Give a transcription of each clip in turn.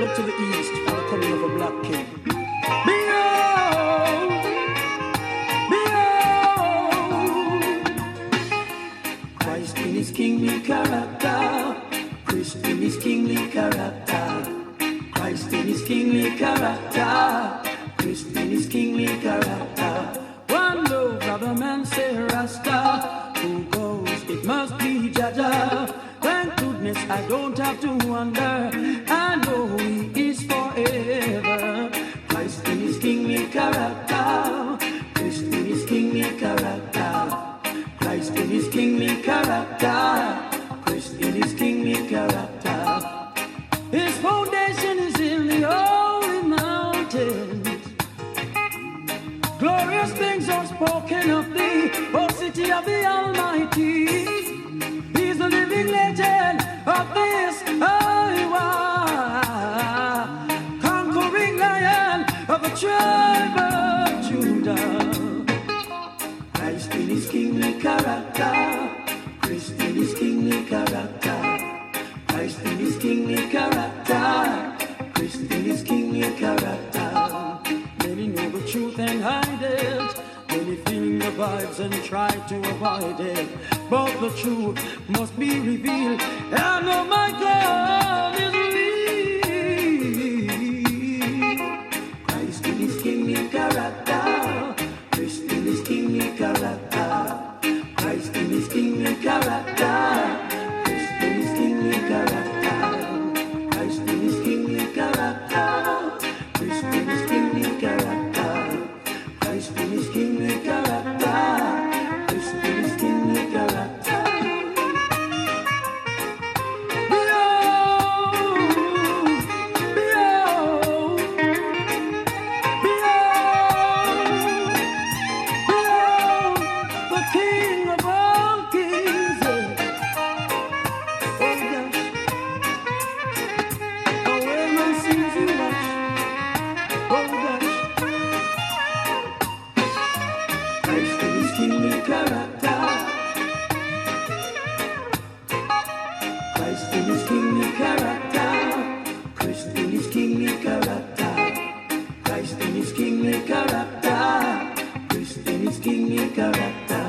Look to the east for the coming of a black king. Behold, behold, Christ in his kingly character, Christ in his kingly character, Christ in his kingly character, Christ in his kingly character. One low brother man say Rasta, who goes it must be Jah. Thank goodness I don't have to wonder, I know he is forever. Christ in his kingly character, Christ in his kingly character, Christ in his kingly character, Christ in his kingly character. His foundation is in the holy mountains. Glorious things are spoken of thee, O city of the Almighty. He's the living legend of this Iowa, conquering lion of the tribe of Judah. Christ in his kingly character, Christ in his kingly character, Christ in his kingly character, Christ in his kingly character. Many know the truth and hide it, many feeling the vibes and try to avoid it, but the truth must be revealed. I know my God is real. Christ in his kingly character, Christ in his kingly character, Christ in his kingly character, Christ in his kingly character, Christ in his kingly character, Christ in his kingly character, Christ in his kingly character, Christ in his kingly character. Behold, behold, behold, behold, the King of all kings. Oh gosh, oh when my sins you wash. Oh gosh, Christ in his kingly character, Christ in his kingly character, Christ in his kingly character, Christ in his kingly character, Christ in his kingly character.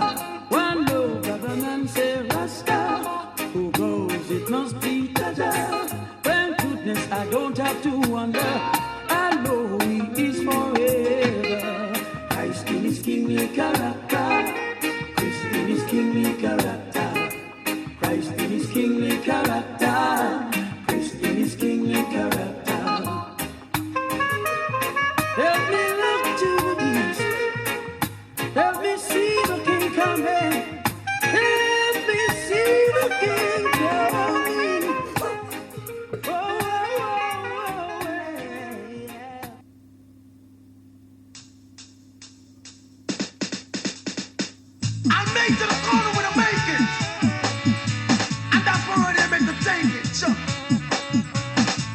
One low brother man say Rasta, who goes it must be Jah. Thank goodness I don't have to wonder, I know he is forever. Christ in his kingly character, Christ in his kingly character, Christ in his kingly character, Christ in his kingly character. Help me look to the east, help me see the King coming, help me see the King coming. Oh, oh, oh, yeah. I make to the corner when I make it, and that's where they make them take it. Sure.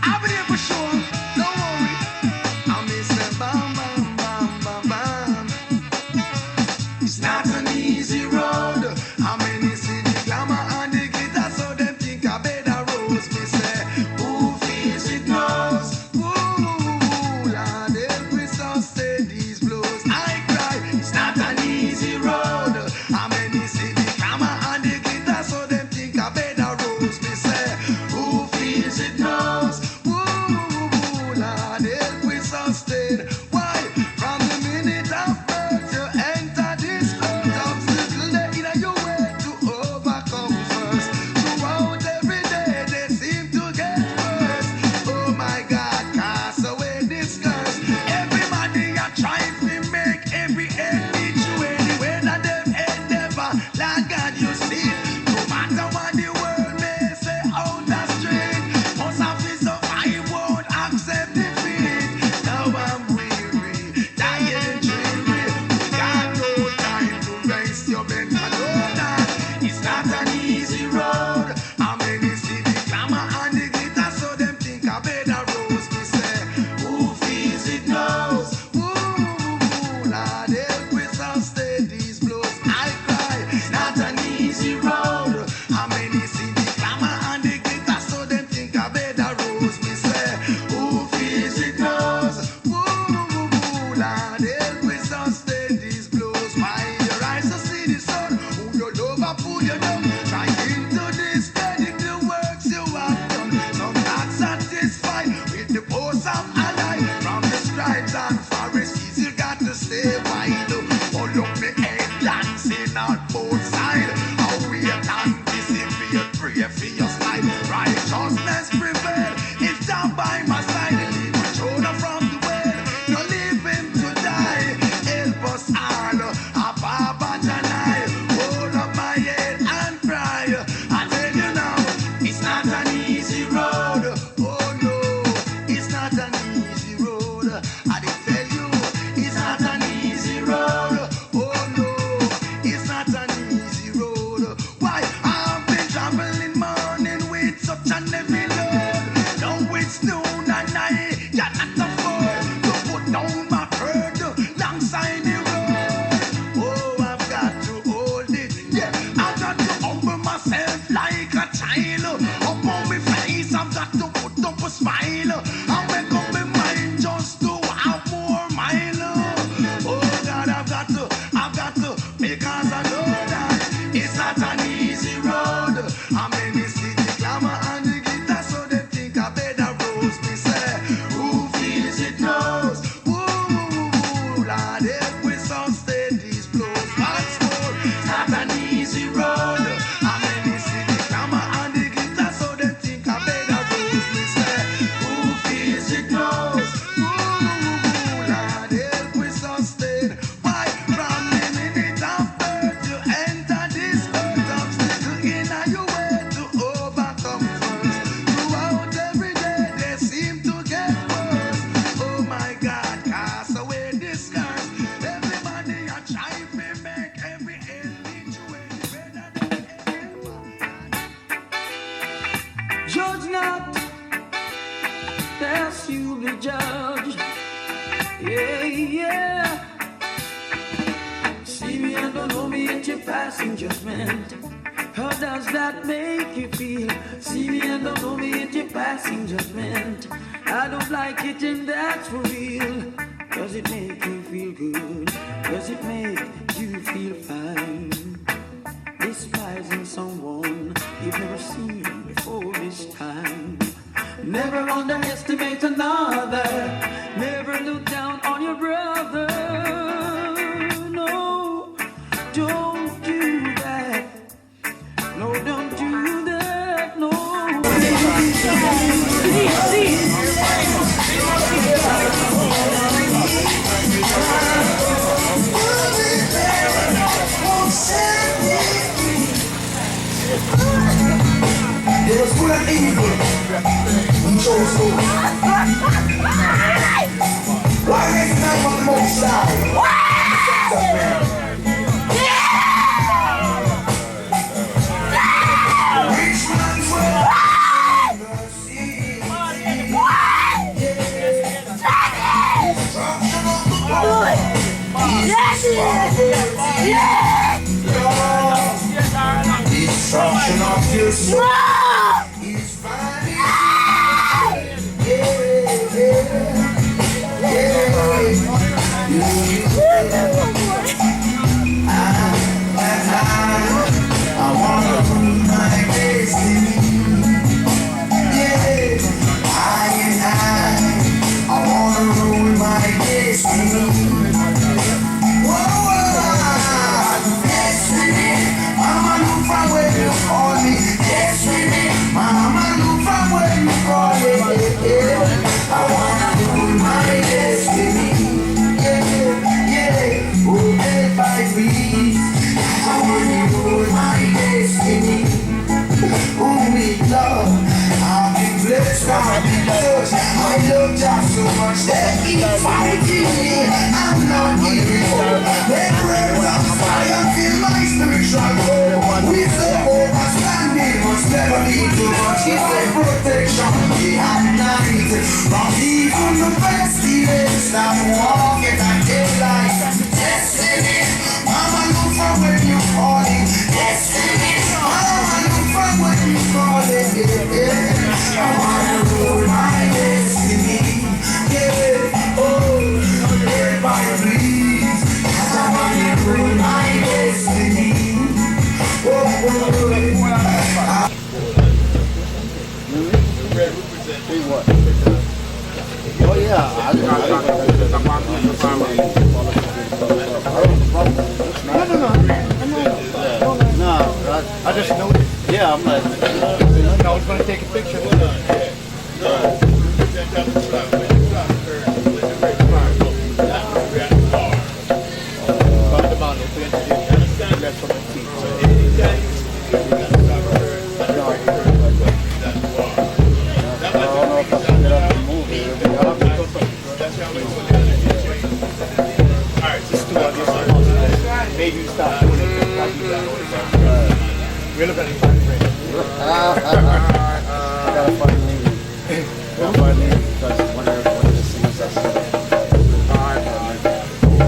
I'll be there for sure. Don't worry. I'll miss them. Bam, bam, bam, bam, bam. It's not an easy road. How many see the glamour and the glitter, so them think I better rose. Me say, who feels it knows. Ooh, Lord, every song say these blows. I cry. It's not an easy road. How many see the glamour and the glitter, so them think I better rose. Me say, who feels it knows. Ooh, Lord, every song stayed. Why? From the minute of birth you enter this world, obstacle they in your way to overcome first. Throughout every day they seem to get worse. Oh my God, cast away this curse. Everybody are trying to make every end meet you anyway that them endeavor. Lord God, you see, no matter what the world may say out the street, most of this of I won't accept defeat. Now I'm weary, dying dreary. We got no time to raise your mental load. It's not an easy road. How many see the glamour and the glitter, so them think I better rose. Me say, who feels it knows. Ooh, Lord, help us stay these blows. I cry, it's not an easy road. How many see the glamour and the glitter, so them think I better rose. Me say, who Judge not, lest you be judged. Yeah, yeah. See me and don't know me, yet you're passing judgment. How does that make you feel? See me and don't know me, yet you're passing judgment. I don't like it and that's for real. Does it make you feel good? Does it make you feel fine? Despising someone you've never seen before this time. Never underestimate another. Never look down on your brother. No, don't do that. No, don't do that. No. There was good and evil. He chose good. Why make time on the most side? Rich man's way. Destruction of your soul. I wanna rule my destiny. Yeah, I wanna rule my destiny. Whoa, destiny. Mama, look from where you call me. Destiny. Mama, look from where you call me. I wanna rule my destiny. Ruled by peace, I wanna rule my destiny. Who we love, I've been blessed, I've been touched. I love Jah so much that He fighting me. I'm not giving up. Let rain of fire fill my spiritual soul. With the overstanding, must never leave too much. It's my protection, He had night. From even the best events, I'm walking at daylight. Destiny, Mama, look from when you calling. Destiny, Mama, look from when you calling. I wanna rule my destiny. Yeah, oh, everybody please. I wanna rule my destiny. Oh, oh yeah, no, I just know. Yeah, I'm like, I was going to take a picture. Maybe you stop doing it. We're looking at it. I gotta find a name. Because one of the singers that's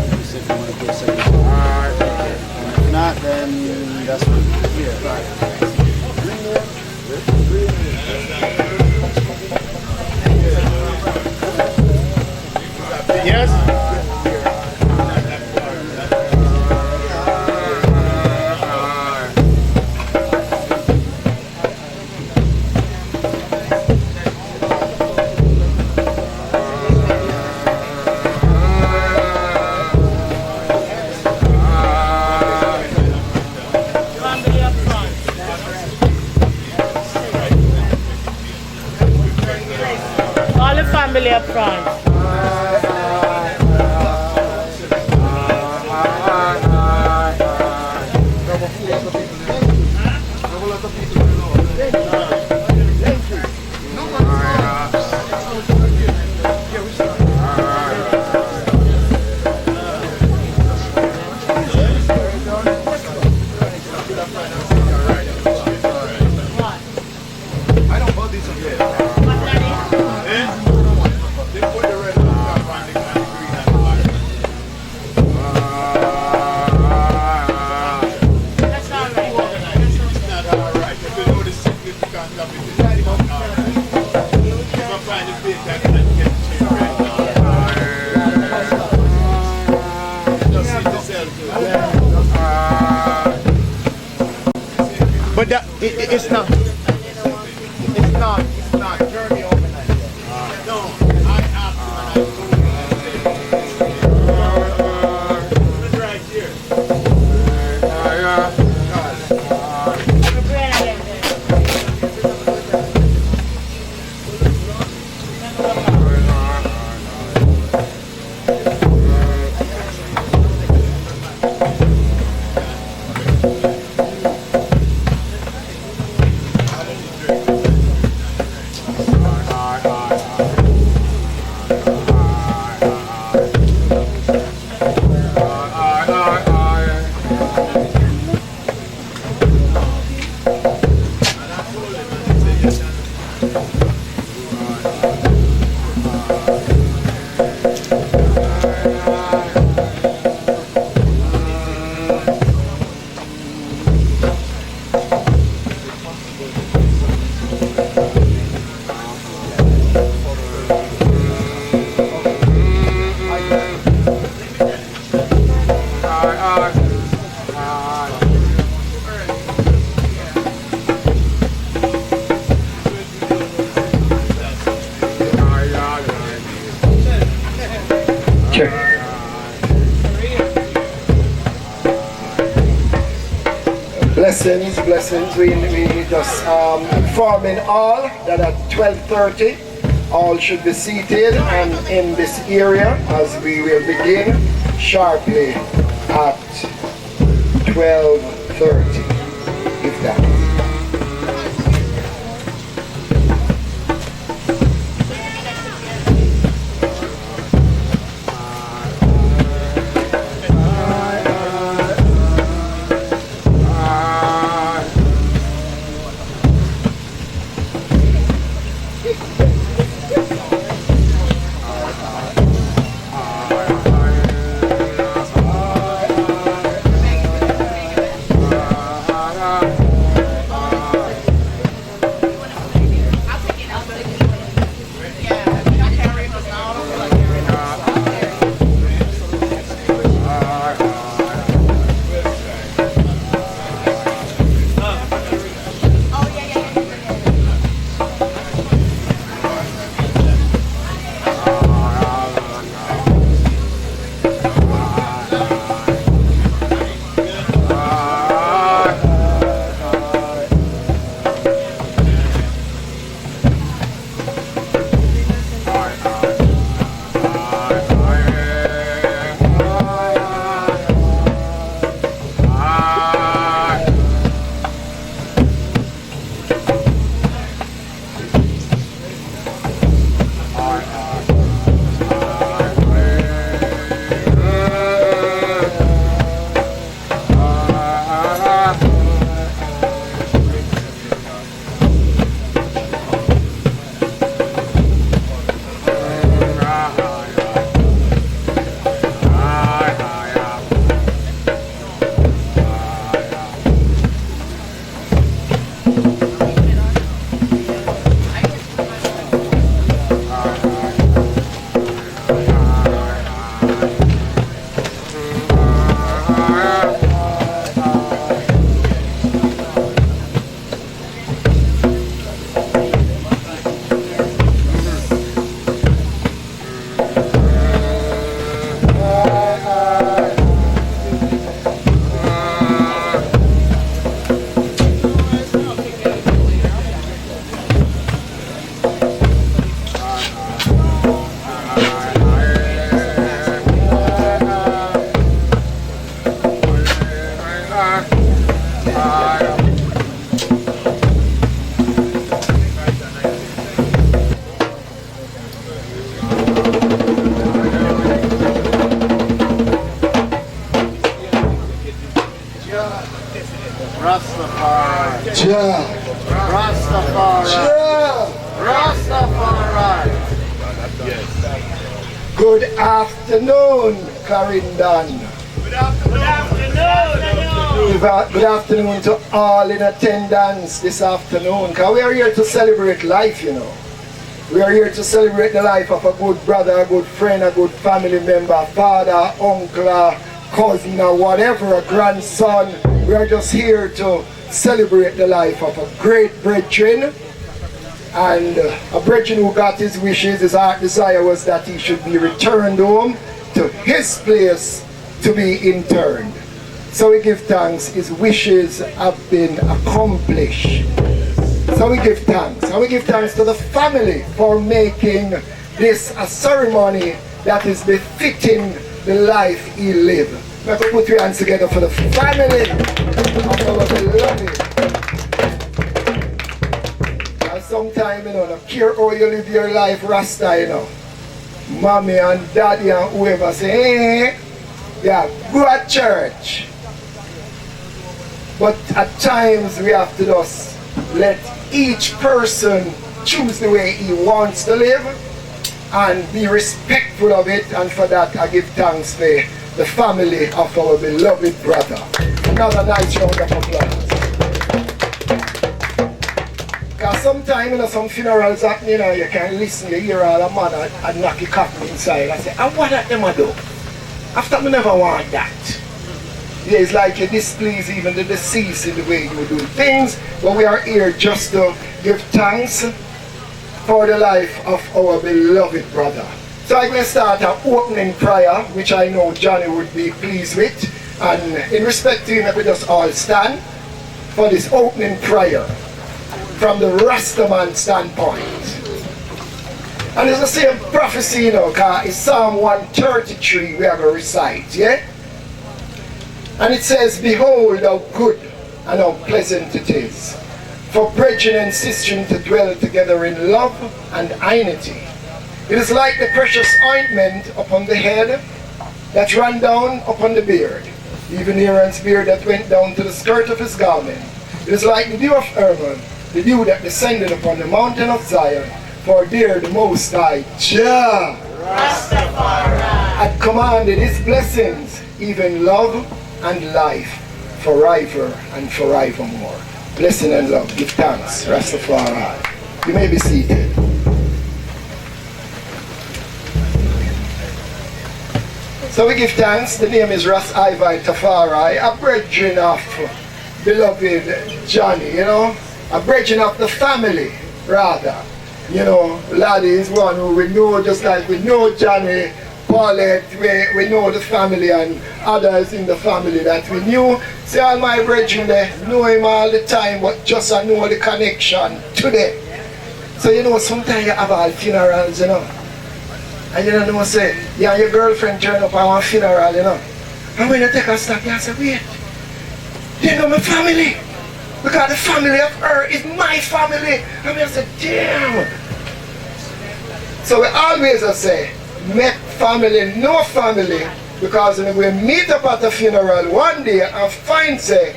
you said you want to do a second song. And if not, then that's what Yes? Family up front. I don't bother But that, it's not. It's not journey overnight. No, I have to. Right here. Blessings. We just informing all that at 12:30 all should be seated and in this area as we will begin sharply at 12:30. If that. Rastafari. Jah Rastafari. Rastafari. Good afternoon, Clarendon. Good afternoon. Good afternoon to all in attendance this afternoon, because we are here to celebrate life, you know. We are here to celebrate the life of a good brother, a good friend, a good family member, father, uncle, cousin, or whatever, a grandson. We are just here to celebrate the life of a great brethren. And a brethren who got his wishes, his heart desire was that he should be returned home to his place to be interned. So we give thanks, his wishes have been accomplished. So we give thanks. And we give thanks to the family for making this a ceremony that is befitting the life he lived. We can put your hands together for the family of our beloved. And sometimes, you know, no care how you live your life, Rasta, you know. Mommy and daddy and whoever say, hey, yeah, go at church. But at times we have to just let each person choose the way he wants to live and be respectful of it, and for that I give thanks for the family of our beloved brother. Another nice round of applause. Because sometimes, you know, some funerals happen, you know, you can listen, you hear all a man and knock your coffin inside and say, and what that them a do? After me never want that. Yeah, it's like you displease even the deceased in the way you do things, but we are here just to give thanks for the life of our beloved brother. So I'm going to start an opening prayer, which I know Johnny would be pleased with. And in respect to him, we just all stand for this opening prayer from the rastaman standpoint. And it's the same prophecy, you know, because it's Psalm 133 we are going to recite, yeah? And it says, behold how good and how pleasant it is for brethren and sistren to dwell together in love and unity. It is like the precious ointment upon the head that ran down upon the beard, even Aaron's beard that went down to the skirt of his garment. It is like the dew of Hermon, the dew that descended upon the mountain of Zion, for there the Most High, Jah Rastafari, had commanded his blessings, even love and life, forever and forevermore. Blessing and love, give thanks, Rastafari. You may be seated. So we give thanks. The name is Ras Ivai Tafari, a brethren of beloved Johnny, you know, a brethren of the family, rather. You know, Laddie is one who we know, just like we know Johnny, Paulette, we know the family and others in the family that we knew. See, all my brethren there, know him all the time, but just I know the connection today. So, you know, sometimes you have all funerals, you know. And you don't know, say, yeah, your girlfriend turn up at one funeral, you know. And when you take a stop, you say, wait, you know my family. Because the family of her is my family. And I say, damn. So we always say, make family, no family. Because when we meet up at the funeral one day and find, say,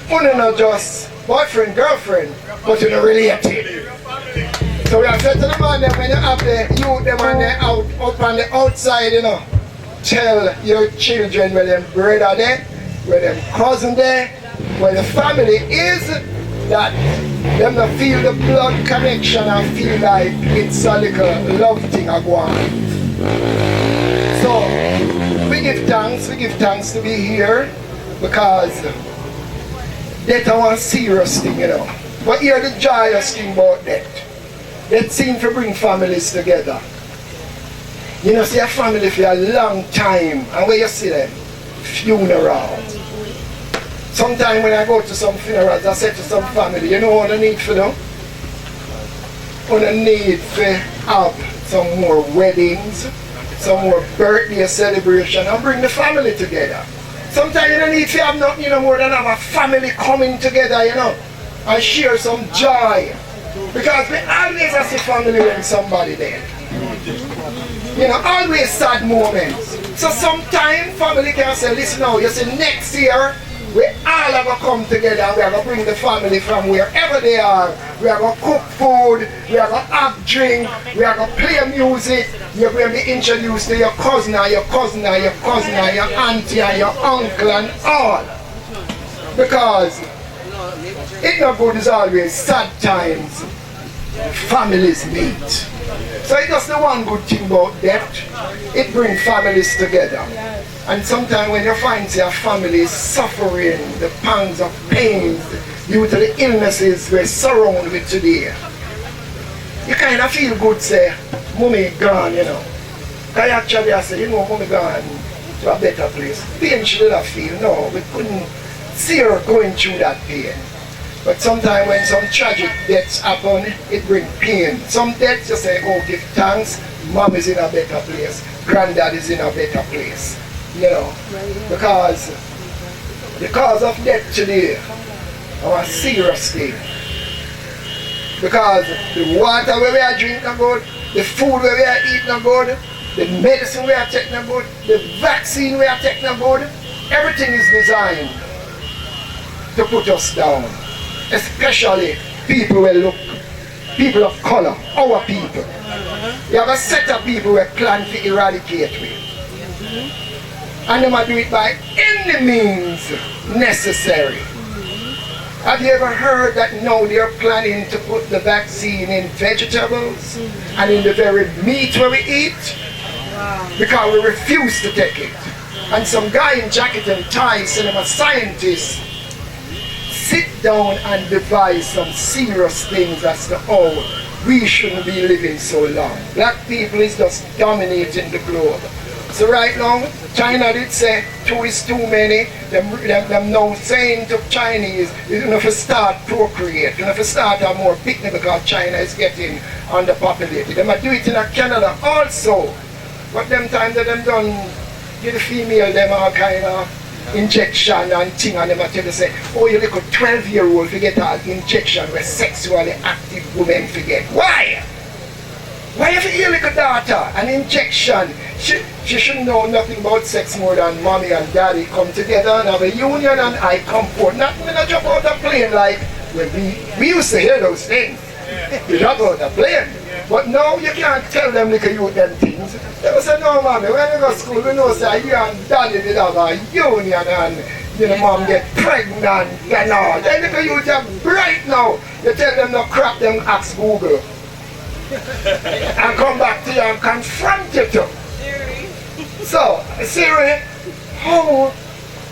you're not just boyfriend, girlfriend, but you're related. So we have said to the man that when you have the youth, the man there out, up on the outside, you know, tell your children where them brother there, where them cousin there, where the family is, that them not feel the blood connection and feel like it's a little love thing I go on. So we give thanks to be here, because that's one serious thing, you know. But hear the joyous thing about that. That seem to bring families together. You know, see a family for a long time, and where you see them? Funeral. Sometimes when I go to some funerals, I say to some family, you know what I need for them? What I need for have some more weddings, some more birthday celebration, and bring the family together. Sometimes you don't need to have nothing, you know, more than have a family coming together, you know, and share some joy. Because we always have a family when somebody there. You know, always sad moments. So sometimes family can say, listen now, you see next year, we all have to come together and we are going to bring the family from wherever they are. We are going to cook food, we are going to have drink, we are going to play music, you're going to be introduced to your cousin and your cousin and your cousin and your auntie and your uncle and all. Because it's not good is always sad times, families meet. So it's just the one good thing about death. It brings families together. And sometimes when you find your family is suffering the pangs of pains due to the illnesses we're surrounded with today, you kind of feel good, say, mommy gone, you know. Because actually I say, you know, mommy gone to a better place. Pain should have feel, no, we couldn't see her going through that pain. But sometimes when some tragic deaths happen, it brings pain. Some deaths you say, oh, give thanks, mom is in a better place, granddad is in a better place. You know, because the cause of death today are a serious thing. Because the water where we are drinking are good, the food where we are eating are good, the medicine we are taking are good, the vaccine we are taking are good, everything is designed to put us down. Especially people who look, people of color, our people. You have a set of people who plan to eradicate we. And they might do it by any means necessary. Have you ever heard that now they're planning to put the vaccine in vegetables and in the very meat where we eat? Because we refuse to take it. And some guy in jacket and tie, cinema scientist, sit down and devise some serious things as to how we shouldn't be living so long. Black people is just dominating the globe. So right now, China did say 2 is too many. Them now saying to Chinese, you have to start procreate. You have to start a more picnic because China is getting underpopulated. They might do it in Canada also. But them time that them done give the female them all kind of injection and thing, and them tell you say, oh, you look a 12-year-old to get an injection where sexually active women forget. Why? Why if you like a daughter, an injection? She shouldn't know nothing about sex more than mommy and daddy come together and have a union and I come forth. Not when I jump out the plane like when we used to hear those things. You jump out the plane. But now you can't tell them like you them things. They will say, no mommy, when you go to school, we know say you and daddy did have a union and you know mom get pregnant and all. Then look at you just bright now. You tell them no crap, them ask Google. And come back to you and confront you too. So, Siri, how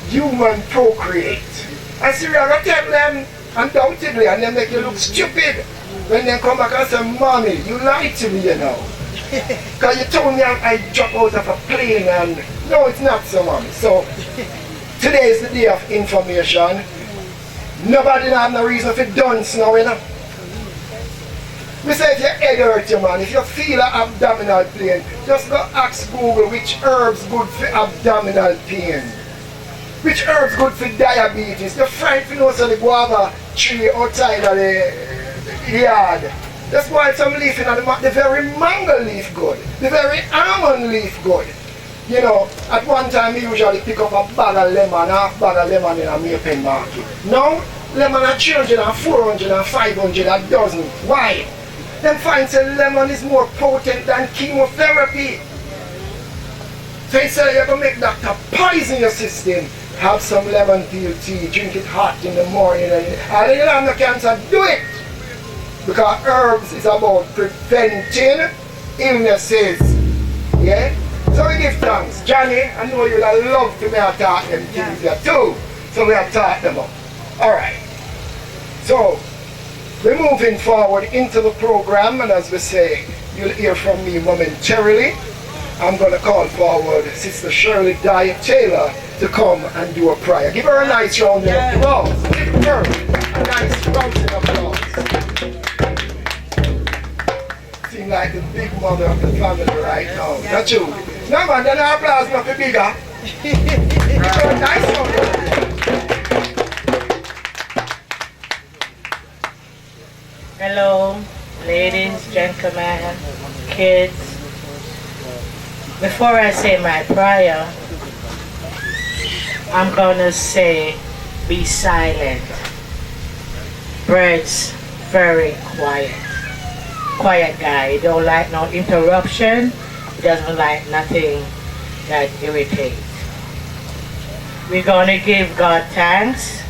human procreate? And Siri, I will tell them undoubtedly and they make you look stupid. When they come back and say, mommy, you lied to me, you know. Because you told me I drop out of a plane and no, it's not so, mommy. So, today is the day of information. Nobody have no reason for dunce now, you know. We say if your head hurt you, man, if you feel an abdominal pain, just go ask Google which herbs good for abdominal pain. Which herbs good for diabetes. The friend you know so the guava tree outside of the yard. That's why some leaf in the very mango leaf good. The very almond leaf good. You know, at one time we usually pick up a bag of lemon, half bag of lemon in a Maypen market. Now, lemon are 300 and 400 and 500 a dozen. Why? Them find say lemon is more potent than chemotherapy. So instead you're going to make doctor poison your system, have some lemon peel tea, drink it hot in the morning, and then you have no cancer, do it! Because herbs is about preventing illnesses. Yeah? So we give thanks. Johnny, I know you'd love to me to talk them things here too. So we have taught them up. Alright. So we're moving forward into the program, and as we say, you'll hear from me momentarily. I'm going to call forward Sister Shirley Diah Taylor to come and do a prayer. Give her a nice round of applause. Give her a nice round of applause. Seems like the big mother of the family right now. Not you. No man, then our applause must be bigger. Give her a nice round of applause. Hello, ladies, gentlemen, kids. Before I say my prayer, I'm gonna say, be silent. Brett's very quiet. Quiet guy. He don't like no interruption. He doesn't like nothing that irritates. We're gonna give God thanks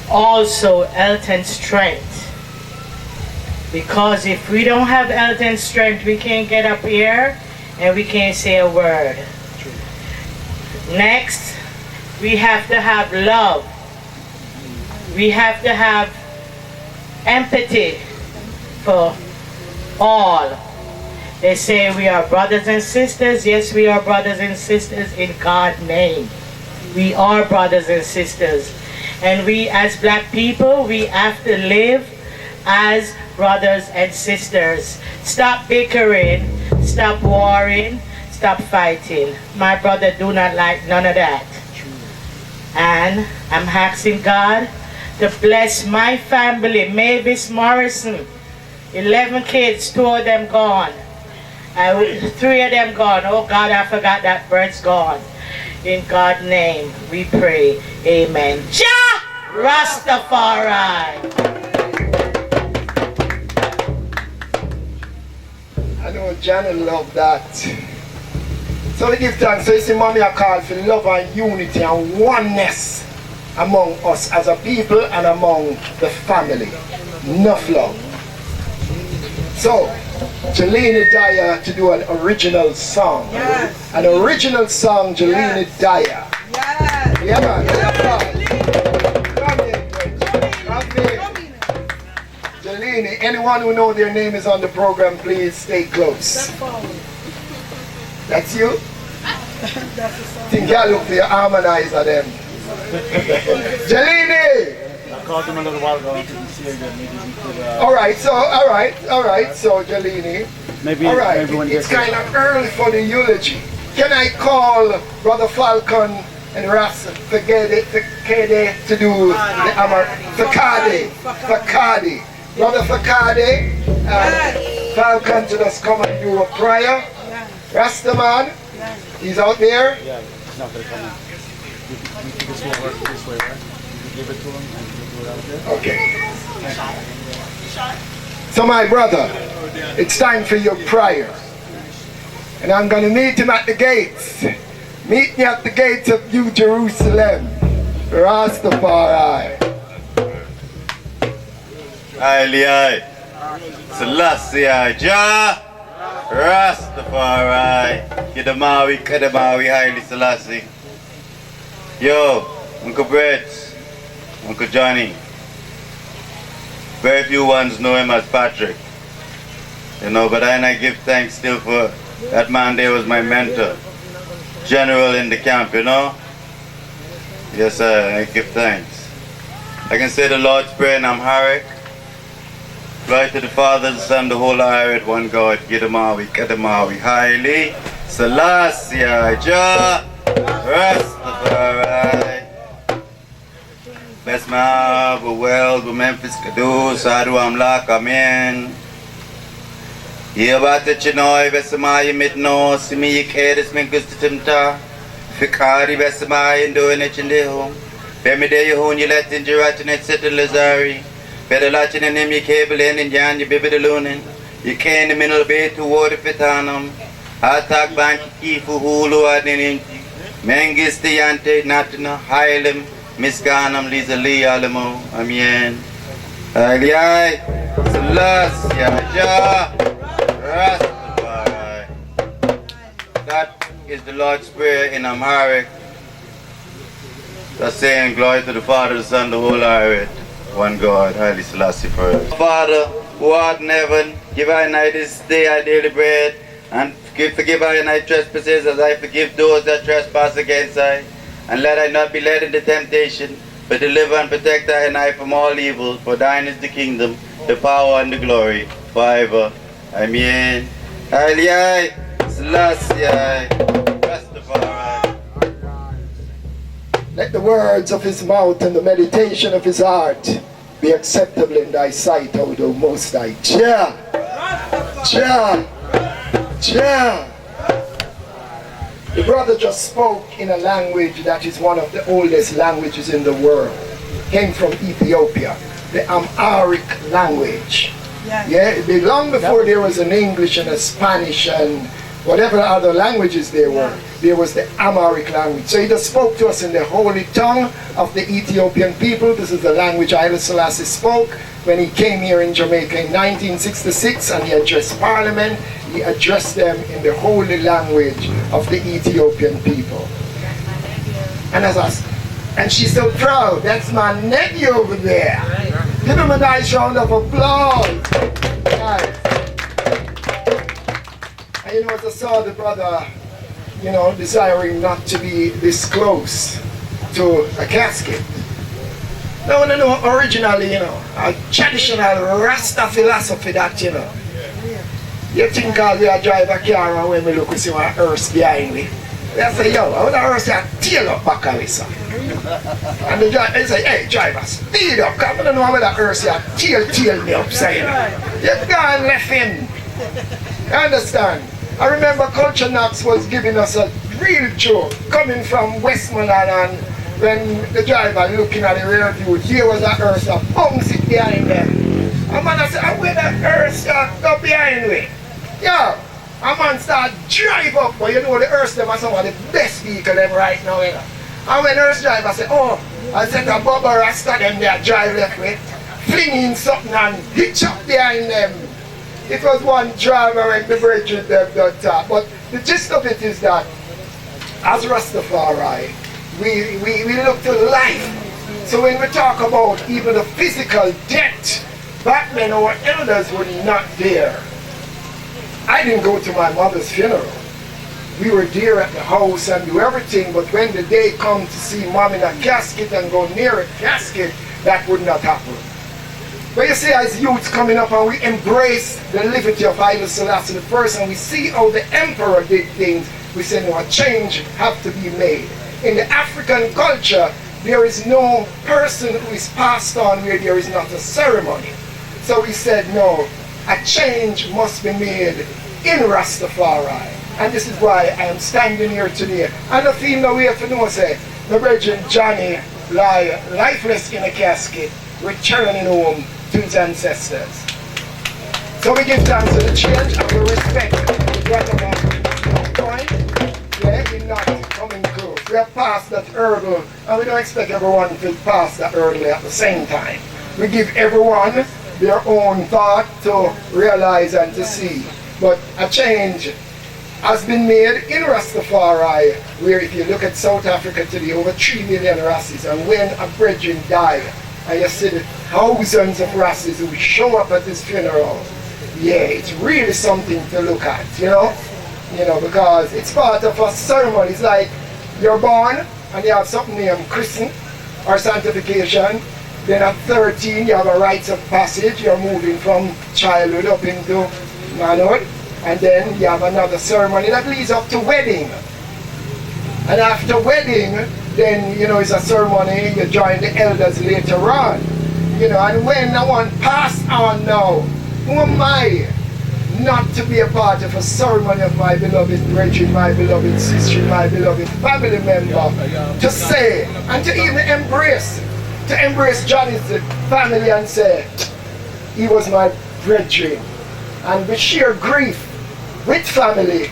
also health and strength. Because if we don't have health and strength, we can't get up here and we can't say a word. Next, we have to have love. We have to have empathy for all. They say we are brothers and sisters. Yes, we are brothers and sisters in God's name. We are brothers and sisters. And we as black people, we have to live as brothers and sisters. Stop bickering, stop warring, stop fighting. My brother do not like none of that. And I'm asking God to bless my family. Mavis Morrison, 11 kids, 2 of them gone. 3 of them gone. Oh God, I forgot that bird's gone. In God's name we pray. Amen. Jah Rastafari. I know Janet loved that. So we give thanks. So you see, Mommy, I call for love and unity and oneness among us as a people and among the family. Enough love. So, Jelena Diah to do an original song. Yes. An original song, Jelena Diah. Yes. Yeah, man. Come here. Jelena, anyone who knows their name is on the program, please stay close. That's you? Think y'all look for your harmonizer them. Jelena! I called him a little while ago. I didn't see her yet. Maybe we could. All right. So Jelena. Maybe. All right. Maybe when It's kind of early for the eulogy. Can I call Brother Falcon and Rastafari to do the Fakadi. Brother Fakadi and Falcon to just come and do a prayer. Rastaman, he's out there. Yeah, he's not going to come in. This will work this way, right? You give it to him and he'll do it out there. Okay. So my brother, it's time for your prayer. And I'm going to meet him at the gates. Meet me at the gates of New Jerusalem. Rastafari. Diah, Selassie, Jah Rastafari, Kidamawi, Haile Selassie. Yo, Uncle Brett, Uncle Johnny. Very few ones know him as Patrick. You know, but I give thanks still for that man there was my mentor. General in the camp, you know? Yes, sir, I give thanks. I can say the Lord's Prayer in Amharic. Glory to the Father, the Son, the Holy Spirit, one God, Kidamawi, Haile Selassie, Jah Rastafari. Bless my world, Memphis, Kadu, Sadu, Amlak, Amen. Hier Chinoy, Vesamai, Midno, Simi, Kedis, Minkustimta, Fikari, Vesamai, and doing it in the home. Bemide, Yahun, you let in Jeratin, etc. Lazari. Better Lachin and Nemi Cable and Jan, you baby the Lunin. You can't in the middle of it to water Fitanum. Attack Bank, Kifu, Hulu, Adin, Mengis, the Yante, Natina, Highlam, Miss Ganam, Lisa Lee, Alamo, Amien. Diah, Selassie, Jah Rastafari. That is the Lord's Prayer in Amharic. That's saying glory to the Father, the Son, the Holy Spirit. One God, Haile Selassie first. Father, who art in heaven, give I night this day our daily bread, and forgive I and I trespasses as I forgive those that trespass against I. And let I not be led into temptation, but deliver and protect I and I from all evil. For thine is the kingdom, the power and the glory, forever. Amen. Diah, Selassie, Rastafari. Let the words of his mouth and the meditation of his heart be acceptable in thy sight, O thou Most High. Jah, Jah, Jah. The brother just spoke in a language that is one of the oldest languages in the world. Came from Ethiopia, the Amharic language. Yeah, it belonged before there was an English and a Spanish and whatever other languages there were. there was the Amharic language. So he just spoke to us in the holy tongue of the Ethiopian people. This is the language Haile Selassie spoke when he came here in Jamaica in 1966, and he addressed Parliament. He addressed them in the holy language of the Ethiopian people. And she's so proud. That's my nephew over there. Give him a nice round of applause. Nice. And you know, as I saw the brother, you know, desiring not to be this close to a casket. Now, I know originally, you know, a traditional Rasta philosophy that, you know, you think I'll be a drive a car and when we look, we see my hearse behind me. They say, yo, I want to hearse your tail up back of me, son. And the driver, they say, hey, driver, speed up, because I don't know whether that hearse your tail me upside down. You can't left him. You understand? I remember Culture Knox was giving us a real joke coming from Westmoreland, and when the driver looking at the rear view, here was that hearse that bounce it behind them. A man I said, where that hearse go behind me? Yeah, a man start drive up, but you know the hearse them are some of the best vehicle them right now, you know. And when the hearse driver said, oh, I said a Bubba Rasta them there drive left with, flinging something and hitch up behind them. It was one driver and the bridge with them that talk. But the gist of it is that as Rastafari, we look to life. So when we talk about even the physical death, back then our elders were not there. I didn't go to my mother's funeral. We were there at the house and do everything, but when the day come to see mom in a casket and go near a casket, that would not happen. But you see, as youths coming up and we embrace the liberty of Haile Selassie I, and we see how the emperor did things, we say, no, a change have to be made. In the African culture, there is no person who is passed on where there is not a ceremony. So we said, no, a change must be made in Rastafari. And this is why I am standing here today. And I feel no way to know, say, my Virgin Johnny lie lifeless in a casket, returning home to his ancestors. So we give thanks to the change and we respect the brother point. Yeah, in not coming close. We have passed that hurdle and we don't expect everyone to pass that hurdle at the same time. We give everyone their own thought to realize and to see. But a change has been made in Rastafari, where if you look at South Africa today, over 3 million Rastas, and when a brethren died, and you see the thousands of Rastas who show up at his funeral, yeah, it's really something to look at, you know, because it's part of a ceremony. It's like you're born and you have something named christening or sanctification. Then at 13 you have a rites of passage. You're moving from childhood up into manhood. And then you have another ceremony that leads up to wedding. And after wedding, then, you know, it's a ceremony, you join the elders later on. You know, and when I want passed on now, who am I not to be a part of a ceremony of my beloved brethren, my beloved sister, my beloved family member, to say, and to even embrace Johnny's family and say, he was my brethren. And we share grief with family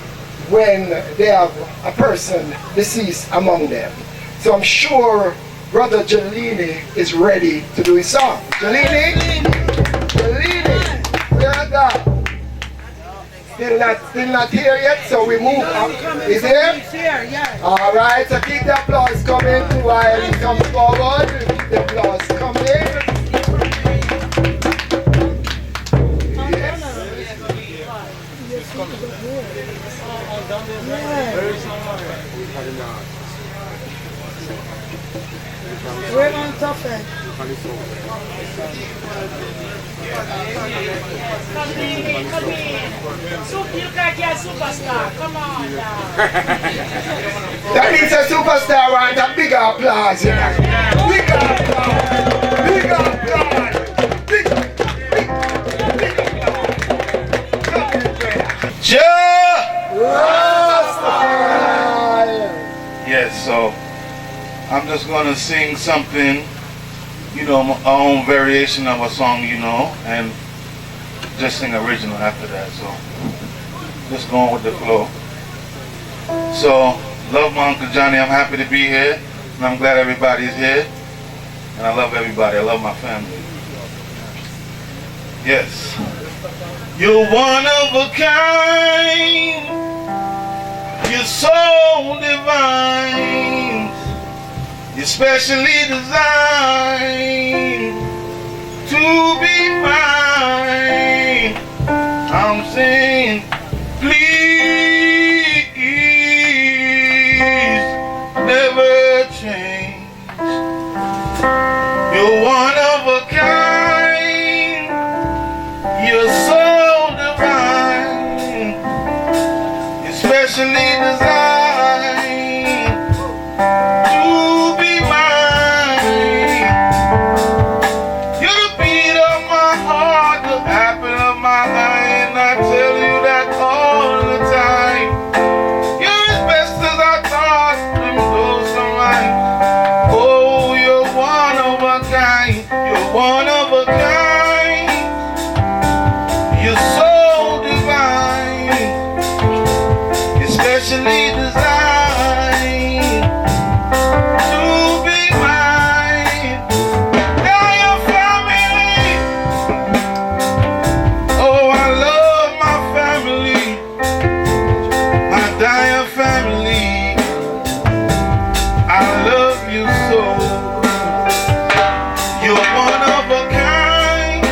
when they have a person deceased among them. So I'm sure Brother Jalini is ready to do his song. Jalini, where are that? Still not here yet, so we move up. Is here? He's here, yeah. Alright, so keep the applause coming while he comes forward. Keep the applause coming. We're on top end. Come in. You can't get superstar. Come on now. That means a superstar wants a bigger applause. Bigger applause. Bigger applause. Jah Rastafari. Yes, so I'm just gonna sing something, you know, our own variation of a song, you know, and just sing original after that. So just going with the flow. So Love my Uncle Johnny. I'm happy to be here. And I'm glad everybody's here. And I love everybody. I love my family. Yes. You're one of a kind. You're so divine. You're specially designed to be mine. I'm saying, please never change. You're one of a kind. You're so divine. You're specially designed to be mine. You're the beat of my heart, the apple of my eye, and I tell you that all the time. You're as best as I thought, them close to mine. Oh, you're one of a kind. You're one of a kind. You're so divine. You're specially designed to be mine. Now your family. Oh, I love my family. My Diah family. I love you so. You're one of a kind.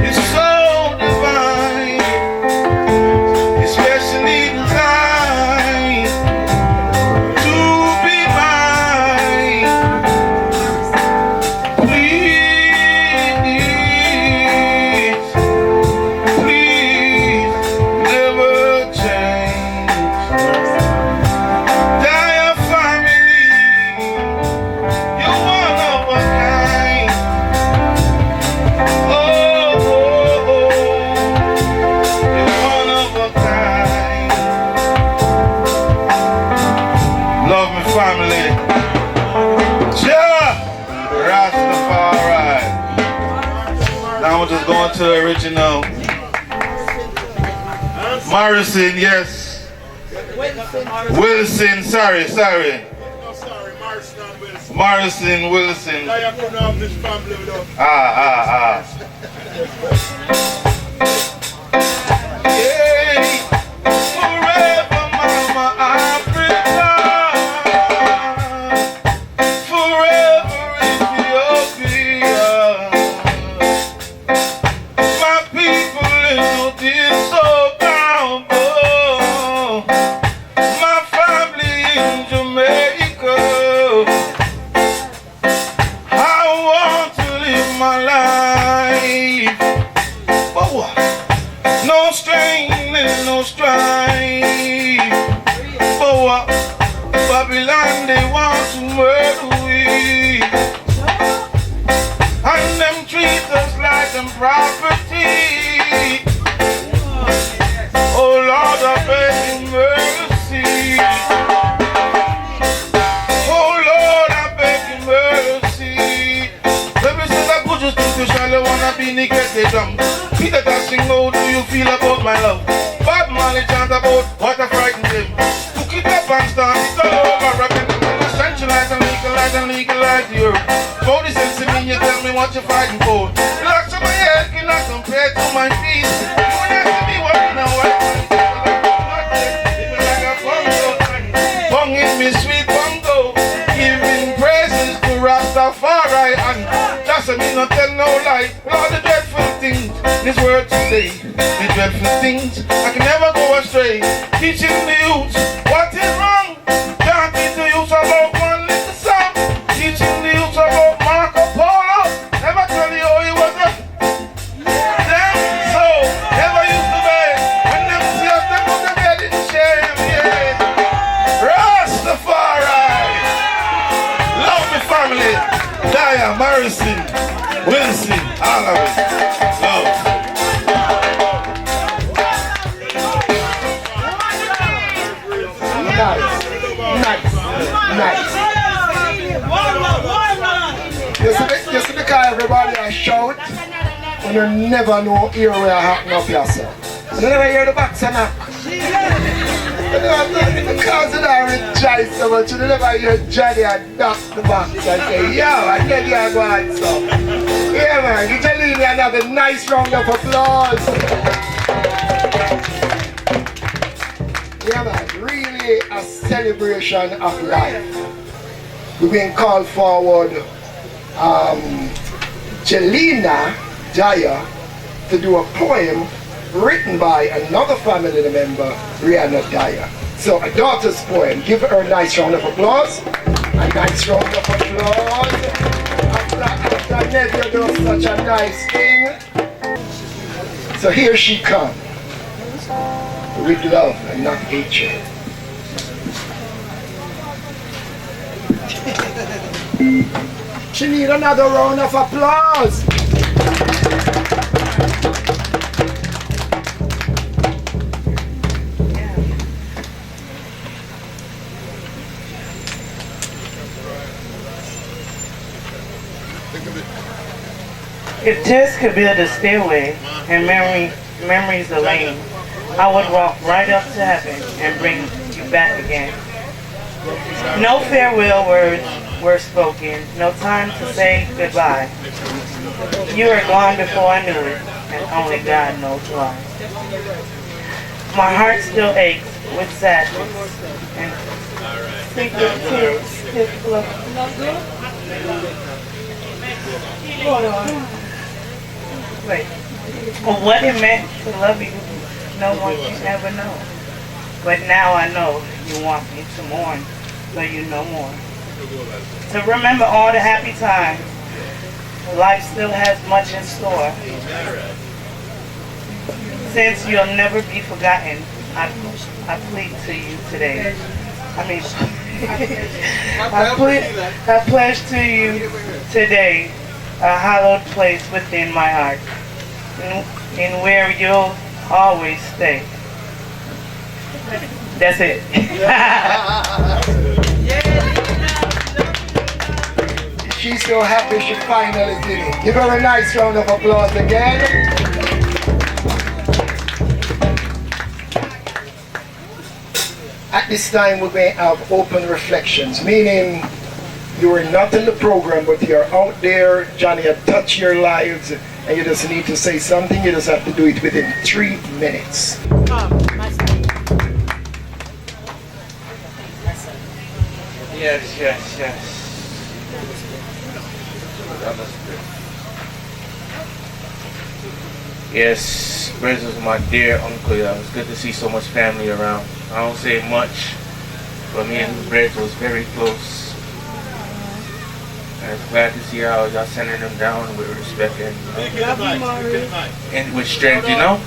You're so divine. You're specially designed to be mine. Please, please never change. Diah family, you're one of a kind. Oh, oh, oh, you're one of a kind. Love me family. Jah Rastafari. Now we're just going to the original. Morrison, yes. Wilson, sorry. No, sorry, Marston and Wilson. Morrison, Wilson. Diah couldn't have this family without. Yeah. Forever, Mama Africa. Forever Ethiopia. My people in this so powerful. My family in Jamaica. I want to live my life. But what? No strain and no strife. But what? Babylon, they want to murder we. And them treat us like them property. Oh Lord, I beg you mercy. Oh Lord, I beg you mercy. Baby says I put you to shallow, wanna be naked, they jump. Peter that sing, how do you feel about my love? Bad Molly chant about what I frightened him. Took it up and start it all over again. Centralize and legalize the earth. For the sense of me, you tell me what you're fighting for. The locks of my head cannot compare to my feet. You and I see me walking now, Bung in me sweet bongo, giving praises to Rastafari, and just me not tell no lie. All the dreadful things this world today, the dreadful things I can never go astray. Teaching the youth what is wrong, can't teach the youth about one little song. Teaching the youth about Marco Polo, never tell you how he was a them so never used to be. When them see us, them put their head in shame, yeah. Rastafari, love me family. Diah, Morrison, Wilson, all of it. Love. Nice. You see the car, everybody a shout, and you never know here where I happen up yourself. You never hear the box and knock. Because I rejoice so much, you never hear Johnny and knock the box and say, yo, I tell you I go on so. Yeah man, give Jelena another nice round of applause. Yeah man, really a celebration of life. We've been called forward, Jelena, Diah, to do a poem written by another family member, Diah. So a daughter's poem. Give her a nice round of applause. A nice round of applause. After nephew does such a nice thing. So here she comes. With love and not hatred. She needs another round of applause. If tears could build a stairway and memories a lane, I would walk right up to heaven and bring you back again. No farewell words were spoken, no time to say goodbye. You were gone before I knew it, and only God knows why. My heart still aches with sadness and secret tears still flow. Hold on. Wait. Well, what it meant to love you, no one can ever know. But now I know you want me to mourn, so you know more. To remember all the happy times, life still has much in store. Since you'll never be forgotten, I plead to you today. I pledge to you today a hallowed place within my heart, in where you'll always stay. That's it. She's so happy she finally did it. Give her a nice round of applause again. At this time we're going to have open reflections, meaning you were not in the program but you're out there, Johnny had touched your lives and you just need to say something, you just have to do it within 3 minutes. Yes. Yes, brothers, my dear uncle. It's good to see so much family around. I don't say much, but me and Brett was very close. And I'm glad to see how y'all sending them down with respect and with strength, you know?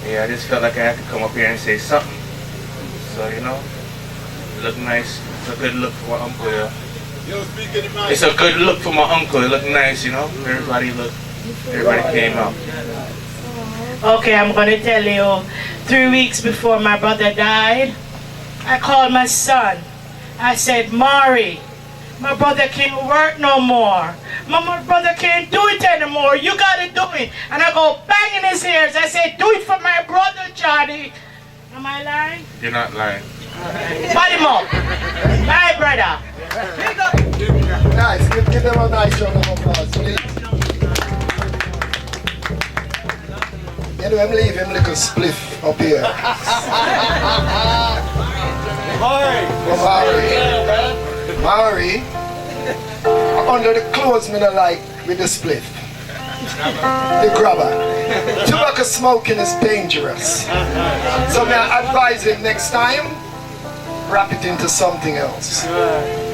Yeah, I just felt like I had to come up here and say something. So, you know, look nice. It's a good look for my uncle, yeah. It's a good look for my uncle. It looked nice, you know? Everybody came out. Okay, I'm going to tell you, 3 weeks before my brother died, I called my son. I said, Mari, my brother can't work no more. My brother can't do it anymore. You got to do it. And I go bang in his ears. I said, do it for my brother, Johnny. Am I lying? You're not lying. Put him up. My brother. Nice, give them a nice round of applause, please. You know, I'm leaving him like a spliff up here. Mari, under the clothes me not like with the spliff. The grabber. Tobacco smoking is dangerous. So may I advise him next time, wrap it into something else.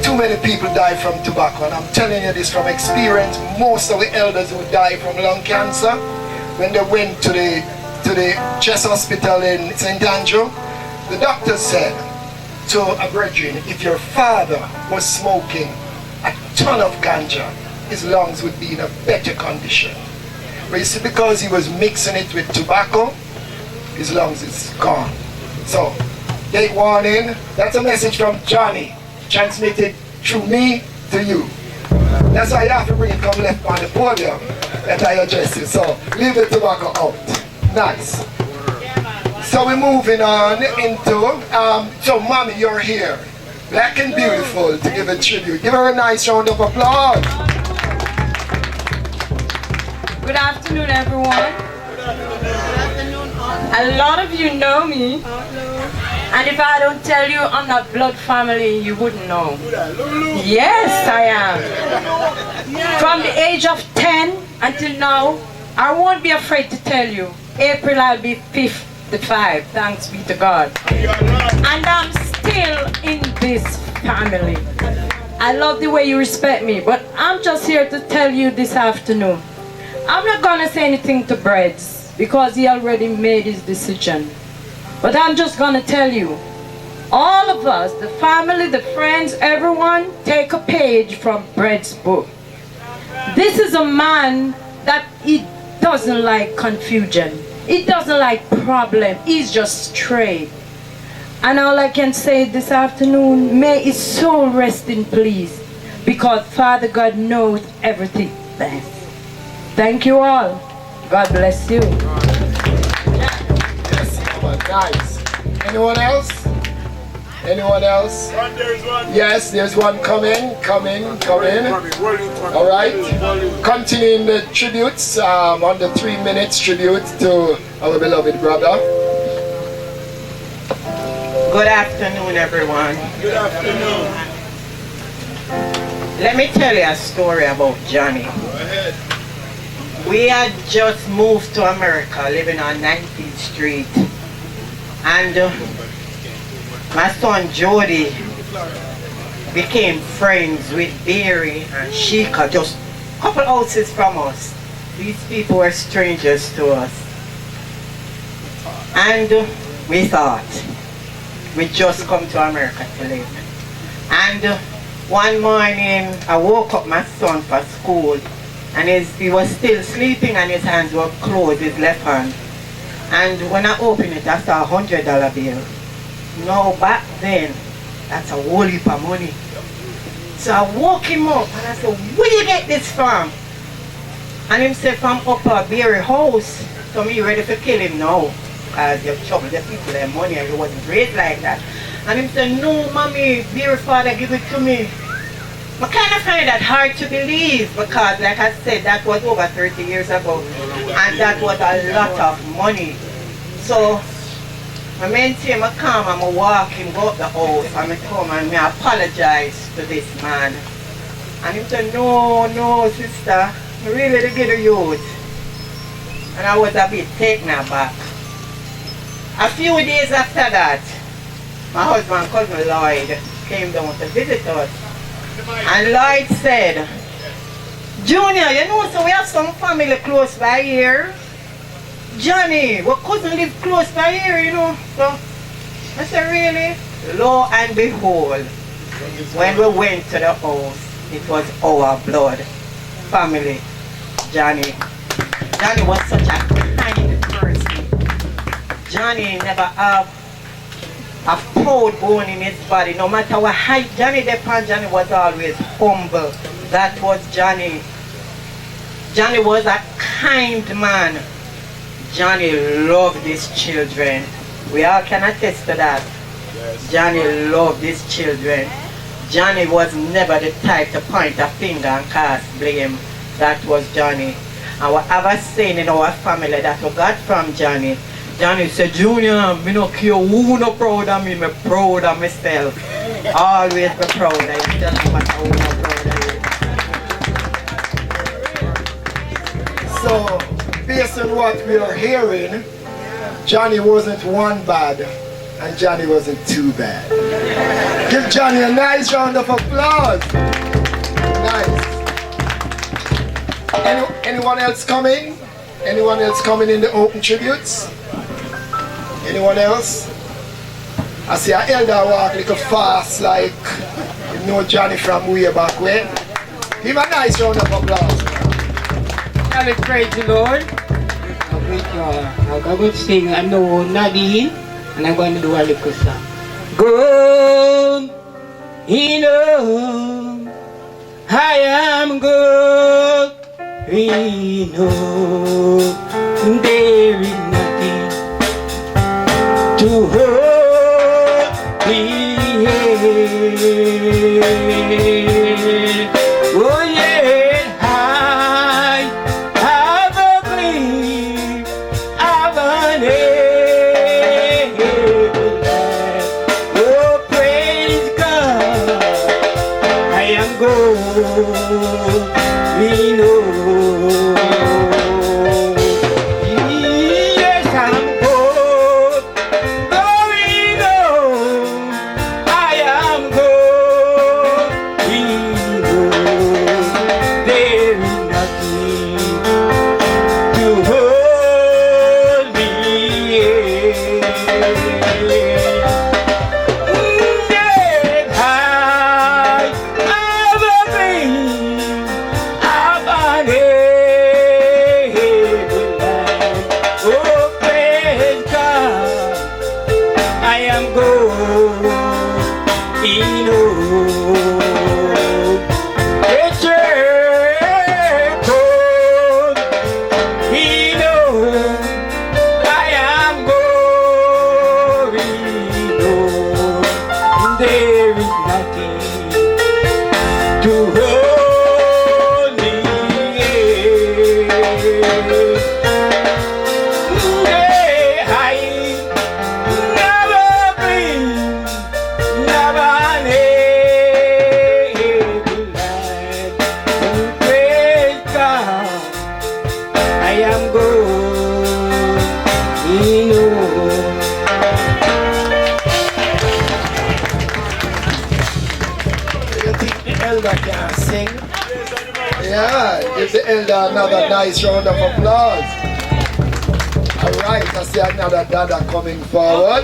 Too many people die from tobacco, and I'm telling you this from experience. Most of the elders who die from lung cancer, when they went to the chest hospital in St. Andrew, the doctor said to a brethren, if your father was smoking a ton of ganja, his lungs would be in a better condition. But you see, because he was mixing it with tobacco, his lungs is gone. So, take warning. That's a message from Johnny, transmitted through me to you. That's why you have to bring it come left on the podium that I address you. So, leave the tobacco out. Nice. So we're moving on into, so mommy, you're here. Black and beautiful to give a tribute. Give her a nice round of applause. Good afternoon, everyone. A lot of you know me. And if I don't tell you I'm not blood family, you wouldn't know. Yes, I am. From the age of 10 until now, I won't be afraid to tell you. April I'll be 55, thanks be to God. And I'm still in this family. I love the way you respect me, but I'm just here to tell you this afternoon. I'm not gonna say anything to Breads because he already made his decision. But I'm just gonna tell you, all of us, the family, the friends, everyone, take a page from Bread's book. This is a man that he doesn't like confusion. He doesn't like problem. He's just straight. And all I can say this afternoon, may his soul rest in peace, because Father God knows everything best. Thank you all. God bless you. Nice. Anyone else? Anyone else? Yes, there's one coming. All right. Continuing the tributes, on the 3 minutes tribute to our beloved brother. Good afternoon, everyone. Good afternoon. Let me tell you a story about Johnny. Go ahead. We had just moved to America, living on 19th Street. And my son Jody became friends with Barry and Sheikah, just a couple houses from us. These people were strangers to us. And we thought we just come to America to live. And one morning I woke up my son for school, and he was still sleeping and his hands were closed, his left hand. And when I opened it, I saw $100 bill. Now back then, that's a whole heap of money. So I woke him up and I said, where you get this from? And he said, from Upper Berry house. So me ready to kill him now. Because you trouble the people their money and he wasn't raised like that. And he said, no mommy, Berry father give it to me. I kind of find that hard to believe because, like I said, that was over 30 years ago, and that was a lot of money. So, I maintain my calm and I walk him go up the house and I come and I apologize to this man. And he said, no, sister, I really did get a youth. And I was a bit taken aback. A few days after that, my husband, cousin Lloyd, came down to visit us. And Lloyd said, Junior, you know, so we have some family close by here. Johnny, our cousin live close by here, you know. So I said, really? Lo and behold, when we went to the house, it was our blood family. Johnny was such a kind person. Johnny never have a proud bone in his body. No matter what height Johnny depend, Johnny was always humble. That was Johnny. Johnny was a kind man. Johnny loved his children. We all can attest to that. Yes. Johnny loved his children. Johnny was never the type to point a finger and cast blame. That was Johnny. And we have a saying in our family that we got from Johnny. Johnny said, Junior, me no care who no proud of me proud of myself. Always be proud of you. Doesn't matter who no proud of you. So, based on what we are hearing, Johnny wasn't one bad and Johnny wasn't too bad. Give Johnny a nice round of applause. Nice. Anyone else coming? Anyone else coming in the open tributes? Anyone else? I see an elder walk like a fast, like you know Johnny from way back when. Give him a nice round of applause. Shall we praise the Lord? I'm going to sing I know Nadine, and I'm going to do a little song. Good enough, I am good enough. There is nothing I am going home. You think the elder can sing? Yeah, give the elder another nice round of applause. Alright, I see another dada coming forward.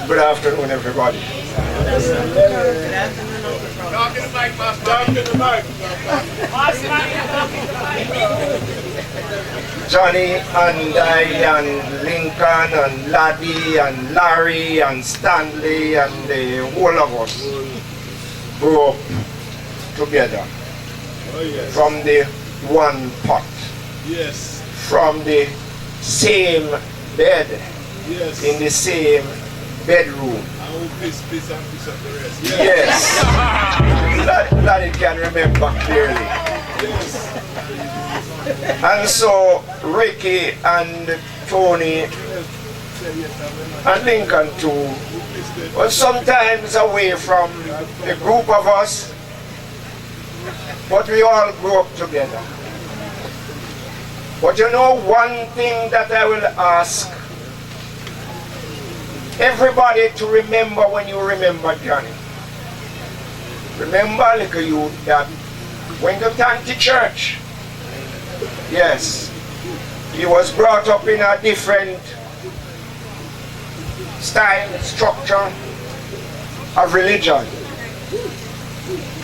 Good afternoon, everybody. Talk in the mic, Master. Talk in the mic. Johnny and Diah and Lincoln and Laddie and Larry and Stanley and the whole of us grew up together. From the one pot. Yes. From the same bed. Yes. In the same bedroom. I will piss up the rest. Yes. Laddie can remember clearly. Yes. And so Ricky and Tony and Lincoln too was sometimes away from the group of us, but we all grew up together. But you know one thing that I will ask everybody to remember when you remember Johnny. Remember, little youth, that when you come to church, yes, he was brought up in a different style, structure of religion.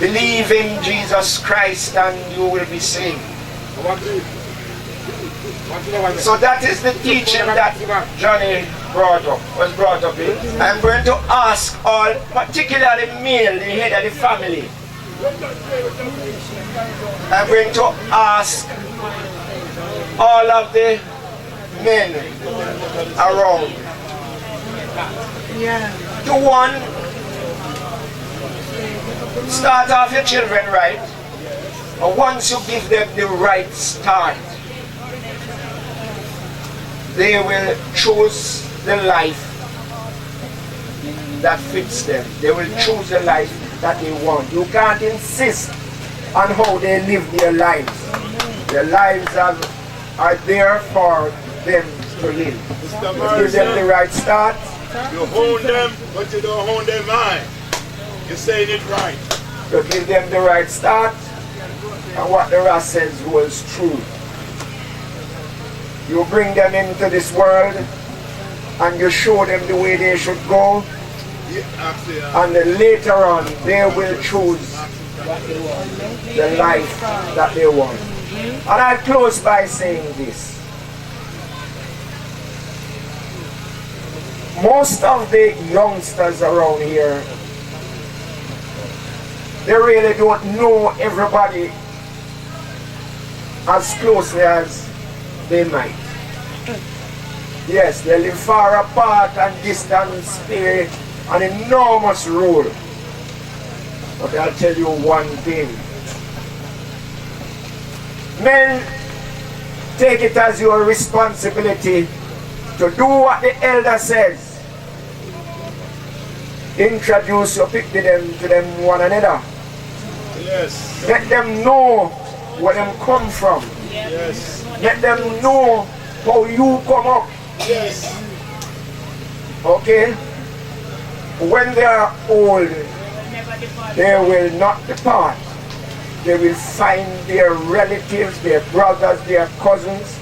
Believe in Jesus Christ and you will be saved. So that is the teaching that Johnny was brought up in. I'm going to ask all, particularly male, the head of the family. I'm going to ask all of the men around to one, start off your children right, and once you give them the right start, they will choose the life that fits them. They will choose the life that they want. You can't insist on how they live their lives. Their lives are there for them to live. You give them the right start. You hold them, but you don't hold their mind. You're saying it right. You give them the right start, and what the Ras says was true. You bring them into this world, and you show them the way they should go, and then later on they will choose the life that they want. And I'll close by saying this. Most of the youngsters around here, they really don't know everybody as closely as they might. Yes, they live far apart and distance play an enormous role. But I'll tell you one thing. Men, take it as your responsibility to do what the elder says. Introduce your people to them one another. Yes. Let them know where them come from. Yes. Let them know how you come up. Yes. Okay? When they are old, they will not depart. They will find their relatives, their brothers, their cousins.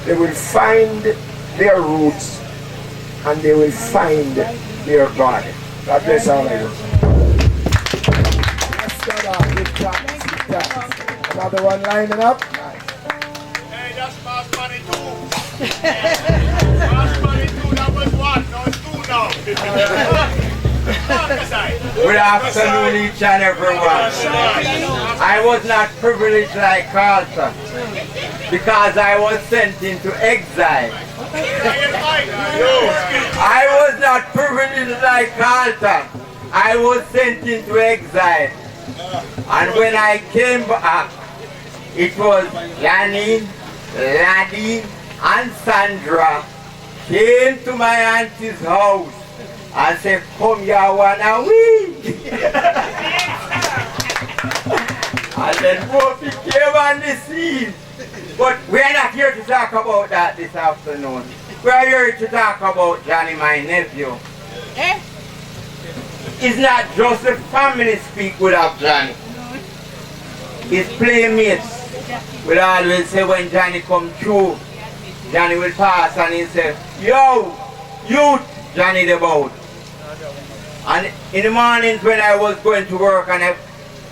They will find their roots and they will find their God. God bless all of you. Another one lining up. Hey, that's Mass Money 2. Mass Money 2, that was 1. Now it's 2 now. Good afternoon, each and everyone. I was not privileged like Carlton because I was sent into exile. I was not privileged like Carlton. I was sent into exile. And when I came back, it was Yanni, Laddie, and Sandra came to my auntie's house and said, come here, wanna we? And then both came on the scene. But we're not here to talk about that this afternoon. We're here to talk about Johnny, my nephew. It's not just the family speak good of Johnny. His playmates will always say when Johnny come through, Johnny will pass and he say, yo, youth, Johnny the boat. And in the mornings when I was going to work and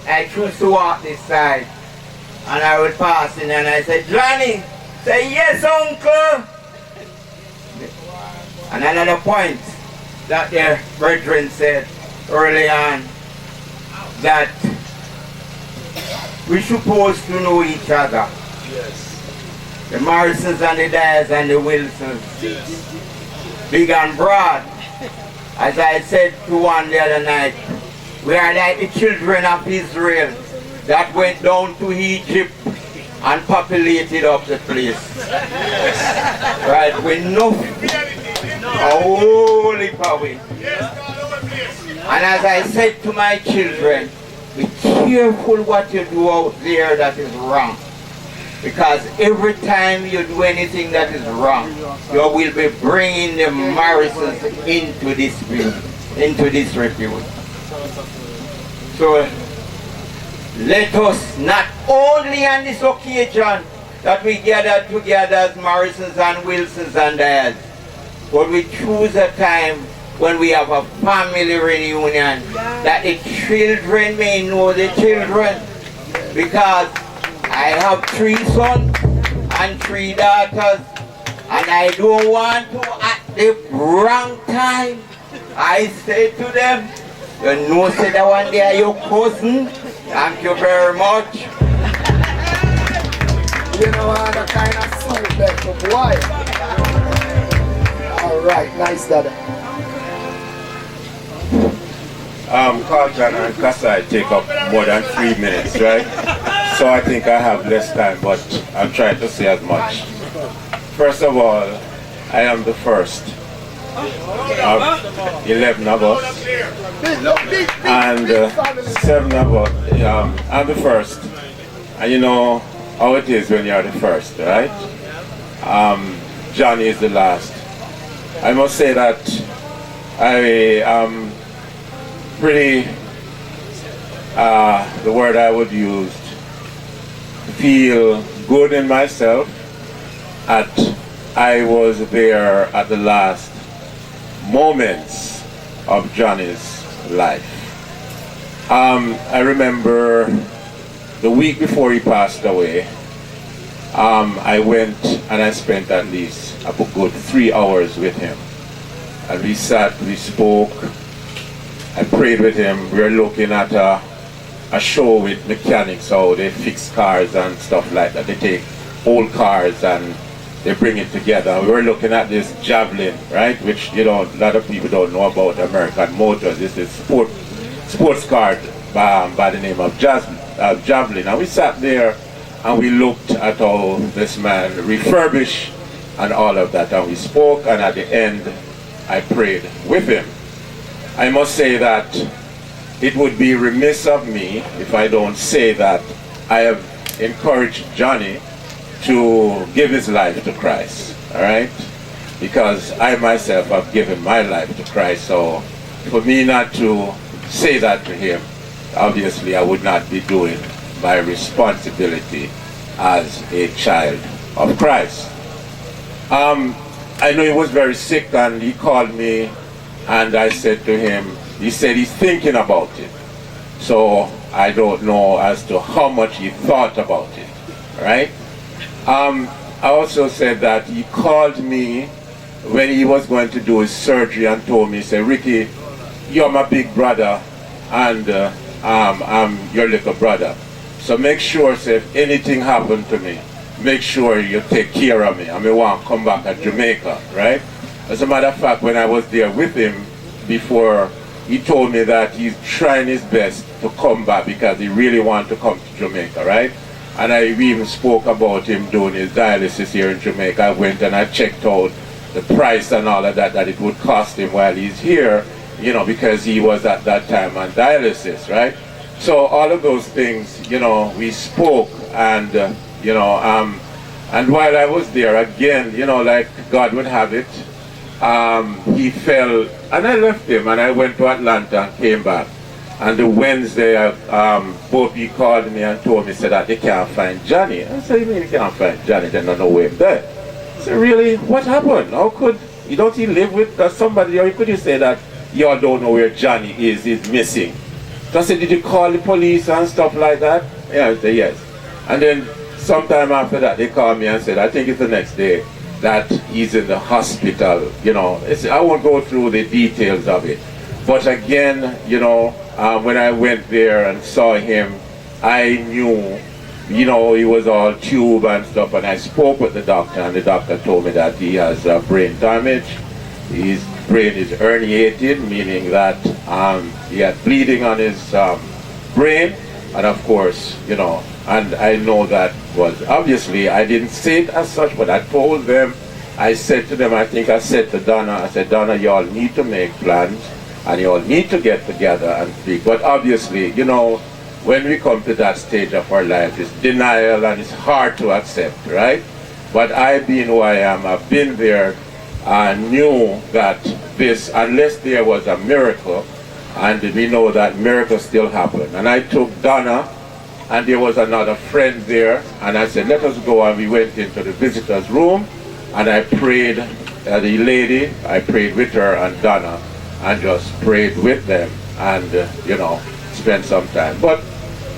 I choose to walk this side, and I would pass in and I said, Johnny, say yes, uncle. And another point that their brethren said early on, that we're supposed to know each other. Yes. The Morrisons and the Diahs and the Wilsons. Yes. Big and broad. As I said to one the other night, we are like the children of Israel that went down to Egypt and populated up the place. Yes. Right, we know a holy power. And as I said to my children, be careful what you do out there that is wrong. Because every time you do anything that is wrong, you will be bringing the Morrisons into this refuge. So let us not only on this occasion that we gather together as Morrisons and Wilsons and Diahs, but we choose a time when we have a family reunion, that the children may know the children. Because I have 3 sons and 3 daughters, and I don't want to at the wrong time I say to them, you know, say that one day are your cousin. Thank you very much. You know what a kind of soup that for boy. Alright, nice dada. Carlton and Kasai take up more than 3 minutes, right? So I think I have less time, but I'll try to say as much. First of all, I am the first of 11 of us, and 7 of us. I'm the first, and you know how it is when you're the first, right? Johnny is the last. I must say that I am pretty, the word I would use, feel good in myself that I was there at the last moments of Johnny's life. I remember the week before he passed away, I went and I spent at least a good 3 hours with him. And we sat, we spoke, I prayed with him. We were looking at a show with mechanics, how they fix cars and stuff like that. They take old cars and they bring it together. We were looking at this Javelin, right? Which, you know, a lot of people don't know about American Motors. This is sports car by the name of Javelin. And we sat there and we looked at how this man refurbished and all of that. And we spoke, and at the end, I prayed with him. I must say that it would be remiss of me if I don't say that I have encouraged Johnny to give his life to Christ, all right? Because I myself have given my life to Christ, so for me not to say that to him, obviously I would not be doing my responsibility as a child of Christ. I know he was very sick, and he called me, and I said to him, he said he's thinking about it. So I don't know as to how much he thought about it, right? I also said that he called me when he was going to do his surgery and told me, he said, Ricky, you're my big brother, and I'm your little brother. So make sure, say, if anything happened to me, make sure you take care of me. I may want to come back to Jamaica, right? As a matter of fact, when I was there with him before, he told me that he's trying his best to come back because he really wants to come to Jamaica, right? And we even spoke about him doing his dialysis here in Jamaica. I went and I checked out the price and all of that it would cost him while he's here, you know, because he was at that time on dialysis, right? So all of those things, you know, we spoke, and you know, and while I was there, again, you know, like God would have it, he fell, and I left him, and I went to Atlanta and came back. And the Wednesday, both he called me and told me, said that they can't find Johnny. I said, you mean you can't find Johnny? They don't know where he's there. I said, really? What happened? How could, don't he live with somebody, or could you say that y'all don't know where Johnny is, he's missing? So I said, did you call the police and stuff like that? Yeah, I said, yes. And then sometime after that, they called me and said, I think it's the next day, that he's in the hospital. You know, I won't go through the details of it. But again, you know, when I went there and saw him, I knew, you know, he was all tube and stuff, and I spoke with the doctor, and the doctor told me that he has brain damage. His brain is herniated, meaning that he had bleeding on his brain, and of course, you know, and I know that was, obviously, I didn't say it as such, but I told them, I said to them, I think I said to Donna, I said, Donna, y'all need to make plans, and you all need to get together and speak. But obviously, you know, when we come to that stage of our life, it's denial and it's hard to accept, right? But I, being who I am, I've been there, I knew that this, unless there was a miracle, and we know that miracles still happen. And I took Donna, and there was another friend there, and I said, let us go, and we went into the visitor's room, and I prayed, the lady, I prayed with her and Donna, and just prayed with them, and you know, spent some time. But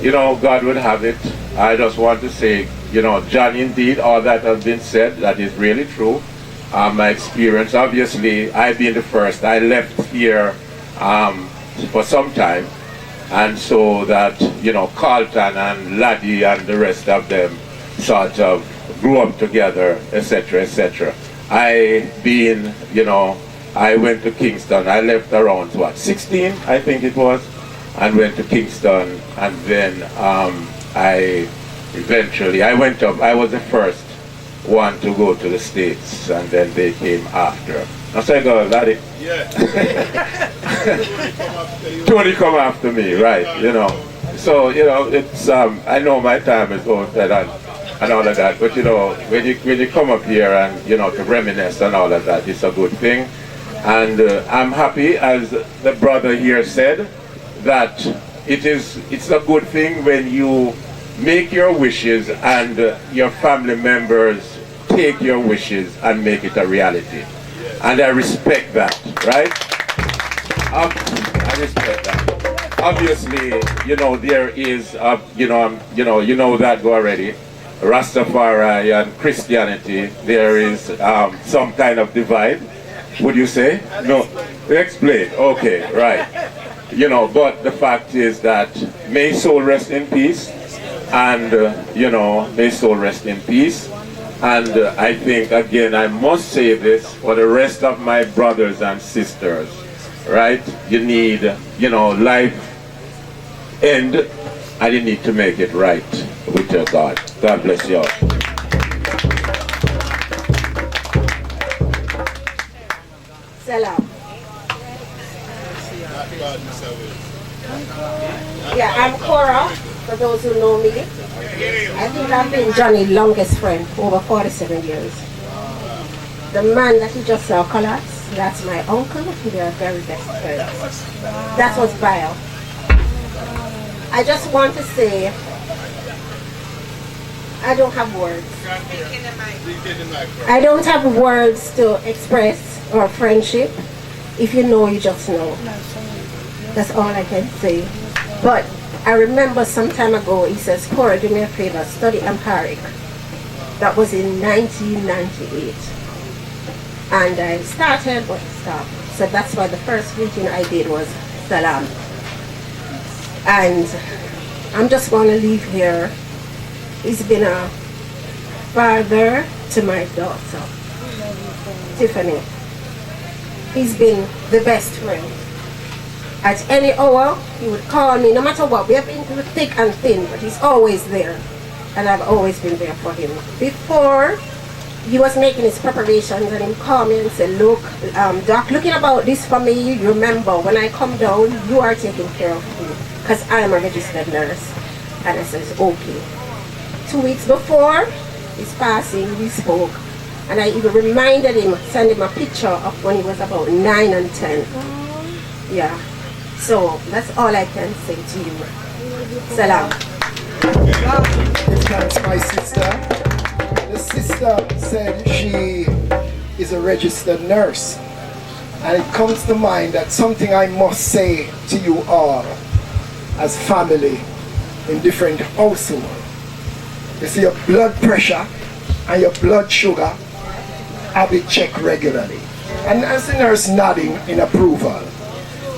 you know, God would have it. I just want to say, you know, John, indeed, all that has been said, that is really true. My experience, obviously, I've been the first. I left here for some time, and so that, you know, Carlton and Laddie and the rest of them sort of grew up together, etc., etc. I been, you know, I went to Kingston. I left around, what, 16, I think it was, and went to Kingston, and then I went up, I was the first one to go to the States, and then they came after. I said, go, Laddie. Yeah. Tony come after me, right, you know. So, you know, it's, I know my time is over and all of that, but you know, when you come up here and, you know, to reminisce and all of that, it's a good thing. And I'm happy, as the brother here said, that it's a good thing when you make your wishes and your family members take your wishes and make it a reality. And I respect that, right? I respect that. Obviously, you know, there is, you know that already. Rastafari and Christianity, there is some kind of divide. Would you say? No. Explain. Okay, right. You know, but the fact is that may soul rest in peace, and you know, may soul rest in peace. And I think, again, I must say this for the rest of my brothers and sisters, right? You need, you know, life end, and you need to make it right with your God. God bless you all. Salam. Yeah, I'm Cora, for those who know me. I think I've been Johnny's longest friend, over 47 years. The man that you just saw collapse, that's my uncle. They are very best friends. That was vile. I just want to say, I don't have words. I don't have words to express our friendship. If you know, you just know. That's all I can say. But I remember some time ago, he says, Cora, do me a favor, study Amharic. That was in 1998. And I started, but stopped. So that's why the first meeting I did was Salam. And I'm just going to leave here. He's been a father to my daughter, Tiffany. He's been the best friend. At any hour, he would call me, no matter what. We have been through thick and thin, but he's always there. And I've always been there for him. Before he was making his preparations, and he called me and said, look, Doc, looking about this for me, you remember, when I come down, you are taking care of me. because I am a registered nurse. And I says, okay. 2 weeks before his passing, we spoke. And I even reminded him, sent him a picture of when he was about 9 and 10. Yeah. So that's all I can say to you. Salam. Thanks, my sister. The sister said she is a registered nurse. And it comes to mind that something I must say to you all as family in different households. You see, your blood pressure and your blood sugar have been checked regularly. And as the nurse nodding in approval,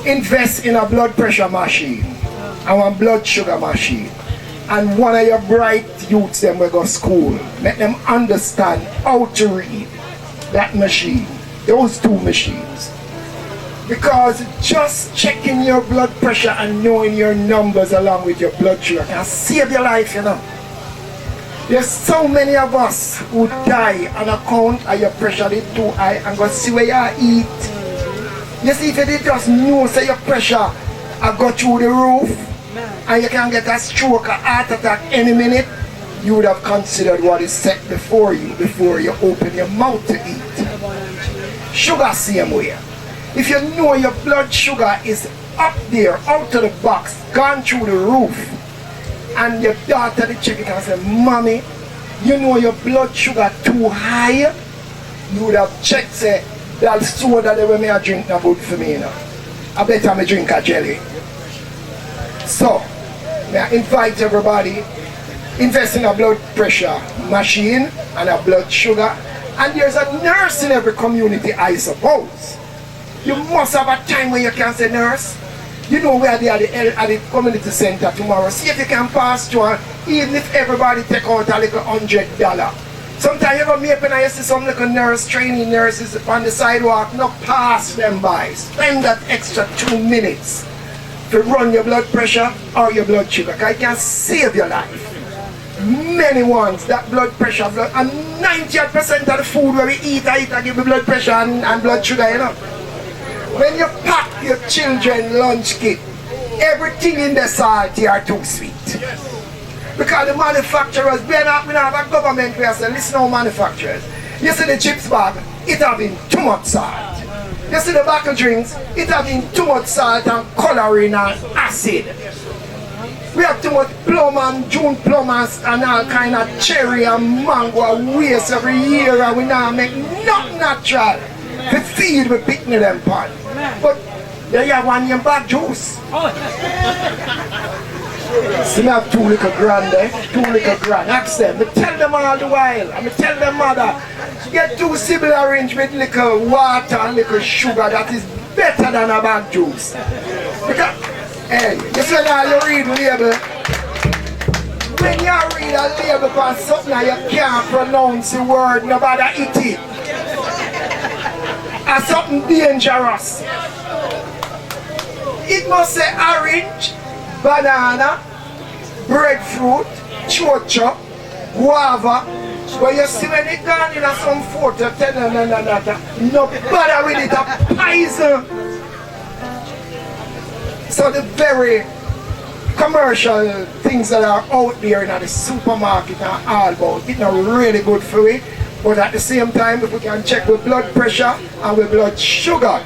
invest in a blood pressure machine and one blood sugar machine. And one of your bright youths them will go to school. Make them understand how to read that machine, those two machines. Because just checking your blood pressure and knowing your numbers along with your blood sugar can save your life, you know. There's so many of us who die on account of your pressure is too high and go see where you eat. You see, if you did just know say your pressure I go through the roof and you can get a stroke or heart attack any minute, you would have considered what is set before you open your mouth to eat. Sugar same way. If you know your blood sugar is up there, out of the box, gone through the roof, and your daughter they check it and say, Mommy, you know your blood sugar too high, you would have checked, say, that soda that when I drink not good for me, you know. I better me drink a jelly. So, may I invite everybody, invest in a blood pressure machine and a blood sugar, and there's a nurse in every community, I suppose. You must have a time when you can say, nurse, you know where they are at the community center tomorrow. See if you can pass through, even if everybody take out a little $100. Sometimes you go me up and I see some little nurse, training nurses on the sidewalk, not pass them by. Spend that extra 2 minutes to run your blood pressure or your blood sugar, because it can save your life. Many ones, that blood pressure, and 90% of the food where we eat, I give you blood pressure and blood sugar, you know. When you pack your children lunch kit, everything in the salty are too sweet. Because the manufacturers, we have a government where say, listen to manufacturers. You see the chips bag, it having too much salt. You see the bottle drinks, it having too much salt and coloring and acid. We have too much plum and June plum and all kind of cherry and mango waste every year, and we now make nothing natural to feed with picnic them pot. But they have one in bag juice. See me have 2 little grand there, 2 little grand. Ask them, I tell them all the while, I tell them mother, get 2 sibling orange with little water and little sugar, that is better than a bag juice. Because, hey, you see now you read label. When you read a label for something and you can't pronounce the word, nobody eat it. And something dangerous. It must say orange, banana, breadfruit, chocho, guava. But you see when it gone in some photo, tell them no bother with it, a poison. So the very commercial things that are out there in the supermarket and all about, it's not really good for it. But at the same time, if we can check with blood pressure and with blood sugar,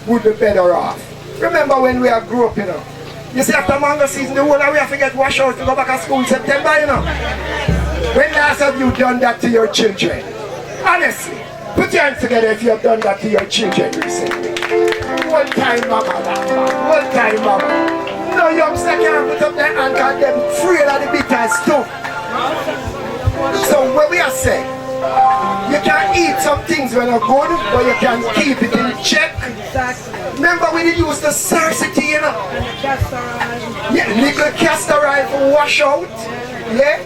we'd be better off. Remember when we grew up, you know. You see, after mango season, the whole of we have to get washed out to go back to school in September, you know. When last have you done that to your children? Honestly, put your hands together if you have done that to your children recently. One time, mama, one time, mama. No youngster can put up their hand because they're afraid of the bitter stuff. So what we are saying, you can eat some things when they're good, but you can keep it in check. Remember when you use the scarcity, you know? Yeah, little castor oil for wash out. Yeah?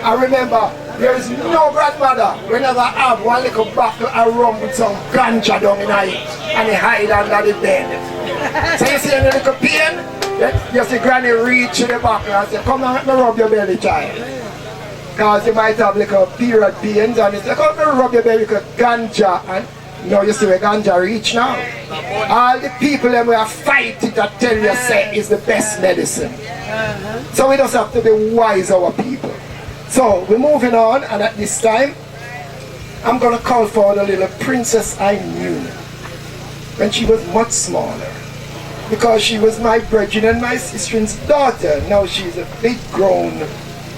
I remember there is no grandmother whenever I have one little bottle of rum with some ganja down in it and they hide under the bed. So you see any little pain? You see granny reach in the bottle and say, come on, let me rub your belly, child. Because you might have like a period pains and it's like, come and rub your belly with ganja and Now you see where ganja reach now. All the people that we are fighting to tell you say is the best medicine. So we just have to be wise, our people. So we're moving on, and at this time I'm gonna call for the little princess I knew when she was much smaller, because she was my brethren and my sister's daughter. Now she's a big grown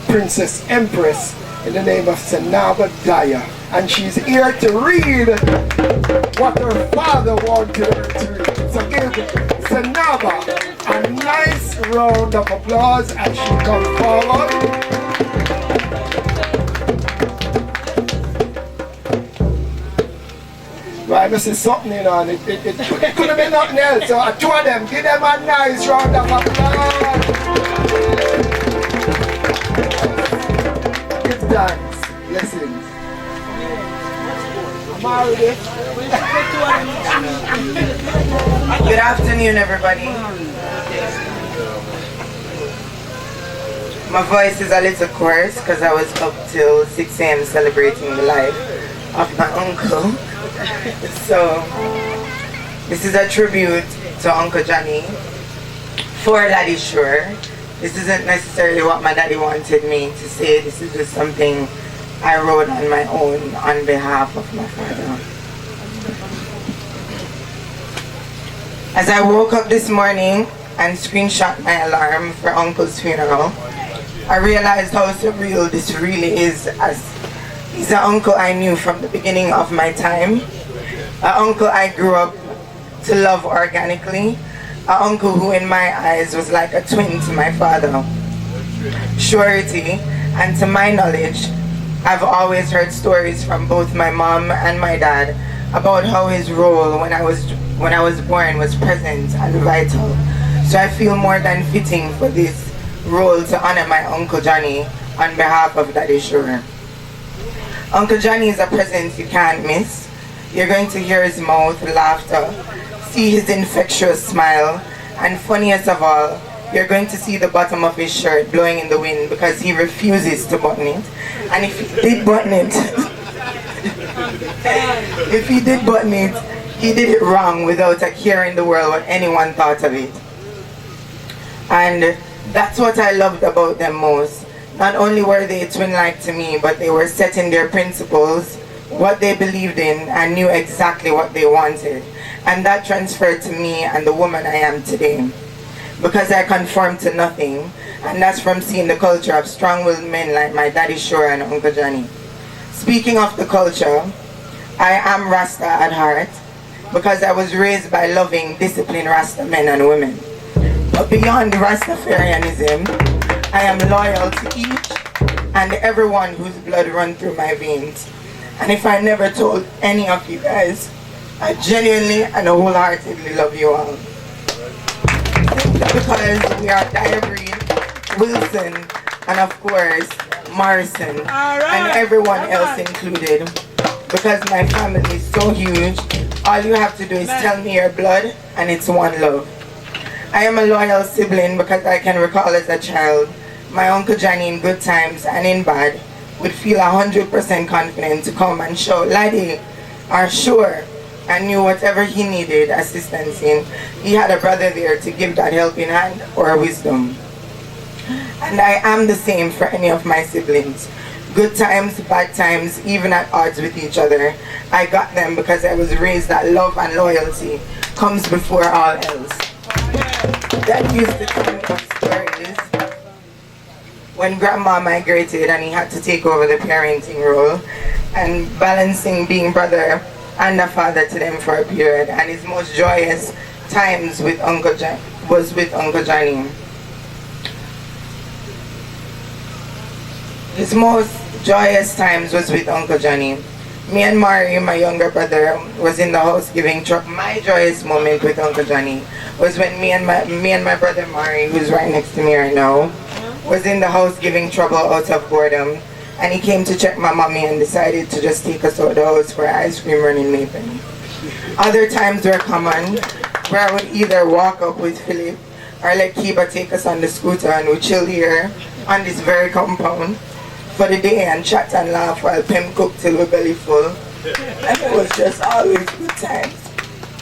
princess empress in the name of Senaba Diah, and she's here to read what her father wanted her to read. So give Senaba a nice round of applause as she comes forward. Right, this is something, you know, and it could have been nothing else. So two of them, give them a nice round of applause. Give thanks, blessings. Good afternoon, everybody. My voice is a little coarse because I was up till 6 a.m. celebrating the life of my uncle. So, this is a tribute to Uncle Johnny for Daddy Sure. This isn't necessarily what my daddy wanted me to say. This is just something I wrote on my own on behalf of my father. As I woke up this morning and screenshot my alarm for Uncle's funeral, I realized how surreal this really is, as he's an uncle I knew from the beginning of my time, an uncle I grew up to love organically, an uncle who in my eyes was like a twin to my father. Surety, and to my knowledge, I've always heard stories from both my mom and my dad about how his role when I was born was present and vital. So I feel more than fitting for this role to honor my Uncle Johnny on behalf of Daddy Sure. Uncle Johnny is a presence you can't miss. You're going to hear his mouth, laughter, see his infectious smile, and funniest of all, you're going to see the bottom of his shirt blowing in the wind because he refuses to button it. And if he did button it, he did it wrong without a care in the world what anyone thought of it. And that's what I loved about them most. Not only were they twin-like to me, but they were set in their principles, what they believed in, and knew exactly what they wanted. And that transferred to me and the woman I am today. Because I conform to nothing, and that's from seeing the culture of strong-willed men like my Daddy Sure and Uncle Johnny. Speaking of the culture, I am Rasta at heart, because I was raised by loving, disciplined Rasta men and women. But beyond Rastafarianism, I am loyal to each and everyone whose blood runs through my veins. And if I never told any of you guys, I genuinely and wholeheartedly love you all. Because we are Diah Breed, Wilson, and of course, Morrison, and everyone else included. Because my family is so huge, all you have to do is tell me your blood, and it's one love. I am a loyal sibling because I can recall as a child, my Uncle Johnny in good times and in bad would feel 100% confident to come and shout, "Laddie," or "Sure," and knew whatever he needed assistance in, he had a brother there to give that helping hand or wisdom. And I am the same for any of my siblings. Good times, bad times, even at odds with each other, I got them because I was raised that love and loyalty comes before all else. That used to tell me of stories when grandma migrated and he had to take over the parenting role and balancing being brother and a father to them for a period, and his most joyous times with Uncle Johnny. His most joyous times was with Uncle Johnny. Me and Mari, my younger brother, was in the house giving trouble. My joyous moment with Uncle Johnny was when me and my brother Mari, who's right next to me right now, was in the house giving trouble out of boredom. And he came to check my mommy and decided to just take us out of the house for ice cream running Maple. Other times were common, where I would either walk up with Philip or let Kiba take us on the scooter and we chill here on this very compound for the day and chat and laugh while Pim cooked till we're belly full. And it was just always good times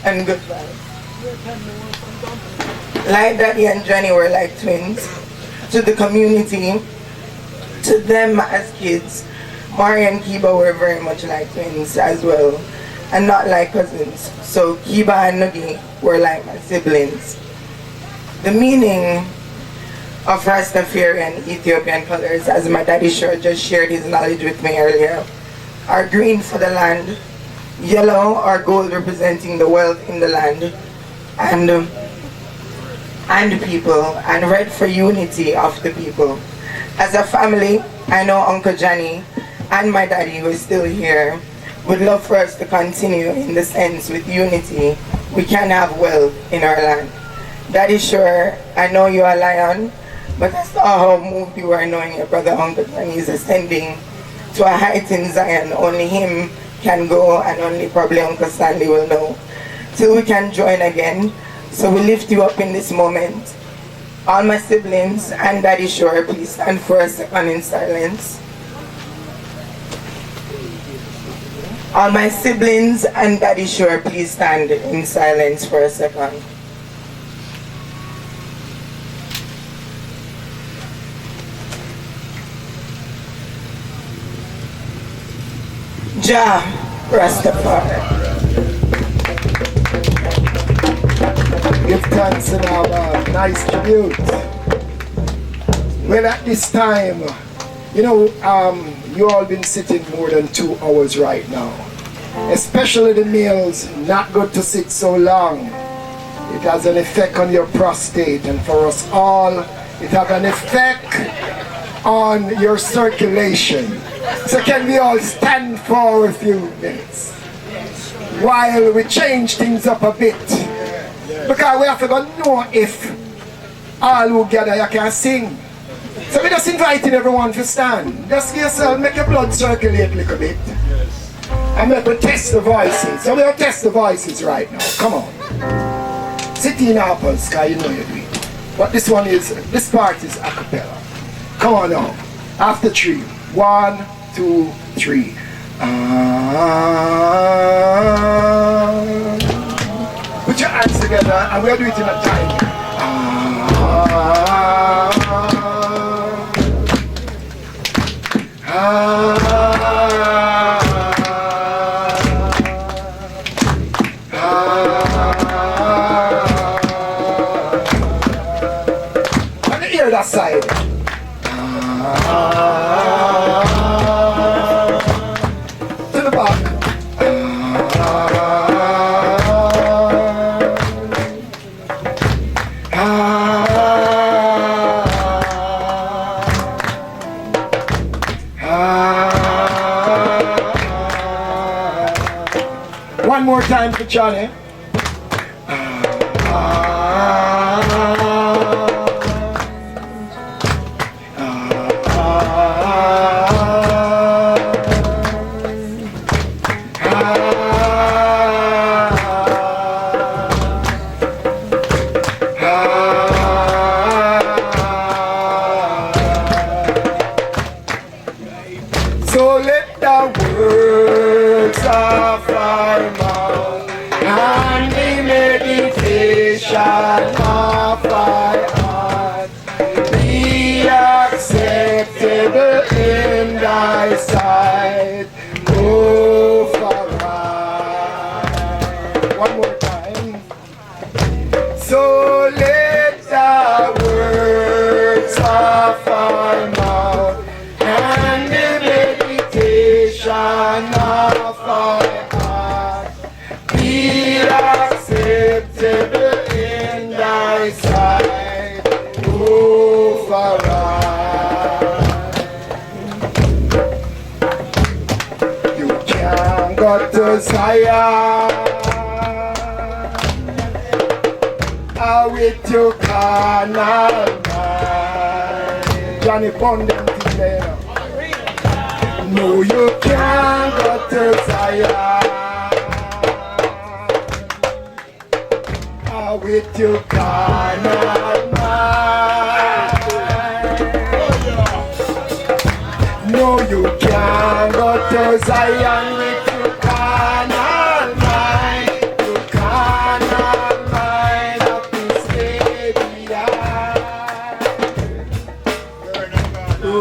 and good vibes. Like Daddy and Johnny were like twins. To the community, to them as kids, Mari and Kiba were very much like twins as well, and not like cousins. So Kiba and Nugi were like my siblings. The meaning of Rastafarian Ethiopian colors, as my daddy sure just shared his knowledge with me earlier, are green for the land, yellow or gold representing the wealth in the land, and people, and red for unity of the people. As a family, I know Uncle Johnny and my daddy, who is still here, would love for us to continue in the sense with unity. We can have wealth in our land. Daddy, sure, I know you are a lion, but I saw how moved you are knowing your brother Uncle Johnny is ascending to a height in Zion. Only him can go, and only probably Uncle Stanley will know. Till we can join again. So we lift you up in this moment. All my siblings and Daddy Shore, please stand for a second in silence. All my siblings and Daddy Shore, please stand in silence for a second. Jah Rastafari. Give thanks and have a nice tribute. Well, at this time, you know, you all been sitting more than 2 hours right now. Especially the males, not good to sit so long. It has an effect on your prostate, and for us all, it has an effect on your circulation. So can we all stand for a few minutes while we change things up a bit? Because we have to go know if all who gather you can sing. So we just inviting everyone to stand. Just give yourself, make your blood circulate a little bit. And make we test the voices. So we'll test the voices right now. Come on. Sit in apples, because you know you do it. But this one is, this part is a cappella. Come on now. After 3. 1, 2, 3. Put your hands together and we'll do it in a time. On the ear that side. To the back. One more time for Johnny. So let the words of our mouth and the meditation of our heart be acceptable in thy sight, O Father. One more time. So let the words of our mouth and the meditation of our heart be acceptable in thy sight, O Father. You can't go to Zion with your carnal mind. Johnny Bond them today. No, you can't go to Zion with your carnal mind. No, you can't go to Zion with your carnal mind.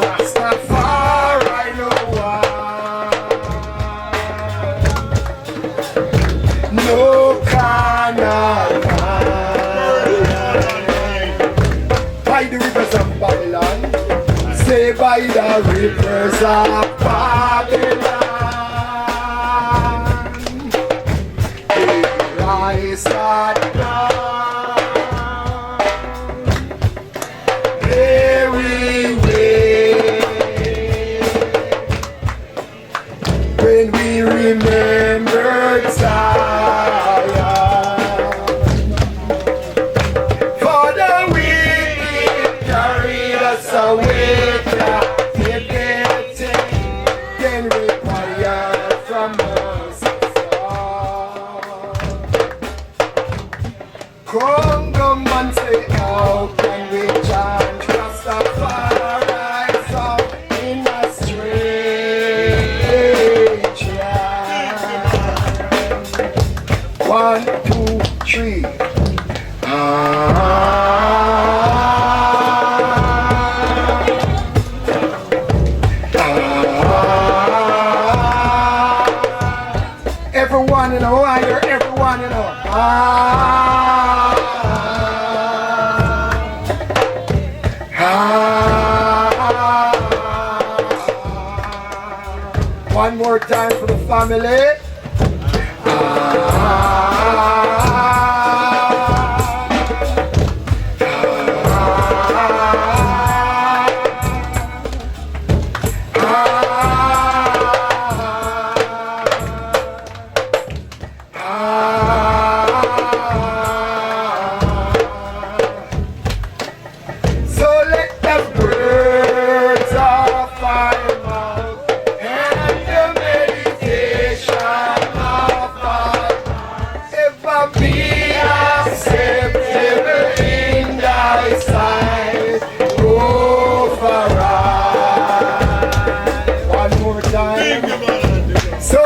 Rastafari no one, no carnal mind. By the rivers of Babylon, say by the rivers of Babylon, rise at dawn, there we wait, when we remember Zion, for the wicked carried us away captivity, then required from us. Congo man say, how can we chant Rastafari song in a strange land? 1, 2, 3. Everyone you know, I hear everyone you know. One more time for the family. So let the birds of our mouth and the meditation of our ever be acceptable in thy sight, oh for us. One more time. So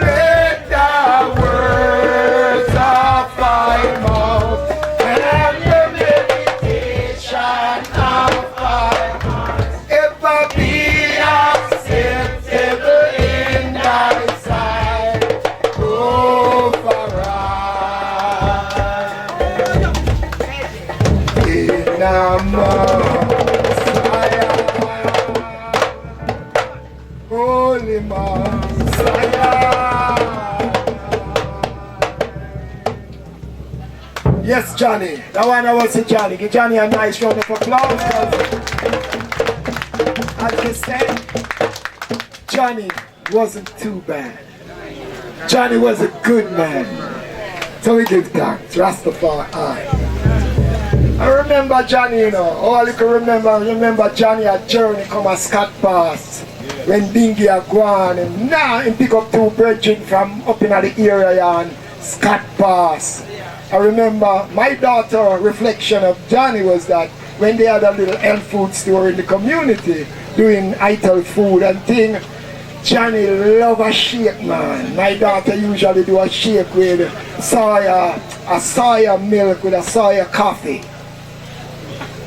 let the words of thy mouth and the meditation of our ever be acceptable in thy sight, oh for us. In a Messiah, Holy Messiah. Yes, Johnny. That one I was to Johnny. Give Johnny a nice round of applause. As you said, Johnny wasn't too bad. Johnny was a good man. So we give thanks. Rastafari. I remember Johnny, you know. All you can remember Johnny a journey come a Scott Pass. When Dingy a gone and now he pick up 2 brethren from up in the area and Scott Pass. I remember my daughter reflection of Johnny was that when they had a little health food store in the community doing ital food and thing, Johnny love a shake, man. My daughter usually do a shake with a soya milk with a soya coffee.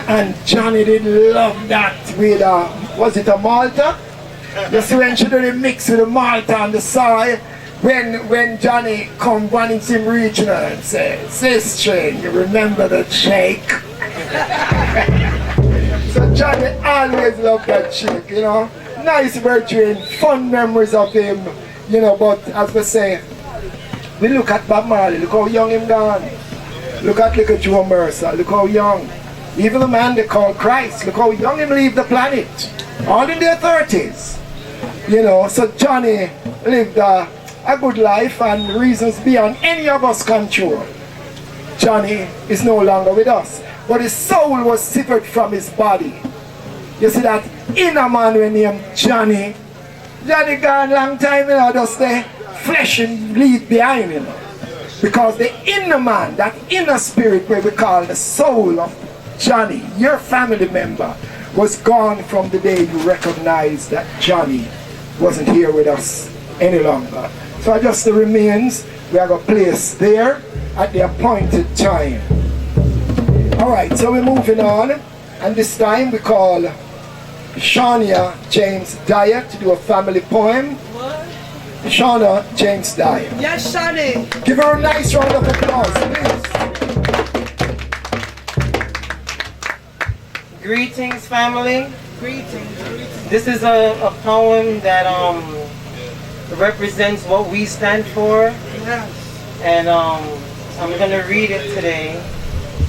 And Johnny did love that with was it a Malta? You see when she do the mix with the Malta and the soy, when Johnny come running to him regional and say, "Sister, you remember the shake?" So Johnny always loved that shake, you know. Nice virgin, fun memories of him, you know, but as we say, we look at Bob Marley, look how young him gone. Look at little Joe Mercer, look how young. Even the man they call Christ, look how young him leave the planet. All in their 30s. You know, so Johnny lived a good life and reasons beyond any of us control. Johnny is no longer with us, but his soul was severed from his body. You see that inner man we named Johnny. Johnny gone long time, you know, just the flesh and leave behind him. Because the inner man, that inner spirit where we call the soul of Johnny, your family member, was gone from the day you recognized that Johnny wasn't here with us any longer. So just the remains we are going to place there at the appointed time. Alright, so we're moving on, and this time we call Shauna James Diah to do a family poem. Shauna James Diah. Yes, Shani. Give her a nice round of applause, please. Greetings, family. Greetings. This is a poem that represents what we stand for. Yes. And I'm going to read it today.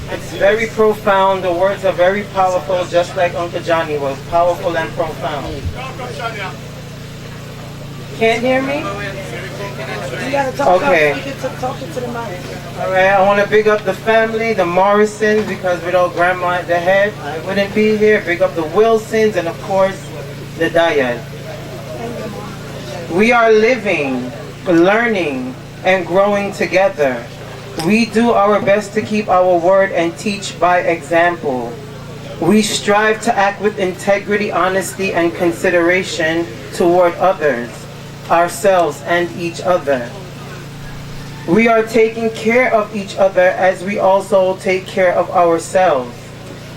It's very profound. The words are very powerful, just like Uncle Johnny was powerful and profound. Can't hear me? You gotta talk okay. up. You can talk into the mic. All right, I want to big up the family, the Morrisons, because without Grandma at the head, I wouldn't be here. Big up the Wilsons and, of course, the Diah. We are living, learning, and growing together. We do our best to keep our word and teach by example. We strive to act with integrity, honesty, and consideration toward others, ourselves, and each other. We are taking care of each other as we also take care of ourselves.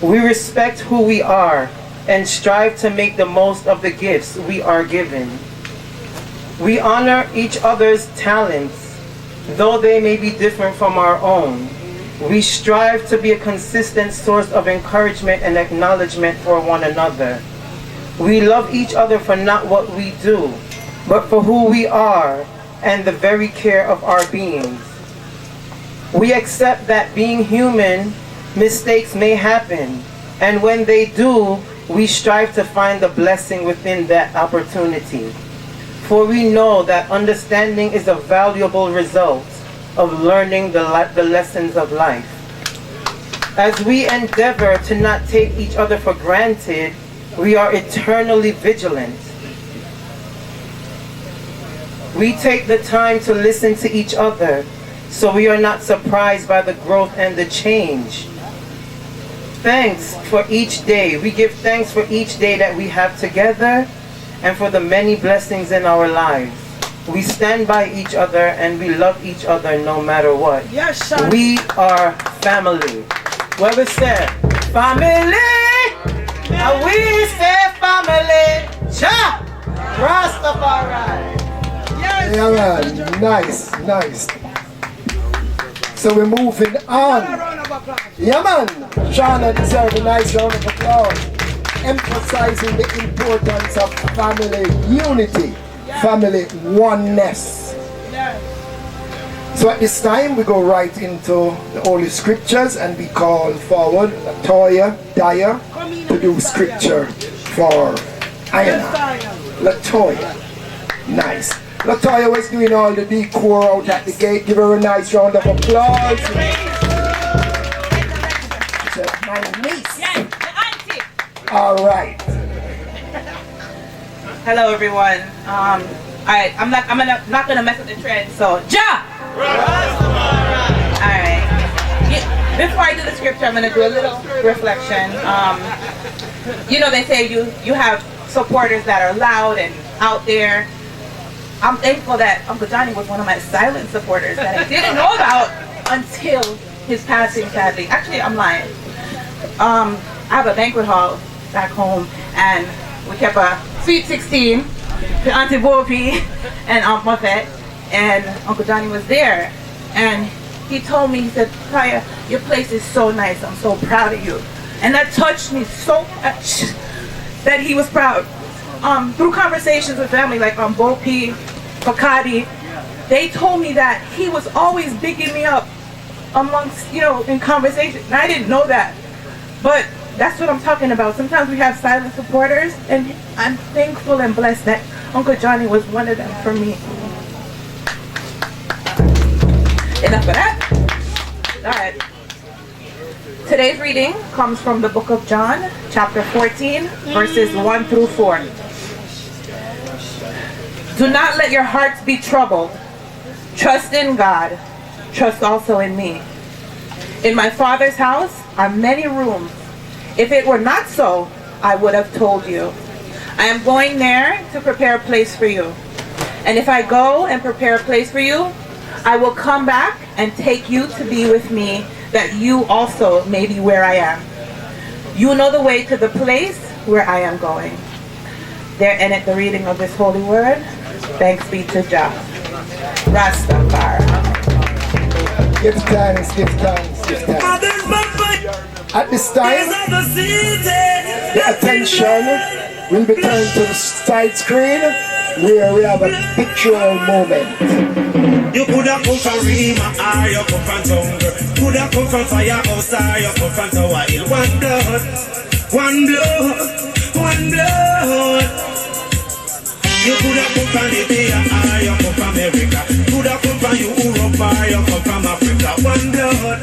We respect who we are and strive to make the most of the gifts we are given. We honor each other's talents, though they may be different from our own. We strive to be a consistent source of encouragement and acknowledgement for one another. We love each other for not what we do, but for who we are and the very care of our beings. We accept that being human, mistakes may happen, and when they do, we strive to find the blessing within that opportunity. For we know that understanding is a valuable result of learning the lessons of life. As we endeavor to not take each other for granted, we are eternally vigilant. We take the time to listen to each other, so we are not surprised by the growth and the change. Thanks for each day. We give thanks for each day that we have together and for the many blessings in our lives. We stand by each other and we love each other no matter what. Yes, son. We are family. Whoever said family, and we say family. Jah Rastafari. Yes. Yeah, man. Nice, nice. So we're moving on. Yeah, man. Shauna deserves a nice round of applause. Emphasizing the importance of family unity, family oneness. So at this time we go right into the Holy Scriptures and we call forward Latoya Diah to do scripture for Ayana. Latoya. Nice. Latoya was doing all the decor out at the gate. Give her a nice round of applause. My niece. All right. Hello, everyone. All right, I'm not gonna mess up the trend. So, Jah Rastafari. All right. Before I do the scripture, I'm gonna do a little reflection. You know, they say you have supporters that are loud and out there. I'm thankful that Uncle Johnny was one of my silent supporters that I didn't know about until his passing, sadly. Actually, I'm lying. I have a banquet hall back home, and we kept a Sweet 16 to Auntie Bopi and Aunt Muffet, and Uncle Johnny was there, and he told me, he said, Diah, your place is so nice, I'm so proud of you. And that touched me so much that he was proud. Through conversations with family like Bopi, Fakadi, they told me that he was always bigging me up amongst, in conversation, and I didn't know that. But that's what I'm talking about. Sometimes we have silent supporters, and I'm thankful and blessed that Uncle Johnny was one of them for me. Enough of that. All right. Today's reading comes from the book of John, chapter 14, verses 1 through 4. Do not let your hearts be troubled. Trust in God. Trust also in me. In my Father's house are many rooms. If it were not so, I would have told you. I am going there to prepare a place for you. And if I go and prepare a place for you, I will come back and take you to be with me, that you also may be where I am. You know the way to the place where I am going. There endeth the reading of this holy word. Thanks be to Jah Rastafari. Give thanks, give thanks, give thanks. At this time, the attention will be turned to the side screen where we have a pictorial moment. You coulda come from Rima or you come from jungle. Coulda come from firehouse or you come from Tower Hill. One blood, one blood, one blood. You coulda come from Libya or you come from America. Coulda come from Europe or you come from Africa. One blood,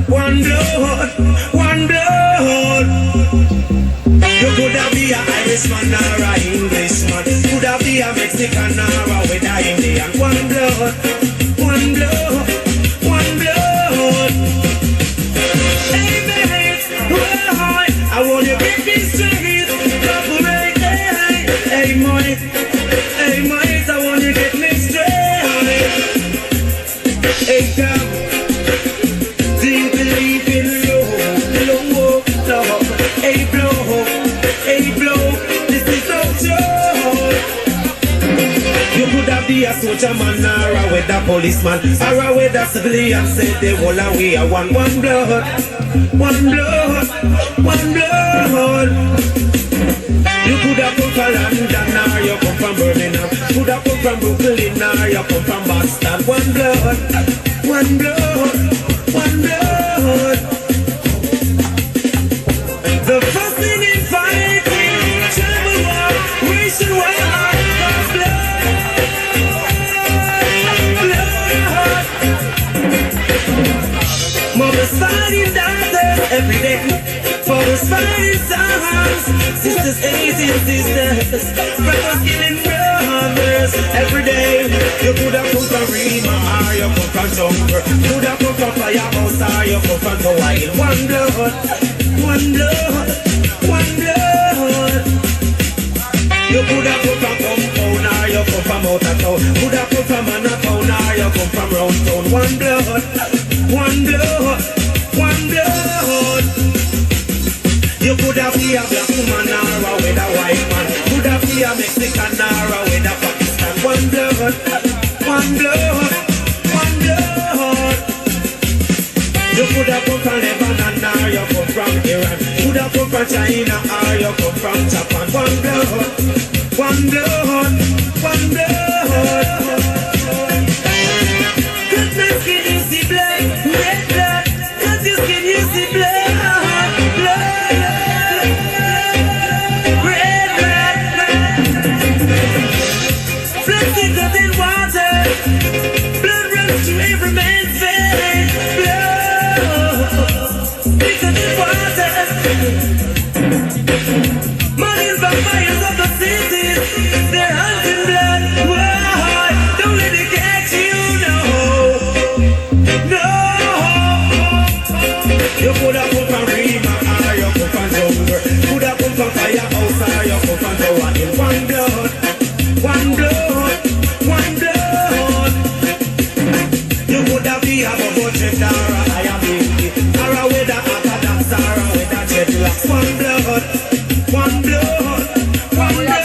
one blood, one blood. You coulda be a Irishman or a Englishman. Coulda be a Mexican or a with a Indian. One blood, one blood, one blood. Hey mate, why? I want you to get me straight. Cooperate, hey mate, I want you to get me straight. Hey come, do you believe in love? Hey blow, this is no joke. You could have be a soldier man or a weather policeman or a weather civilian. Said they all away a one blood, one blood, one blood. You could have come from London or you come from Birmingham. Could have come from Brooklyn or you come from Boston. One blood, one blood, one blood. The first thing in fighting, tribal war, racial war, blood. Mothers fighting daughters every day. Fathers fighting sons, sisters hating sisters, brothers killing brothers every day. You could have come from Rima or you come from jungle. Could have come from firehouse or you come from Tower Hill. One blood, one blood, one blood. You could have come from compound or you come from out of town. Could have come from Anatown or you come from round town. One blood, one blood, one blood. You could have be a black woman or a with a white man. Could have be a Mexican or a with a Pakistan. One blood, one blood, one blood. You could have come from Lebanon or you come from Iran. Could have come from China or you come from Japan. One blood, one blood, one blood. Cause my skin you see blood, red blood. Cause your skin you see blood, blood. Red blood, blood thicker than water. Blood runs through every man's vein. Thicker than water. Millions of fires of the cities, they're hunting blood. Why? Don't let it catch you, no. No. You could have come from Rima or you come from jungle. Could have come from firehouse or you come from Tower Hill. One blood, one blood, one blood. You could have be a budget or a higher baby, or a weather orthodox or a weather dreadlocks. One blood, one blood, one blood.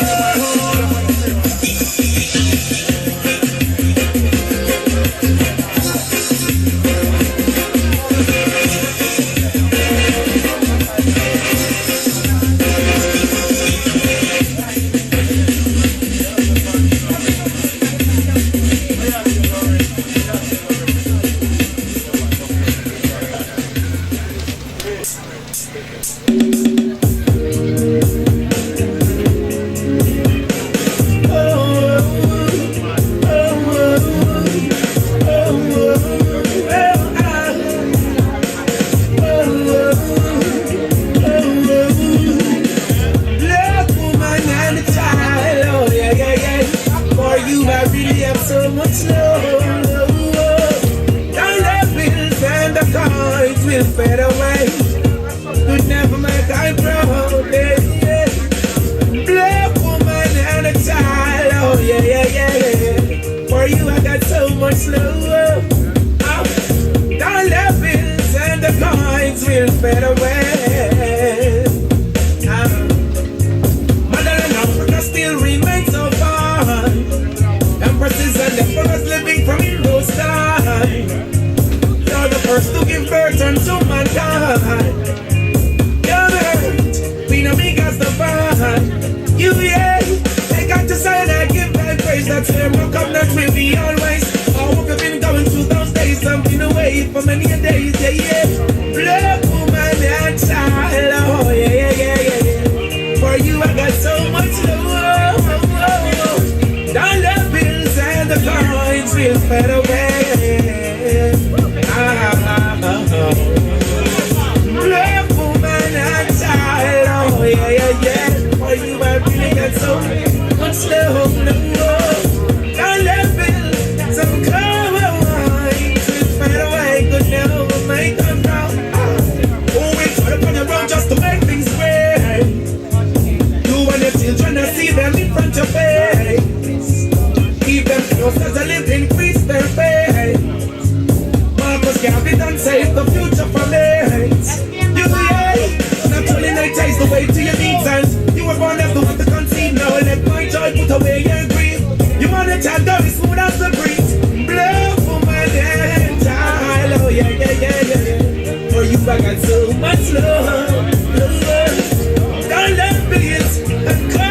much slow, no more. Don't let feel some come away. Find a way, good now, make them proud. Always try to put your wrong just to make things right. You and your children to see them in front of your face. Keep them close as a little increase their faith. Marcus Garvey done save the future for mates. You not only night ties the way to your needs and you were born after what to conceive. Now let my joy put away your grief. You want a child that is smooth as the breeze. Blow for my dead child. Oh yeah, yeah, yeah, yeah. For you I got so much love. Don't let bills and come.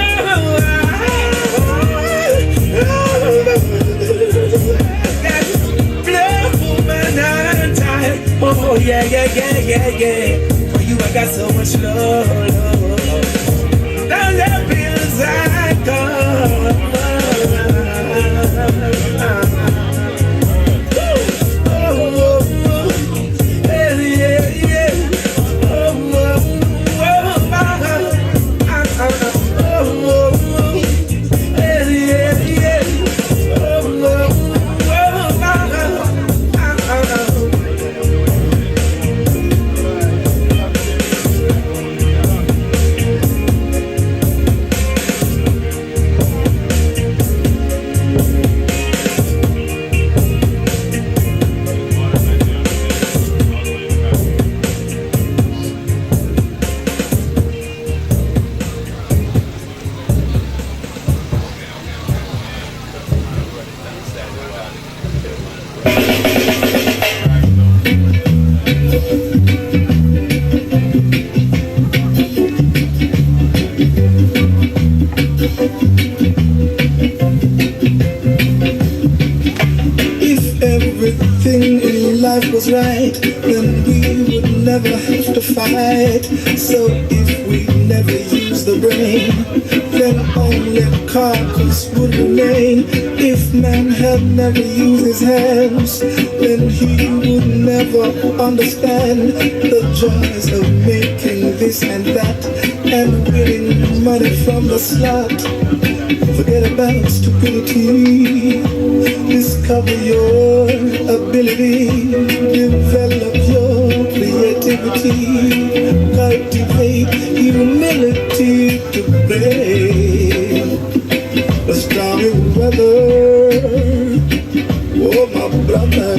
Oh yeah, yeah, yeah, yeah, yeah. For you I got so much love. Don't let bills and come. Was right, then we would never have to fight. So if we never use the brain, then only carcass would remain. If man had never used his hands, then he would never understand the joys of making this and that and winning money from the slot. Forget about stupidity. Discover your ability. Develop your creativity. Cultivate humility to play the stormy weather. Oh, my brother.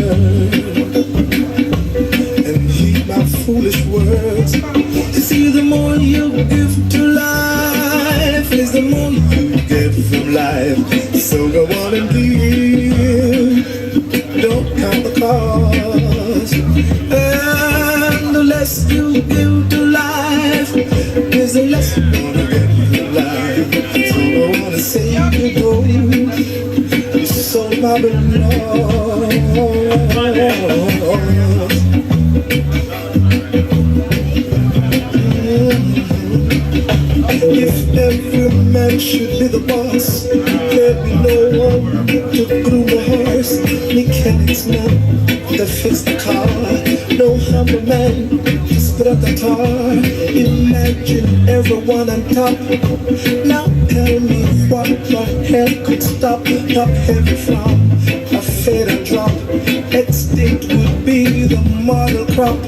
And heed my foolish words. You see, the more you give to life is the more you get from life. So go on and give. Don't count the cost. And the less you give to life is the less you're gonna get from life. So go on and say you go. You sold my belong. If every man should be the boss, there'd be no one to groom the horse. Mechanics man to fix the car, no humble man to spit up the tar. Imagine everyone on top. Now tell me what the hell could stop top heavy from a fatal drop. Extinct would be the model crop.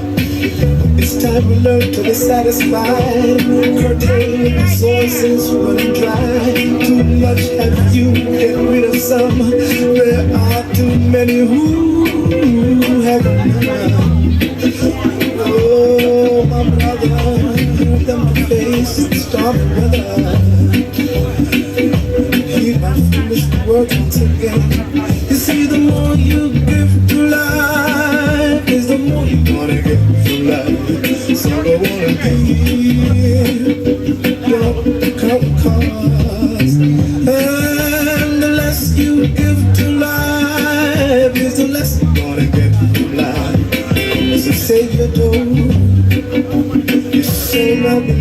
It's time we learn to be satisfied. Curtail resources running dry. Too much have you, get rid of some. There are too many who have none. Oh, my brother, them to face, stop, brother. Hear my foolish word once again. You see, the more you give to life is the more you wanna get from life. So I wanna be your cause. And the less you give to life is the less you wanna get from life. As a savior told, you say I'll be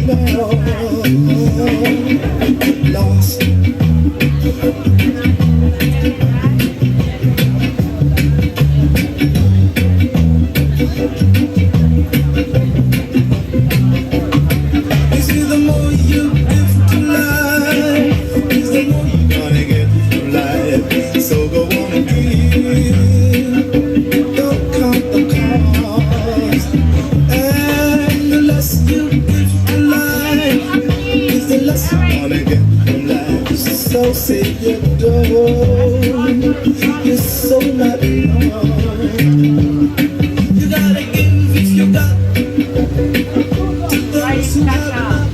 lost. You see, the more you give to life So say you don't. You're so not wrong. You gotta give if you got to those who have not.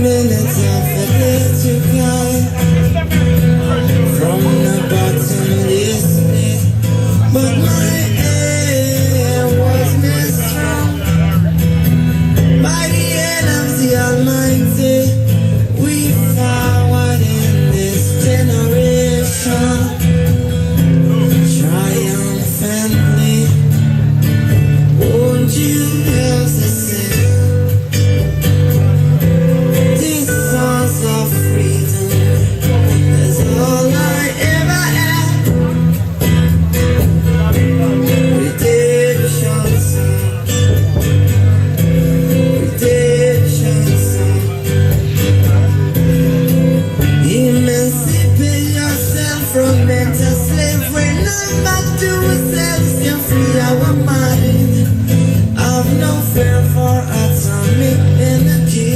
Minutes of a day to climb from the bottomless pit, but my aim was misstrung by the hand of the Almighty. We forward in this generation triumphantly. Won't you help us sing? Of freedom is all I ever had. Redemption song, redemption song. Emancipate yourself from mental slavery. None but ourselves can free our mind. I've no fear for atomic energy,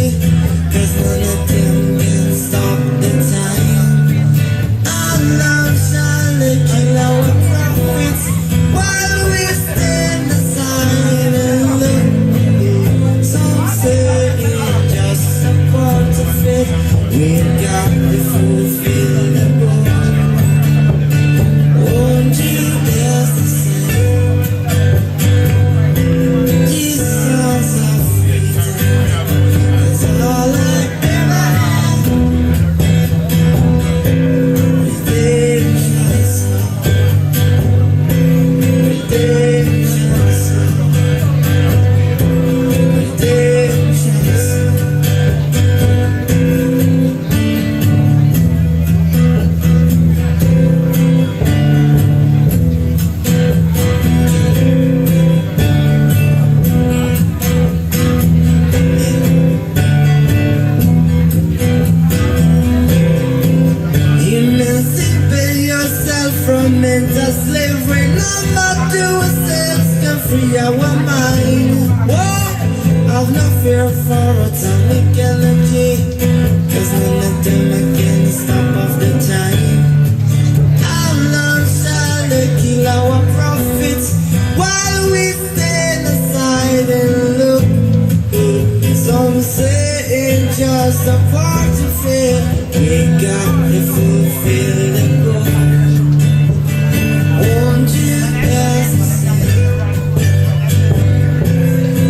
'cause none of them can stop the time. Our love shall kill our prophets while we stand aside and look. Some say it's just support of faith. We got to fulfill the book. Won't you dare to sing these songs of freedom? That's all I ever had. Redemption song, redemption song, redemption song. Emancipate yourself from mental slavery. None but ourselves can free our mind. Whoa! I've no fear for atomic energy, 'cause none of them can stop off the time. Our love shall kill our prophets while we stand aside and look. Some say it's just a part of it. We got to fulfill the goal. Won't you just sing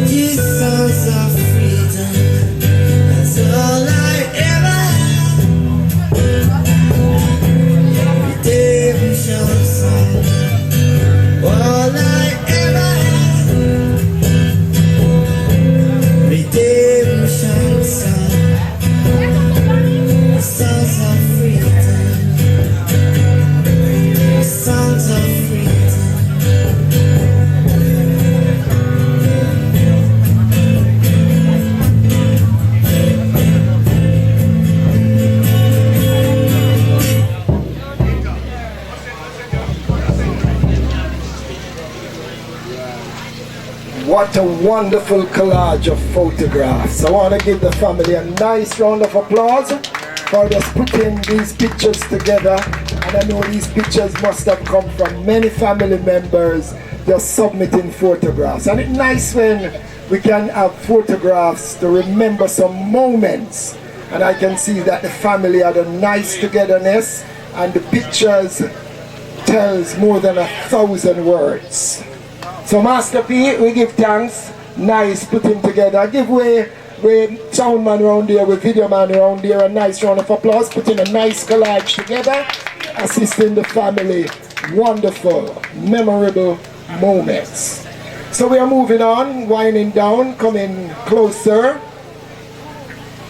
these songs of freedom? That's all I ever had. Redemption song, all I ever had. Redemption song, songs of freedom, songs of freedom. What a wonderful collage of photographs. I want to give the family a nice round of applause for just putting these pictures together. And I know these pictures must have come from many family members just submitting photographs. And it's nice when we can have photographs to remember some moments. And I can see that the family had a nice togetherness, and the pictures tells more than 1,000 words. So Master P, we give thanks. Nice putting together. Give way sound man around there, with video man around there, a nice round of applause. Putting a nice collage together, assisting the family. Wonderful, memorable moments. So we are moving on, winding down, coming closer.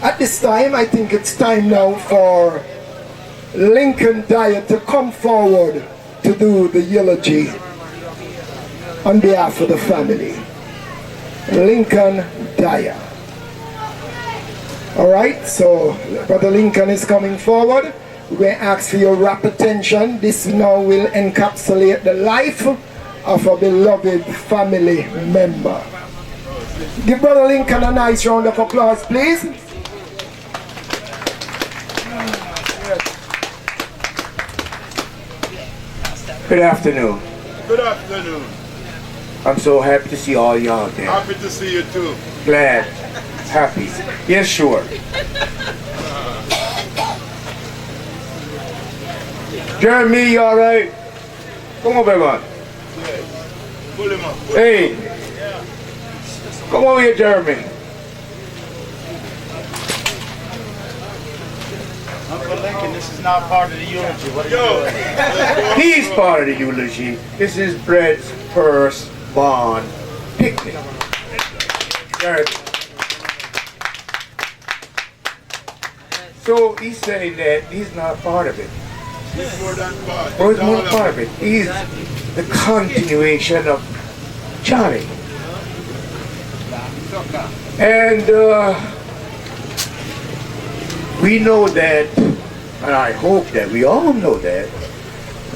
At this time, I think it's time now for Lincoln Diah to come forward to do the eulogy on behalf of the family. Lincoln Diah. Alright, so Brother Lincoln is coming forward. We ask for your rapt attention. This now will encapsulate the life of a beloved family member. Give Brother Lincoln a nice round of applause, please. Good afternoon. Good afternoon. I'm so happy to see all y'all there. Happy to see you too. Glad. Happy. Yes, sure. Jeremy, you alright? Come over, man. Pull him up. Hey. Come over here, Jeremy. Uncle Lincoln, this is not part of the eulogy. What are you doing? He's part of the eulogy. This is Brett's first born picnic. Jeremy. So he's saying that he's not part of it. He's more than part. Or he's more part of it. He's the continuation of Johnny. And we know that, and I hope that we all know that,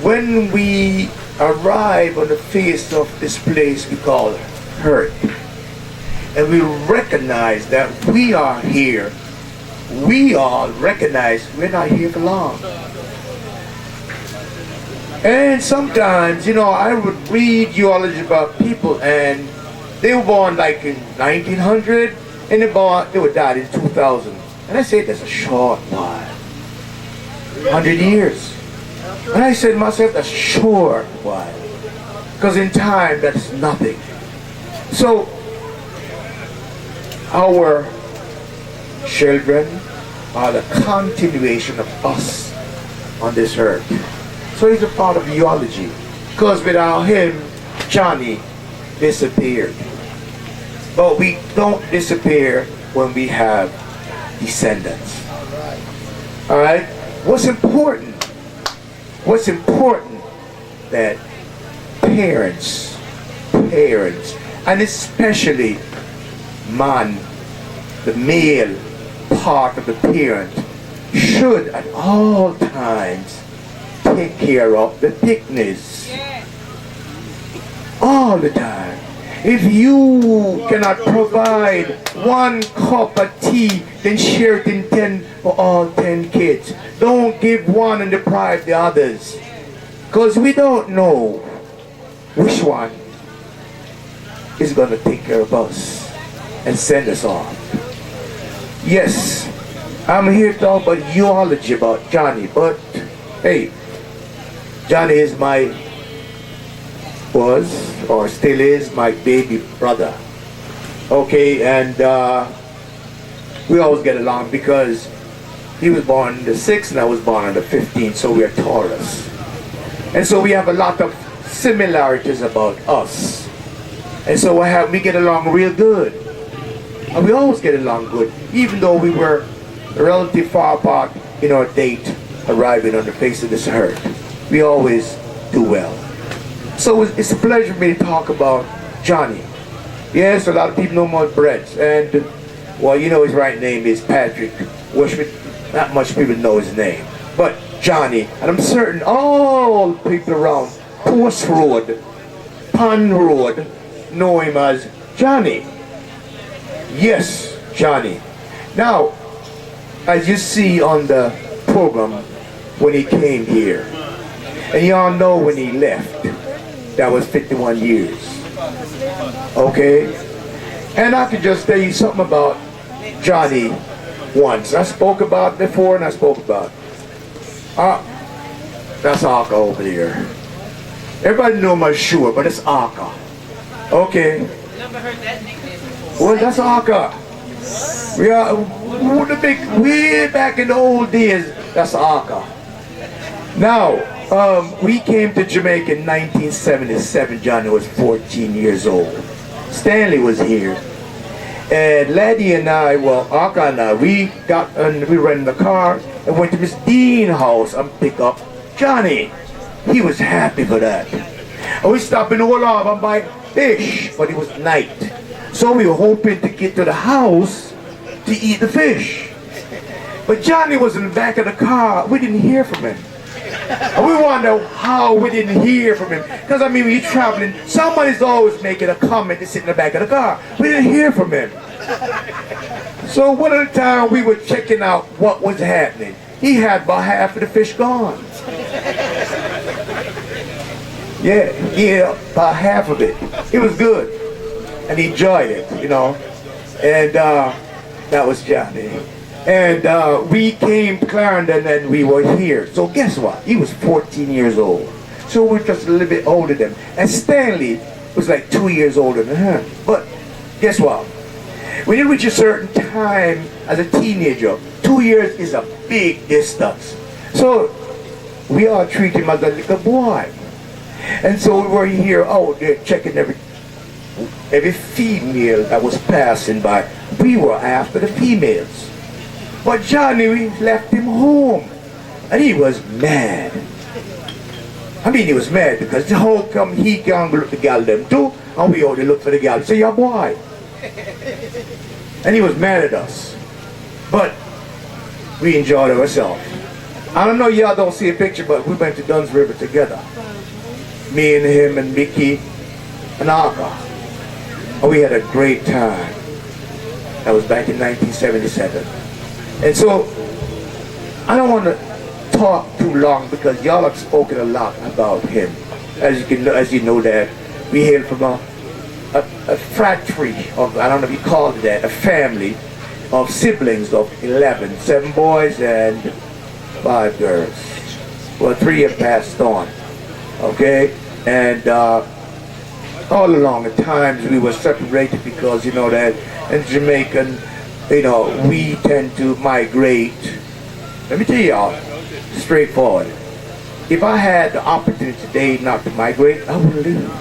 when we arrive on the face of this place we call Earth, and we recognize that we are here, we all recognize we're not here for long. And sometimes, you know, I would read eulogy about people, and they were born like in 1900, and they were died in 2000. And I said, that's a short while. 100 years. And I said to myself, that's a short while. Because in time, that's nothing. So, our children are the continuation of us on this earth. So he's a part of eulogy. Because without him, Johnny disappeared. But we don't disappear when we have descendants. Alright? What's important? What's important that parents, and especially man, the male part of the parent, should at all times take care of the thickness. All the time. If you cannot provide 1 cup of tea, then share it in 10 for all 10 kids. Don't give one and deprive the others. Because we don't know which one is going to take care of us and send us off. Yes, I'm here to talk about eulogy about Johnny, but hey, Johnny is was or still is my baby brother. Okay, and we always get along because he was born on the 6th and I was born on the 15th, so we are Taurus. And so we have a lot of similarities about us. And so we get along real good. And we always get along good, even though we were relatively far apart in our date arriving on the face of this earth. We always do well. So it's a pleasure for me to talk about Johnny. Yes, a lot of people know him as Brett, and well, you know his right name is Patrick, which not much people know his name. But Johnny, and I'm certain all people around Post Road, Pond Road, know him as Johnny. Yes, Johnny. Now, as you see on the program when he came here, and y'all know when he left, that was 51 years. Okay? And I could just tell you something about Johnny once. I spoke about it before and I spoke about it. That's Aka over there. Everybody know my sure, but it's Aka. Okay? Never heard that nickname before. Well, that's Aka. We are way back in the old days, that's Aka. Now, we came to Jamaica in 1977. Johnny was 14 years old. Stanley was here. And Laddie and I, well, Aka and I, we got and we rented a car and went to Miss Dean's house and picked up Johnny. He was happy for that. And we stopped in Olaf and buy fish, but it was night. So we were hoping to get to the house to eat the fish. But Johnny was in the back of the car. We didn't hear from him. And we wonder how we didn't hear from him. Because I mean, when you're traveling, somebody's always making a comment to sit in the back of the car. We didn't hear from him. So one of the time we were checking out what was happening, he had about half of the fish gone. Yeah, about half of it. It was good. And he enjoyed it, you know. And that was Johnny. And we came to Clarendon and we were here. So guess what? He was 14 years old. So we're just a little bit older than him. And Stanley was like 2 years older than him. But guess what? When you reach a certain time as a teenager, 2 years is a big distance. So we all treat him as a little boy. And so we were here out there checking every female that was passing by. We were after the females. But Johnny, we left him home. And he was mad. I mean, he was mad because how come he can't look at the gal them too, and we only look for the gal. Say, your boy. And he was mad at us. But we enjoyed ourselves. I don't know, y'all don't see a picture, but we went to Dunn's River together. Me and him and Mickey and Arca. And we had a great time. That was back in 1977. And so, I don't want to talk too long because y'all have spoken a lot about him. As you know that we hail from a fratry of, I don't know if you call it that, a family of siblings of 11, 7 boys and 5 girls. Well, 3 have passed on. Okay? And all along at times we were separated because, you know, that in Jamaican, you know, we tend to migrate. Let me tell y'all, straightforward. If I had the opportunity today not to migrate, I would leave.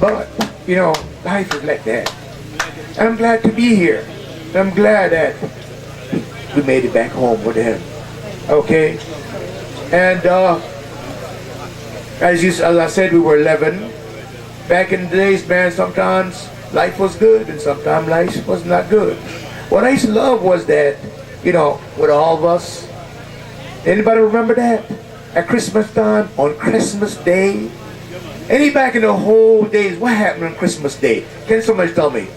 But, you know, life is like that. And I'm glad to be here. And I'm glad that we made it back home with him. Okay? And as I said, we were 11. Back in the days, man, sometimes life was good and sometimes life was not good. What I used to love was that, you know, with all of us, anybody remember that? At Christmas time, on Christmas Day? Any back in the whole days, what happened on Christmas Day? Can somebody tell me?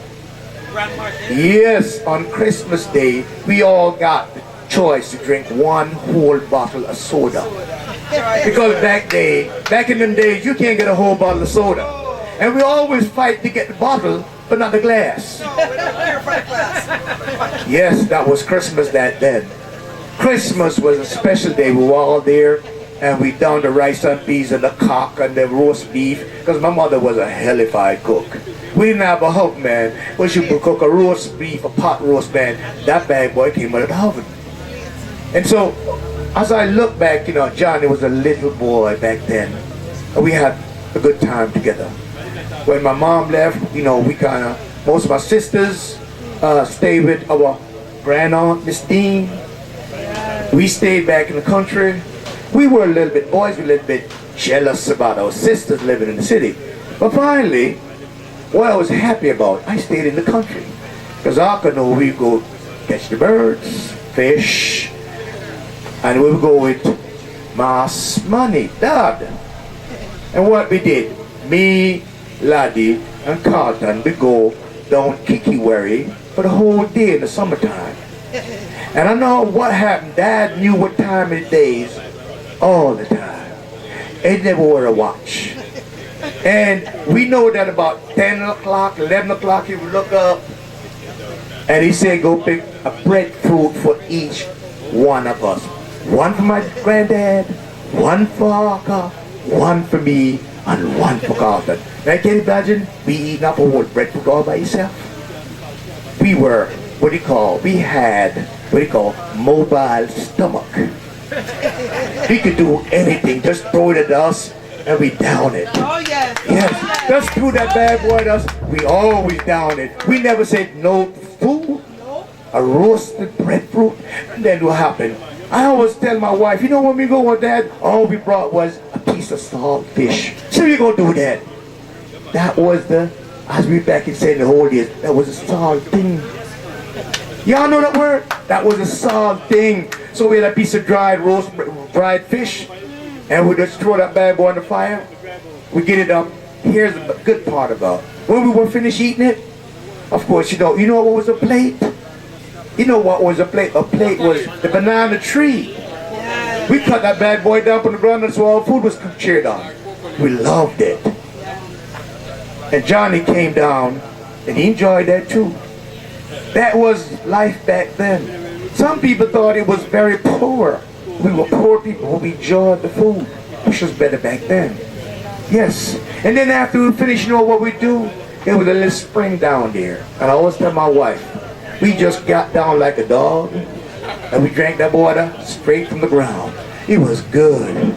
Yes, on Christmas Day, we all got the choice to drink 1 whole bottle of soda. Because back in them days, you can't get a whole bottle of soda. And we always fight to get the bottle, but not the glass. Yes, that was Christmas that then. Christmas was a special day. We were all there, and we downed the rice and peas and the cock and the roast beef, because my mother was a hellified cook. We didn't have a oven, man. When she would cook a roast beef, a pot roast, man, that bad boy came out of the oven. And so, as I look back, you know, Johnny was a little boy back then, and we had a good time together. When my mom left, you know, we most of my sisters stayed with our grandaunt, Miss Dean. We stayed back in the country. We were a little bit, boys were a little bit jealous about our sisters living in the city. But finally, what I was happy about, I stayed in the country. Because I could know we'd go catch the birds, fish, and we would go with mass money, Dad. And what we did, me, Laddie, and Carlton, we go down Kikiwari for the whole day in the summertime. And I know what happened. Dad knew what time of the days all the time. He never wore a watch. And we know that about 10 o'clock, 11 o'clock, he would look up and he said, go pick a breadfruit for each one of us. 1 for my granddad, 1 for Arca, 1 for me, and 1 for Carlton. Now can you imagine we eating up a whole breadfruit all by yourself? We were, we had mobile stomach. We could do anything, just throw it at us and we down it. Oh yes. Yes. Just threw that bad boy at us. We always down it. We never said no to food. A roasted breadfruit. And then what happened? I always tell my wife, you know when we go with Dad, all we brought was a piece of salt fish. So we go do that. That was the, as we back in saying the whole days, that was a salt thing. Y'all know that word? That was a salt thing. So we had a piece of dried fish, and we just throw that bad boy on the fire. We get it up. Here's the good part about it. When we were finished eating it, of course, you know what was a plate? You know what was a plate? A plate was the banana tree. We cut that bad boy down on the ground, and so all food was cheered on. We loved it. And Johnny came down, and he enjoyed that too. That was life back then. Some people thought it was very poor. We were poor people, but we enjoyed the food, which was better back then. Yes. And then after we finished, you know what we do? There was a little spring down there. And I always tell my wife, we just got down like a dog, and we drank that water straight from the ground. It was good.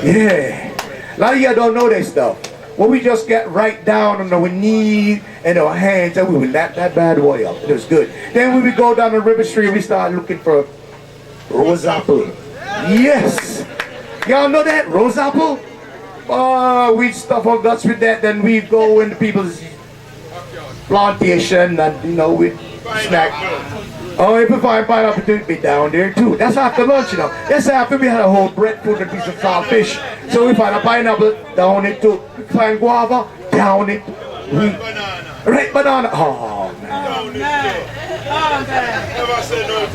Yeah. A lot of y'all don't know that stuff. Well, we just got right down on our knees and our hands, and we would lap that bad boy up. It was good. Then we would go down the river street, we started looking for rose apple. Yes. Y'all know that? Rose apple? Oh, we'd stuff our guts with that, then we'd go into people's plantation and, you know, we'd snack. Oh, if we find pineapple, it'd be down there too. That's after lunch, you know. That's after we had a whole breadfruit and a piece of salt fish. So we find a pineapple, down it too. We find guava, down it. Right, banana. Oh, man.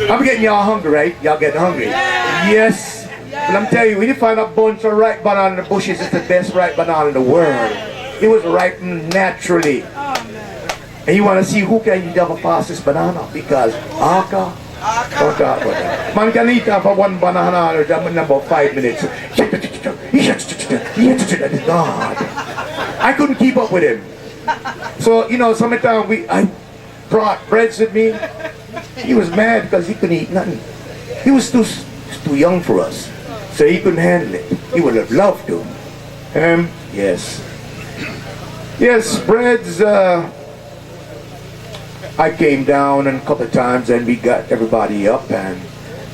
I'm getting y'all hungry, right? Y'all getting hungry? Yes. But I'm telling you, when you find a bunch of ripe banana in the bushes, it's the best ripe banana in the world. It was ripened naturally. And you want to see who can eat the fastest banana? Because Aka, don't talk about that. Man can eat for one banana in about 5 minutes. God. I couldn't keep up with him. So, you know, sometimes I brought breads with me. He was mad because he couldn't eat nothing. He was too young for us. So he couldn't handle it. He would have loved to. Yes. Yes, breads, I came down and a couple of times and we got everybody up, and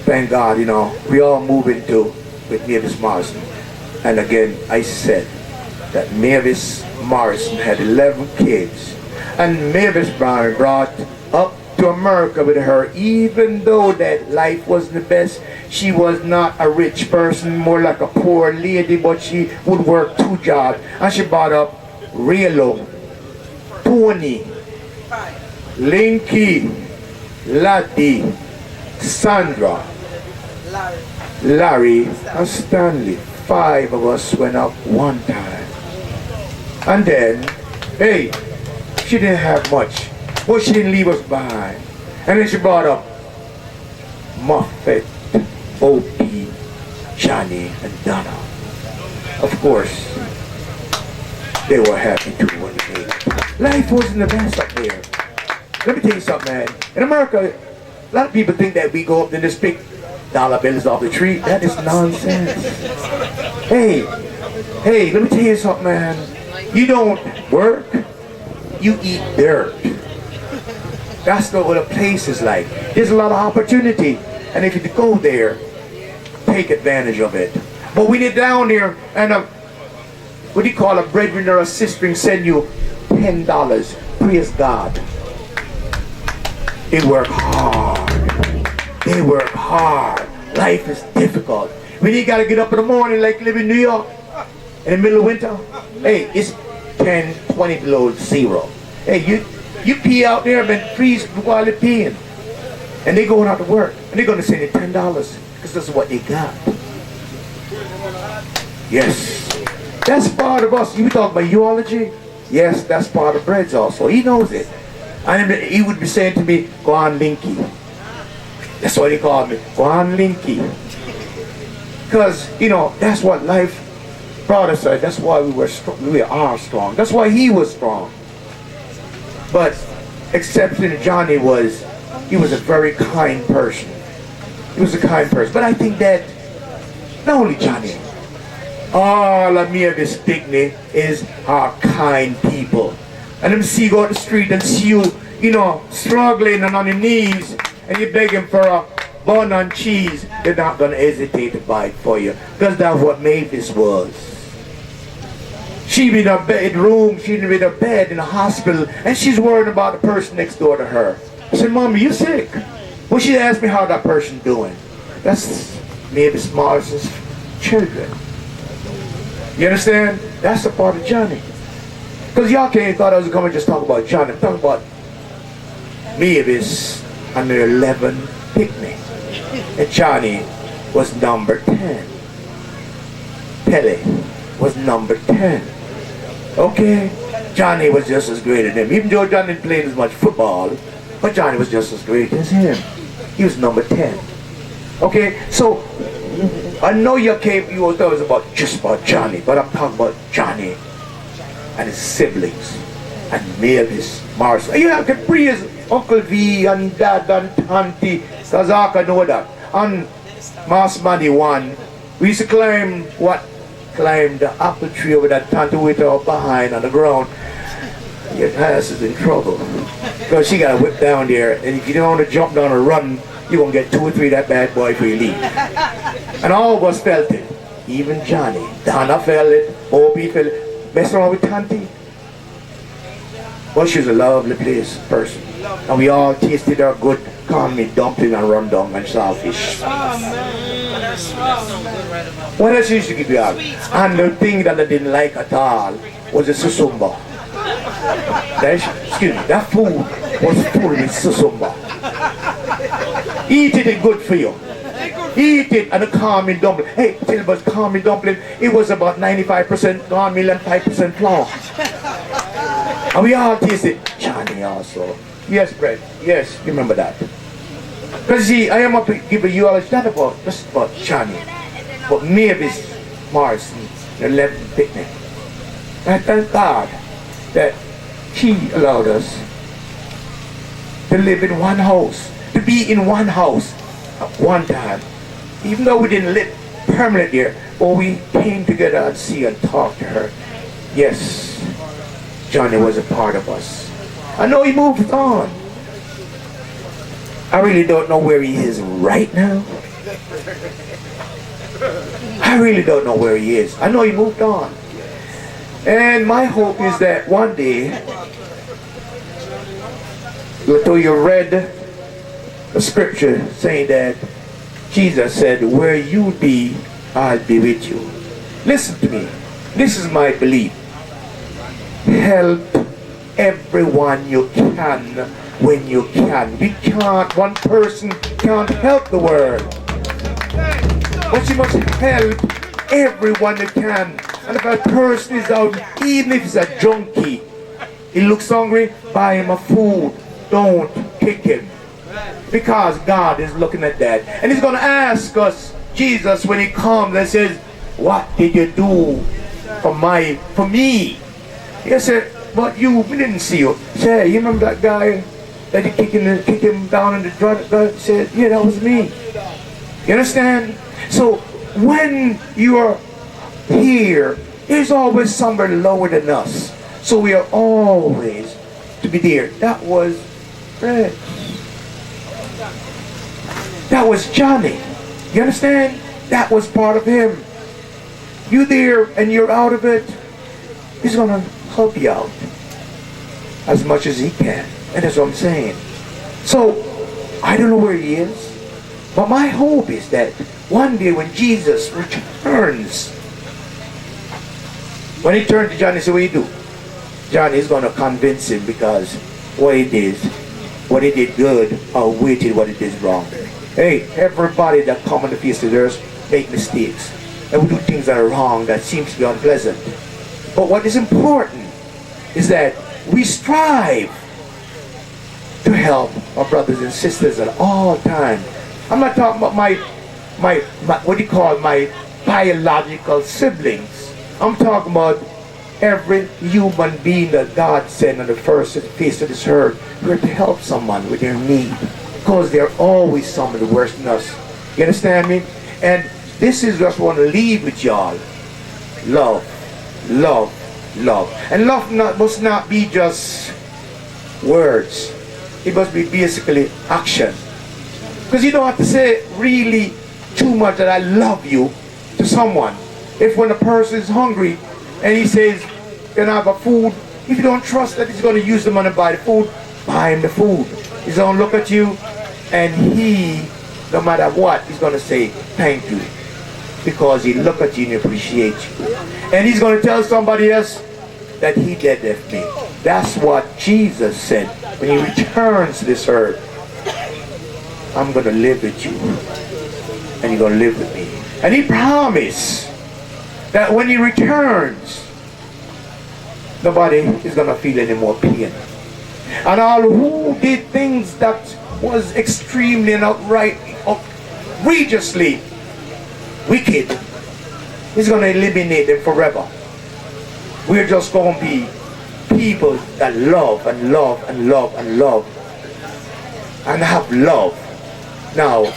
thank God, you know, we all moved into with Mavis Morrison. And again, I said that Mavis Morrison had 11 kids, and Mavis Brown brought up to America with her, even though that life wasn't the best. She was not a rich person, more like a poor lady, but she would work 2 jobs, and she brought up Rielo, Tony, Linky, Lottie, Sandra, Larry, and Stanley. 5 of us went up one time. And then, hey, she didn't have much, but she didn't leave us behind. And then she brought up Muffet, Opie, Johnny, and Donna. Of course, they were happy too when they made it. Life wasn't the best up there. Let me tell you something, man. In America, a lot of people think that we go up and just pick dollar bills off the tree. That is nonsense. Hey, let me tell you something, man. You don't work, you eat dirt. That's what a place is like. There's a lot of opportunity. And if you go there, take advantage of it. But when you're down there and what do you call a breadwinner or a sister send you $10, praise God. They work hard. They work hard. Life is difficult. When you gotta get up in the morning like you live in New York, in the middle of winter, hey, it's 10, 20 below zero. Hey, you pee out there and freeze while they're peeing. And they're going out to work. And they're gonna send you $10 because that's what they got. Yes. That's part of us. You talk about eulogy? Yes, that's part of Breads also. He knows it. And he would be saying to me, go on Linky. That's what he called me, go on Linky. Because, you know, that's what life brought us. That's why we are strong. That's why he was strong. But exception Johnny he was a very kind person. He was a kind person. But I think that, not only Johnny, all of me of this picnic is our kind people. And them see you go out the street and see you, struggling and on your knees, and you're begging for a bun and cheese, they're not going to hesitate to buy it for you. Because that's what Mavis was. She in a bedroom, she in a bed in a hospital, and she's worried about the person next door to her. I said, Mommy, you sick? Well, she asked me how that person doing. That's Mavis Morrison's children. You understand? That's the part of Johnny. Because y'all can't thought I was going to just talk about Johnny. I'm talking about Mavis and the 11 picnic. And Johnny was number 10. Pele was number 10. Okay? Johnny was just as great as him. Even though Johnny didn't play as much football, but Johnny was just as great as him. He was number 10. Okay? So, I know you thought it was just about Johnny, but I'm talking about Johnny and his siblings and Mavis Morrison. Yeah, I can praise Uncle V and Dad and Auntie, because I can know that. On Mass Money 1, we used to climb the apple tree over that Tante with her up behind on the ground. Your ass is in trouble. Because she got a whip down there, and if you don't want to jump down or run, you're going to get 2 or 3 of that bad boy for you leave. And all of us felt it. Even Johnny. Donna felt it. Opie felt it. Messing around with Tante. Well, she was a lovely person. And we all tasted her good corned meat dumpling and rundong and saltfish. What else used to give you out? And the thing that I didn't like at all was the susumba. That food was full with susumba. Eat it, it's good for you. Eat it and the corned meat dumpling. Hey, tell you about corned meat dumpling. It was about 95% corned meal and 5% flour. And we all tasted Johnny also. Yes, Brett. Yes, remember that. Because see, I am up to give a eulogy not just about Johnny, but Mavis Morrison, the 11th picnic. I thank God that He allowed us to live in one house, to be in one house at one time. Even though we didn't live permanently there, but we came together and see and talk to her. Yes, Johnny was a part of us. I know he moved on. I really don't know where he is right now. I really don't know where he is. I know he moved on. And my hope is that one day, though you read the scripture saying that Jesus said, where you be, I'll be with you. Listen to me. This is my belief. Help everyone you can when you can. We can't, one person can't help the world. But you must help everyone you can. And if a person is out, even if he's a junkie, he looks hungry, buy him a food. Don't kick him. Because God is looking at that. And He's going to ask us, Jesus, when He comes and says, what did you do for me? He said, but we didn't see you. Say, you remember that guy that you kicked him down in the drug? God said, yeah, that was me. You understand? So when you are here, there's always somebody lower than us. So we are always to be there. That was Fred. That was Johnny. You understand? That was part of him. You there and you're out of it, He's going to help you out as much as He can. And that's what I'm saying. So, I don't know where He is, but my hope is that one day when Jesus returns, when He turned to Johnny, he said, what do you do? Johnny is going to convince him because what he did good, outweighed what he did wrong. Hey, everybody that come on the face of the earth make mistakes. And we do things that are wrong, that seems to be unpleasant. But what is important is that we strive to help our brothers and sisters at all times. I'm not talking about my biological siblings. I'm talking about every human being that God sent on the first face of this earth. We're to help someone with their need. Because they're always somebody worse than us. You understand me? And this is what I want to leave with y'all. love, love, love. And love must not be just words. It must be basically action. Because you don't have to say really too much that I love you to someone. If when a person is hungry and he says, can I have a food? If you don't trust that he's going to use the money to buy the food, buy him the food. He's going to look at you and he, no matter what, he's going to say thank you. Because he look at you and appreciate you. And he's going to tell somebody else that he did that for me. That's what Jesus said. When he returns to this earth, I'm going to live with you. And you're going to live with me. And he promised that when he returns, nobody is going to feel any more pain. And all who did things that was extremely and outrageously wicked, he's going to eliminate them forever. We're just going to be people that love and love and love and love and have love. Now,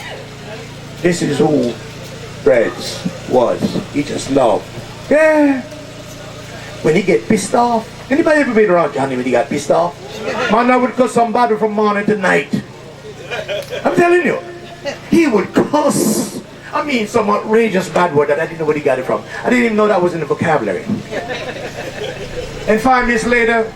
this is who Reds was. He just loved. Yeah. When he get pissed off, anybody ever been around Johnny when he got pissed off? Man, I would cuss somebody from morning to night. I'm telling you. He would cuss. I mean, some outrageous bad word that I didn't know where he got it from. I didn't even know that was in the vocabulary. And 5 minutes later,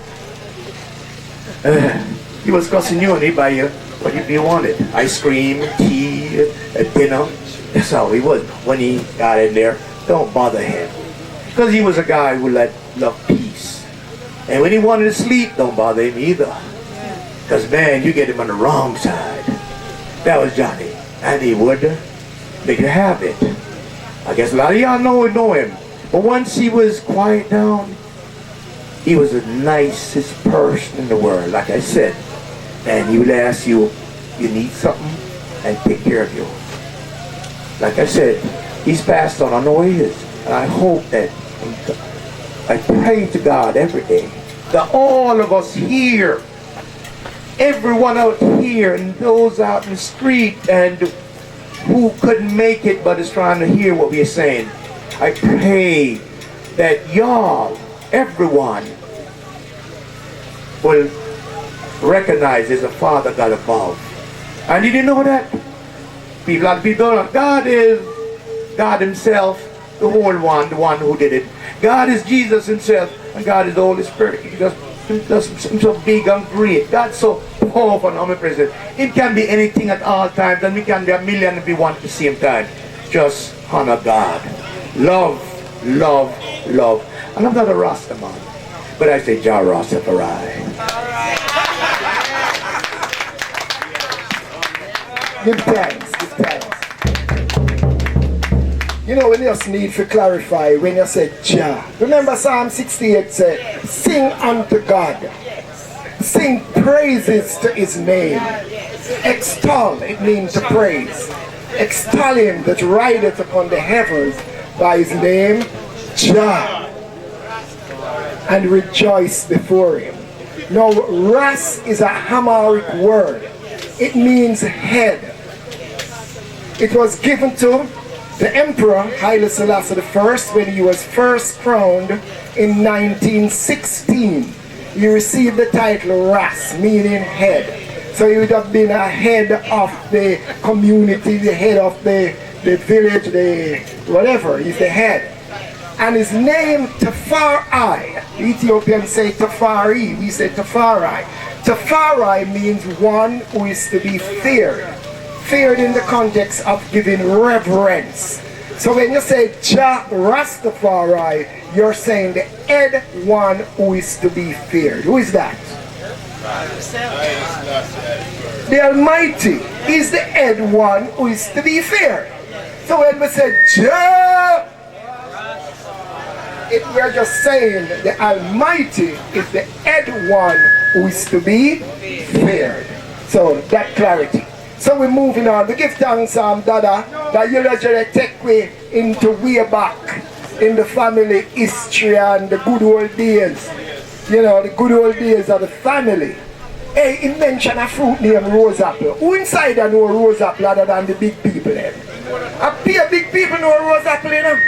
he was cussing you and he buy you what you wanted. Ice cream, tea, dinner. That's how he was. When he got in there, don't bother him. Because he was a guy who loved peace. And when he wanted to sleep, don't bother him either. Because man, you get him on the wrong side. That was Johnny. And he would make you have it. I guess a lot of y'all know him. But once he was quiet down, he was the nicest person in the world, like I said. And he would ask you, you need something, and take care of you. Like I said, he's passed on. I know he is. And I hope that, I pray to God every day, that all of us here, everyone out here, and those out in the street, and who couldn't make it but is trying to hear what we are saying, I pray that y'all, everyone, will recognize there's a Father God above. And did you know that? A lot of people don't know. God is God himself, the whole one, the one who did it. God is Jesus himself, and God is the Holy Spirit. He does himself big and great. God's so powerful and omnipresent. It can be anything at all times, and we can be a million and be one at the same time. Just honor God. Love, love, love. And I'm not a rastaman, but I say Jah Rastafari. Give thanks, give thanks. You know, when you just need to clarify, when you say Jah, remember Psalm 68 said, sing unto God. Sing praises to his name. Extol, it means to praise. Extol him that rideth upon the heavens by his name, Jah. And rejoice before him. Now, Ras is a Amharic word. It means head. It was given to the Emperor Haile Selassie I when he was first crowned in 1916. He received the title Ras, meaning head. So he would have been a head of the community, the head of the village, the whatever. He's the head. And his name Tafari, the Ethiopians say Tafari, we say Tafari. Tafari means one who is to be feared. Feared in the context of giving reverence. So when you say Jah Rastafari, you're saying the head one who is to be feared. Who is that? The Almighty is the head one who is to be feared. So when we say Jah, we're just saying the Almighty is the head one who is to be feared. So that clarity. So we're moving on. We give thanks, Dada, that you usually take me into way back in the family history and the good old days. You know, the good old days of the family. Hey, he mentioned a fruit named rose apple. Who inside there know rose apple other than the big people then? A few big people know rose apple, you know?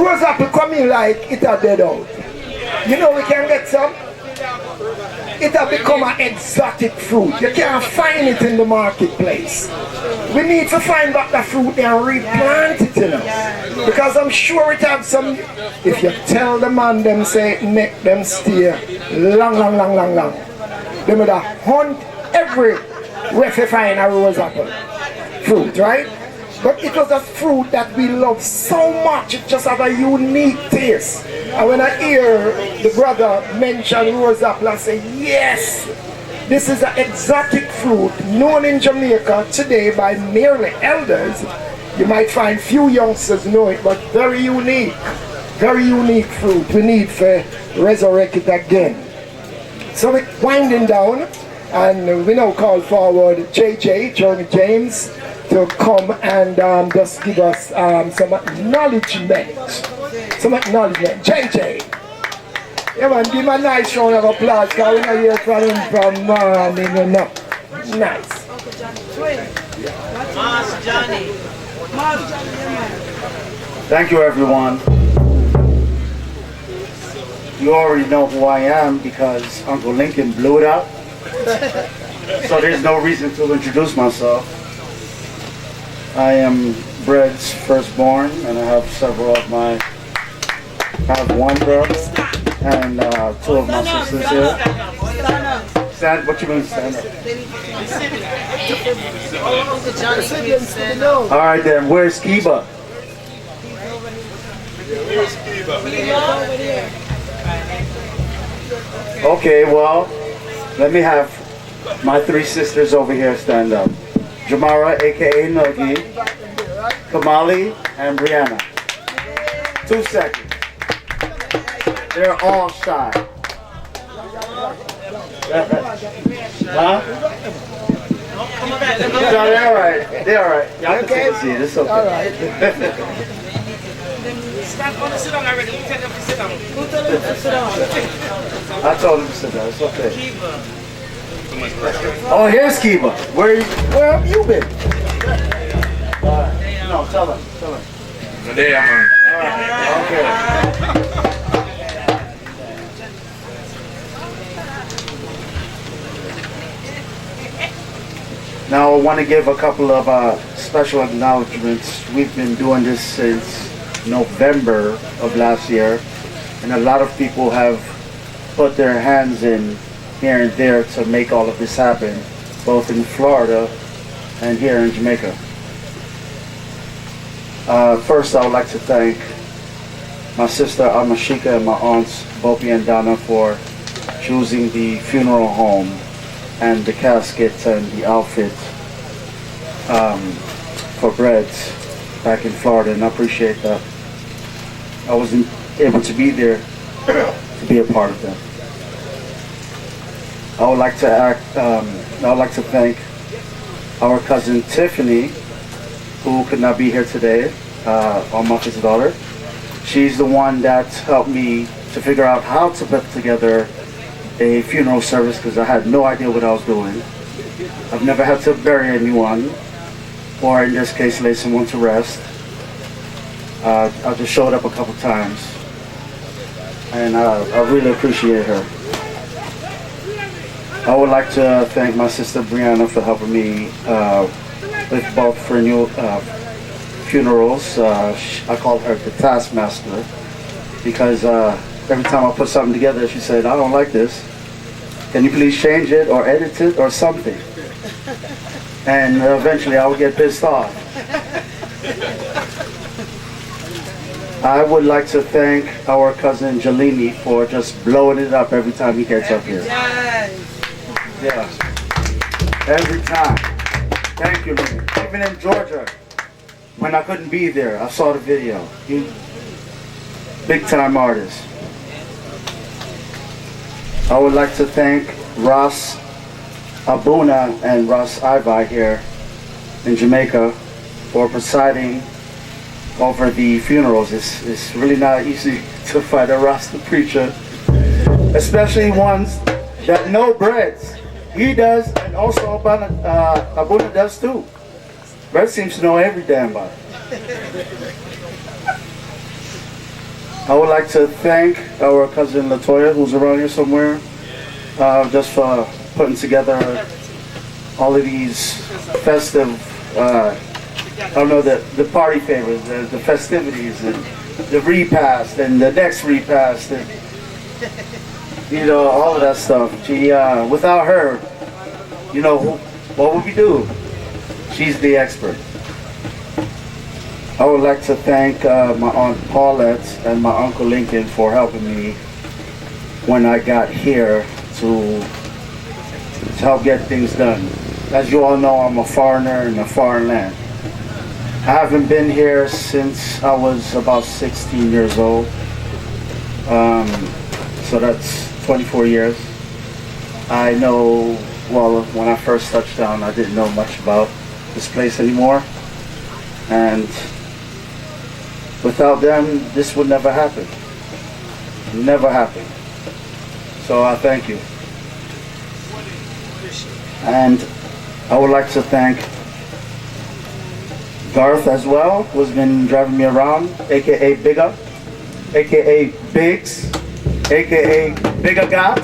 Rose apple come in like it a dead out. You know we can get some? It has become an exotic fruit. You can't find it in the marketplace. We need to find back the fruit and replant it, you know. Because I'm sure it has some, if you tell the man them say make them stay long. They would hunt every where to find a rose apple fruit, right? But it was a fruit that we love so much, it just has a unique taste. And when I hear the brother mention rose apple, I say, yes, this is an exotic fruit known in Jamaica today by merely elders. You might find few youngsters know it, but very unique fruit. We need to resurrect it again. So we're winding down, and we now call forward JJ, Jeremy James, to come and just give us some acknowledgement. JJ. Yeah man, give him a nice round of applause because we're not here from him from morning enough. Nice. Thank you, everyone. You already know who I am because Uncle Lincoln blew it out. So there's no reason to introduce myself. I am Bread's firstborn, and I have several of my, I have one brother and two of my sisters here. Stand, what you mean stand up? All right then, where's Kiba? Okay, well, let me have my three sisters over here stand up. Jamara, aka Nuggie, Kamali, and Brianna. 2 seconds. They're all shy. Huh? No, they're alright. They're alright. Y'all can take a seat. It's okay. I told him to sit down. It's okay. Oh, here's Kiba. Where have you been? No, tell him. There, man. Okay. Now I want to give a couple of special acknowledgements. We've been doing this since November of last year, and a lot of people have put their hands in here and there to make all of this happen, both in Florida and here in Jamaica. First, I would like to thank my sister Amashika and my aunts Bopi and Donna for choosing the funeral home and the caskets and the outfit for Breads back in Florida, and I appreciate that. I wasn't able to be there to be a part of that. I would like to thank our cousin Tiffany, who could not be here today, our mother's daughter. She's the one that helped me to figure out how to put together a funeral service because I had no idea what I was doing. I've never had to bury anyone, or in this case, lay someone to rest. I just showed up a couple times, and I really appreciate her. I would like to thank my sister Brianna for helping me with both funerals. I called her the taskmaster because every time I put something together, she said, I don't like this. Can you please change it or edit it or something? And eventually I would get pissed off. I would like to thank our cousin Jalini for just blowing it up every time he gets up here. Yeah. Every time. Thank you, Lily. Even in Georgia, when I couldn't be there, I saw the video. You big time artist. I would like to thank Ross Abuna and Ross Ivi here in Jamaica for presiding over the funerals. It's really not easy to find a Rasta preacher, especially ones that know breads. He does, and also Abuna does too. Brett seems to know every damn body. I would like to thank our cousin Latoya, who's around here somewhere, just for putting together all of these festive, I don't know, the party favors, the festivities, and the repast, and the next repast, and you know, all of that stuff. She, without her, you know, what would we do? She's the expert. I would like to thank my Aunt Paulette and my Uncle Lincoln for helping me when I got here to help get things done. As you all know, I'm a foreigner in a foreign land. I haven't been here since I was about 16 years old. So that's 24 years. I know, well, when I first touched down, I didn't know much about this place anymore. And without them, this would never happen. Never happen. So I thank you. And I would like to thank Garth as well, who's been driving me around, aka Bigger, aka Biggs, aka Bigger God.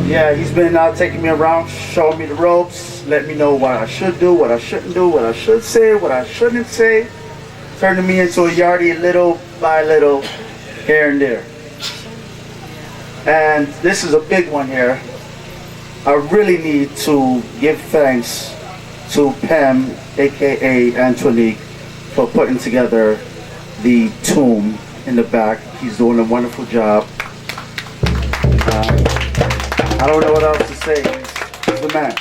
Yeah, he's been taking me around, showing me the ropes, letting me know what I should do, what I shouldn't do, what I should say, what I shouldn't say, turning me into a yardie little by little, here and there. And this is a big one here. I really need to give thanks to Pam, aka Antonique, for putting together the tomb in the back. He's doing a wonderful job. I don't know what else to say. He's the man.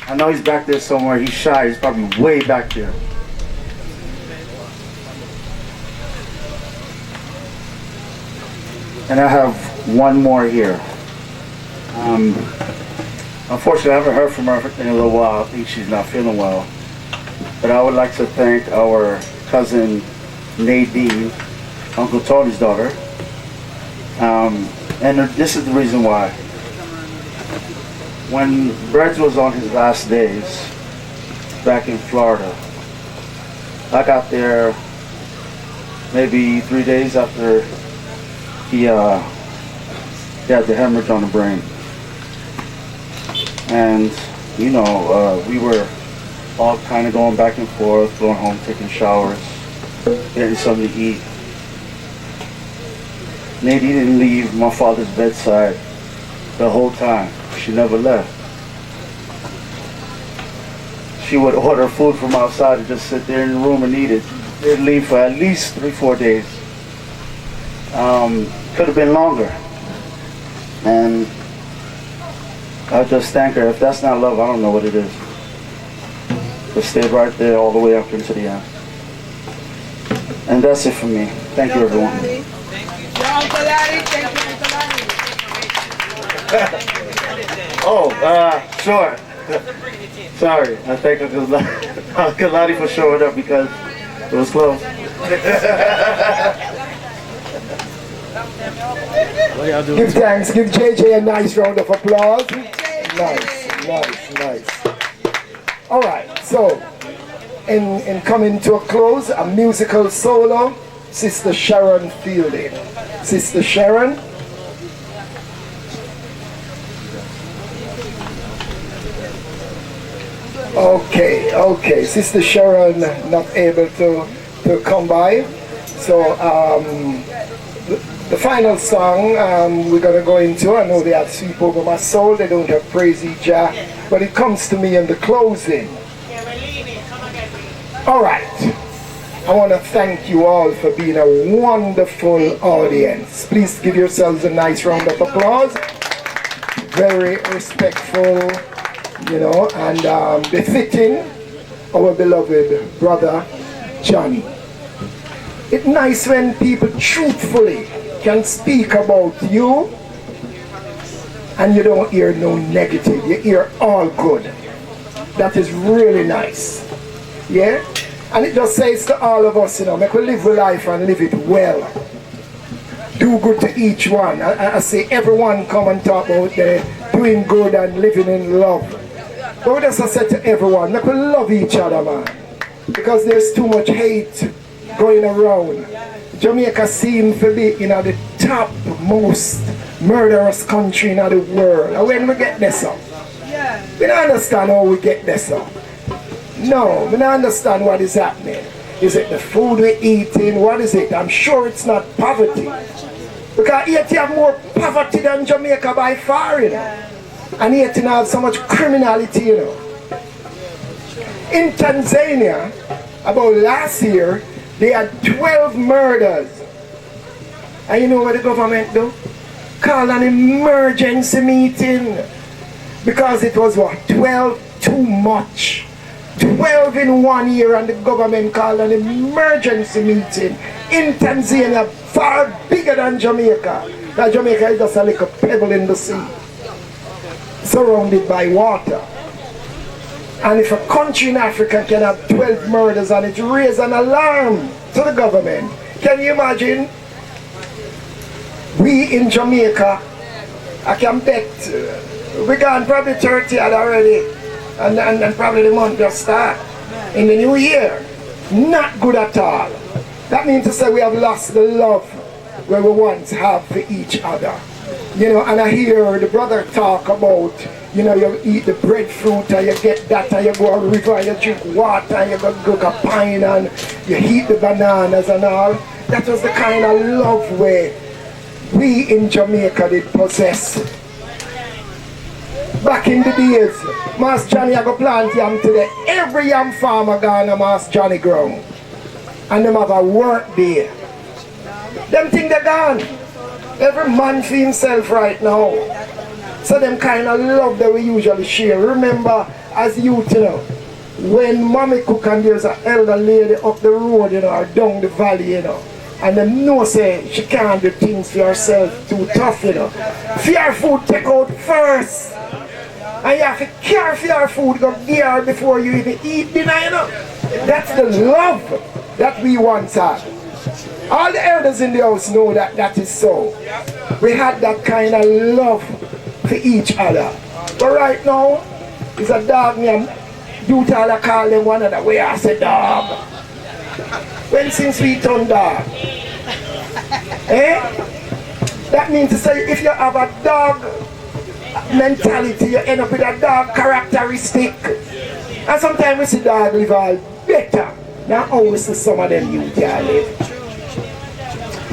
I know he's back there somewhere. He's shy. He's probably way back there. And I have one more here. Unfortunately, I haven't heard from her in a little while. I think she's not feeling well. But I would like to thank our cousin Nadine, Uncle Tony's daughter. And this is the reason why. When Brett was on his last days back in Florida, I got there maybe 3 days after he had the hemorrhage on the brain. And, you know, we were all kind of going back and forth, going home, taking showers, getting something to eat. Nadine didn't leave my father's bedside the whole time. She never left. She would order food from outside and just sit there in the room and eat it. They'd leave for at least 3-4 days. Could have been longer. And I just thank her. If that's not love, I don't know what it is. But stayed right there all the way up into the end. And that's it for me. Thank you, everyone. Oh, sure. Sorry, I thank Uncle Lottie for showing up because it was close. Give thanks, give JJ a nice round of applause. Nice. All right, so in coming to a close, a musical solo, Sister Sharon Fielding. Sister Sharon. Okay. Sister Sharon not able to come by. So the final song we're going to go into, I know they have Sweep Over My Soul, they don't have Praise Ye Jah, but it comes to me in the closing. Alright, I want to thank you all for being a wonderful audience. Please give yourselves a nice round of applause. Very respectful, you know, and befitting our beloved brother Johnny. It's nice when people truthfully can speak about you and you don't hear no negative, you hear all good. That is really nice. Yeah? And it just says to all of us, you know, make we live with life and live it well. do good to each one. I say everyone come and talk about doing good and living in love. But we just say to everyone, make we love each other, man. Because there's too much hate going around. Jamaica seems to be in the top most murderous country in the world. And when we get this up, we don't understand how we get this up. No, we don't understand what is happening. Is it the food we're eating? What is it? I'm sure it's not poverty. Because Haiti have more poverty than Jamaica by far, you know. And Haiti has so much criminality, you know. In Tanzania, about last year, they had 12 murders. And you know what the government do? Call an emergency meeting. Because it was what? 12 too much. 12 in 1 year, and the government called an emergency meeting in Tanzania, far bigger than Jamaica. Now Jamaica is just a little pebble in the sea, surrounded by water. And if a country in Africa can have 12 murders and it raises an alarm to the government, can you imagine? We in Jamaica, I can bet we gone probably 30 already. And probably the month just start in the new year. Not good at all. That means to say we have lost the love where we once have for each other. You know, and I hear the brother talk about, you know, you eat the breadfruit and you get that and you go a river and you drink water and you go a pine and you eat the bananas and all. That was the kind of love where we in Jamaica did possess. Back in the days, Master Johnny I go plant yam today. Every yam farmer gone to Master Johnny ground. And them have a work day. Them think they're gone. Every man for himself right now. So them kind of love that we usually share. Remember, as youth, you know, when mommy cook and there's an elder lady up the road, you know, or down the valley, you know, and them know say she can't do things for herself too tough, you know. Fear food take out first. And you have to care for your food, go gear before you even eat dinner, you know. That's the love that we once had. All the elders in the house know that that is so. We had that kind of love for each other. But right now, it's a dog name. Youth all call them one other way. I say dog. When since we turn dog? Eh? That means to say if you have a dog mentality, you end up with a dog characteristic. And sometimes we see dog live all better than how we see some of them youth here live.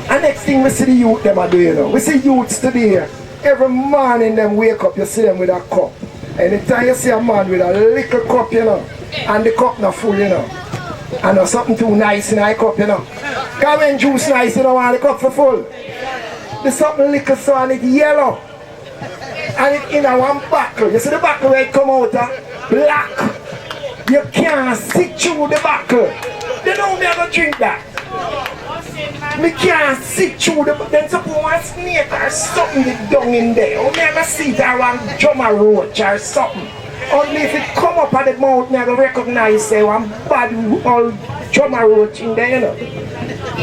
And next thing we see the youth them are doing, you know. We see youths today, every morning them wake up, you see them with a cup. Anytime you see a man with a little cup, you know, and the cup not full, you know, and there's something too nice in the cup, you know. Because when juice nice, you don't want the cup for full. There's something little so and it's yellow. And it's in a one buckle. You see the buckle where it come out black. You can't see through the buckle. They don't never drink that. Me can't see through the buckle. Then suppose one snake or something is down in there. You never see it or one drummer roach or something. Only if it come up at the mouth, never recognize say one bad old drummer roach in there, you know.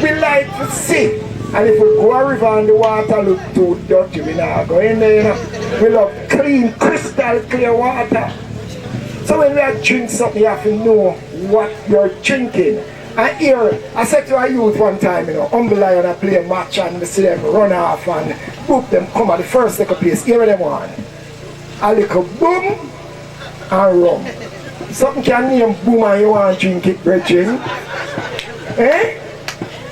We like to see. And if we go a river and the water look too dirty, we not go in there, you know. We love clean, crystal clear water. So when we drink something, you have to know what you're drinking. And here, I said to a youth one time, you know, Humble Lion I play a match and we see them run off and book them come at the first little place. Here they want. A little boom and rum. Something can name boom and you want to drink it, brethren. Eh?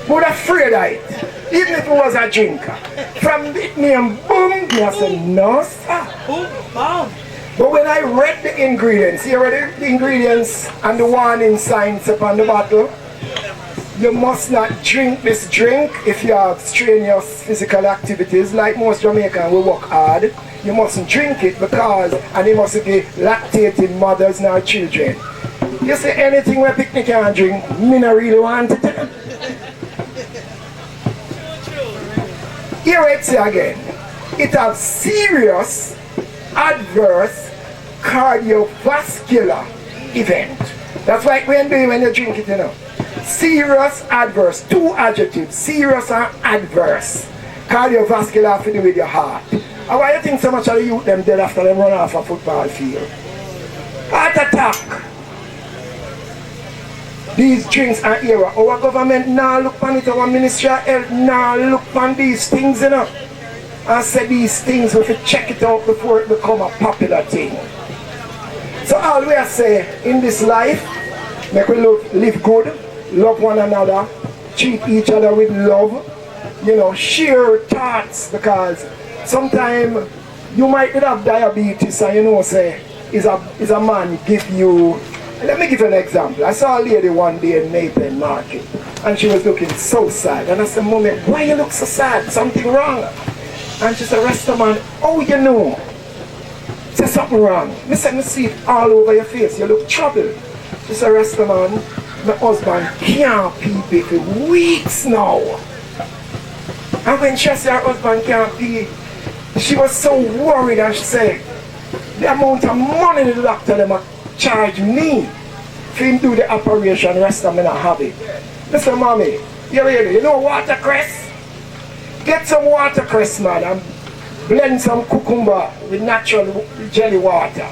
But afraid of it. Even if it was a drinker. From it name boom, I said, no sir. But when I read the ingredients, here are the ingredients and the warning signs upon the bottle. You must not drink this drink if you have strenuous physical activities. Like most Jamaicans, we work hard. You mustn't drink it because, and it must be lactating mothers and our children. You say anything where picnic can drink, me not really want it. Here it say again, it has serious adverse cardiovascular event. That's like when you drink it, you know. Serious adverse, two adjectives, serious and adverse. Cardiovascular have to do with your heart. And why you think so much of the youth them dead after them run off a football field? Heart attack. These drinks are era. Our government now look on it, our Ministry of Health now look on these things, you know. And say these things, we have to check it out before it become a popular thing. So all we are saying in this life, make we live good, love one another, treat each other with love, you know, share thoughts, because sometimes you might have diabetes and you know say is a man give you. Let me give you an example. I saw a lady one day in Naples Market and she was looking so sad, and I said, Mommy, why you look so sad? Something wrong? And she said, Rastaman, oh, you know, there's something wrong. I said, I see it all over your face, you look troubled. She said, Rastaman, my husband can't pee for weeks now. And when she said her husband can't pee, she was so worried, and she said, the amount of money the doctor them charge me for him do the operation, rest of me not have it. Listen, Mommy, you know watercress? Get some watercress, man, and blend some cucumber with natural jelly water.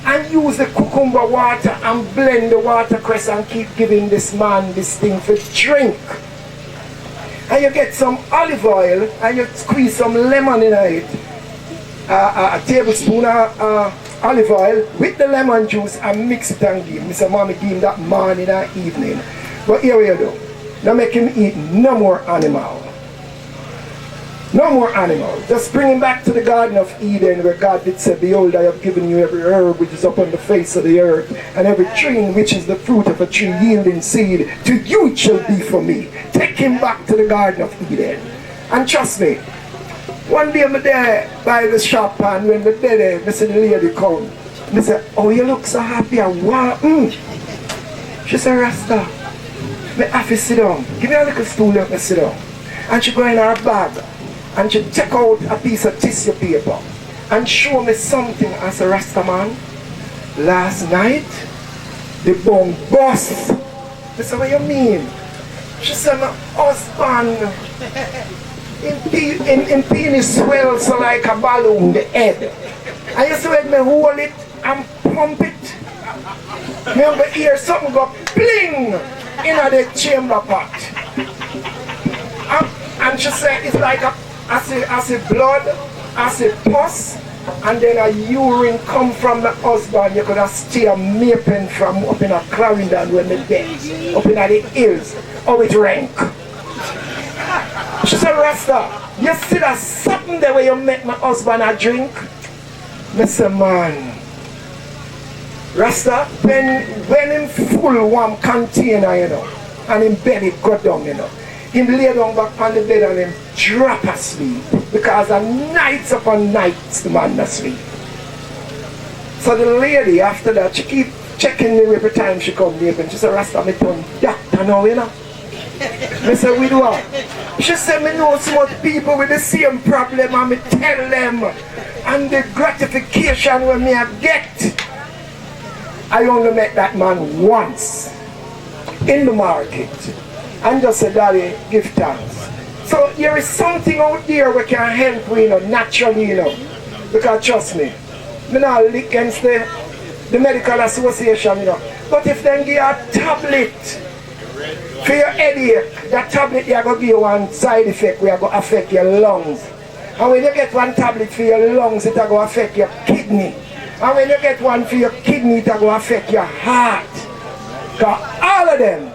And use the cucumber water and blend the watercress and keep giving this man this thing for drink. And you get some olive oil and you squeeze some lemon in it. A tablespoon of olive oil with the lemon juice and mix it and give him. Mr. Mommy give him that morning and evening. But here we go. Now make him eat no more animal. No more animals. Just bring him back to the Garden of Eden where God did say, behold, I have given you every herb which is upon the face of the earth, and every tree in which is the fruit of a tree yielding seed. To you it shall be for me. Take him back to the Garden of Eden. And trust me, one day I'm there by the shop, and when the day I see the lady come, I say, oh, you look so happy and warm. She said, Rasta, I have to sit down. Give me a little stool, let me sit down. And she go in her bag and she take out a piece of tissue paper and show me something as a Rastaman. Last night, the bomb bust. I said, what you mean? She said, my husband, in penis swells so like a balloon, the head. And you see when me hold it and pump it, remember hear something go pling in the chamber pot. And she said it's like as a blood, as a pus, and then a urine come from the husband. You could have steer mapping from up in a Clarendon when they dead, up in the hills. Oh, it rank. She said, Rasta, you see that something there where you make my husband a drink? I said, man, Rasta, when him full one container, you know, and him belly go down, you know, him lay down back on the bed and him drop asleep. Because a nights upon nights the man asleep. So the lady after that, she keep checking me every time she come near, and she said, Rasta, me turn doctor now, you know. I said, with what? She said, me know so much people with the same problem, and me tell them, and the gratification when me I get. I only met that man once in the market and just said, Daddy, give thanks. So there is something out there we can help with, you know, naturally, you know. Because trust me, I'm not against the medical association, you know. But if they give you a tablet for your headache, that tablet you are going to give you one side effect where it's going to affect your lungs. And when you get one tablet for your lungs, it's going to affect your kidney. And when you get one for your kidney, it's going to affect your heart. Because all of them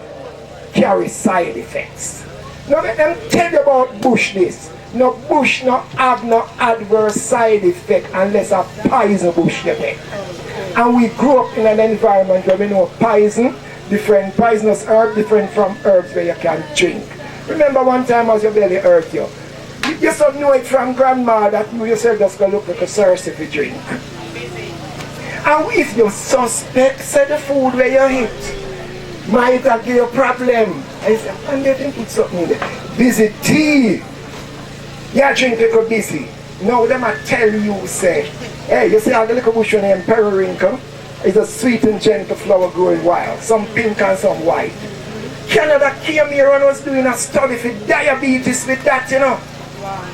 carry side effects. Now let them tell you about bush this. No bush no have no adverse side effect unless a poison bush you take. And we grew up in an environment where we know poison, different poisonous herb, different from herbs where you can drink. Remember one time as your belly hurt you. You just don't know it from grandma that you yourself just go look like a source if you drink. And if you suspect say the food where you eat might have give you a problem. I said, and they didn't put something in there. Busy tea. You drink little busy. Now them I tell you say, hey, you see how the little bush named periwinkle is a sweet and gentle flower growing wild. Some pink and some white. Canada came here and was doing a study for diabetes with that, you know.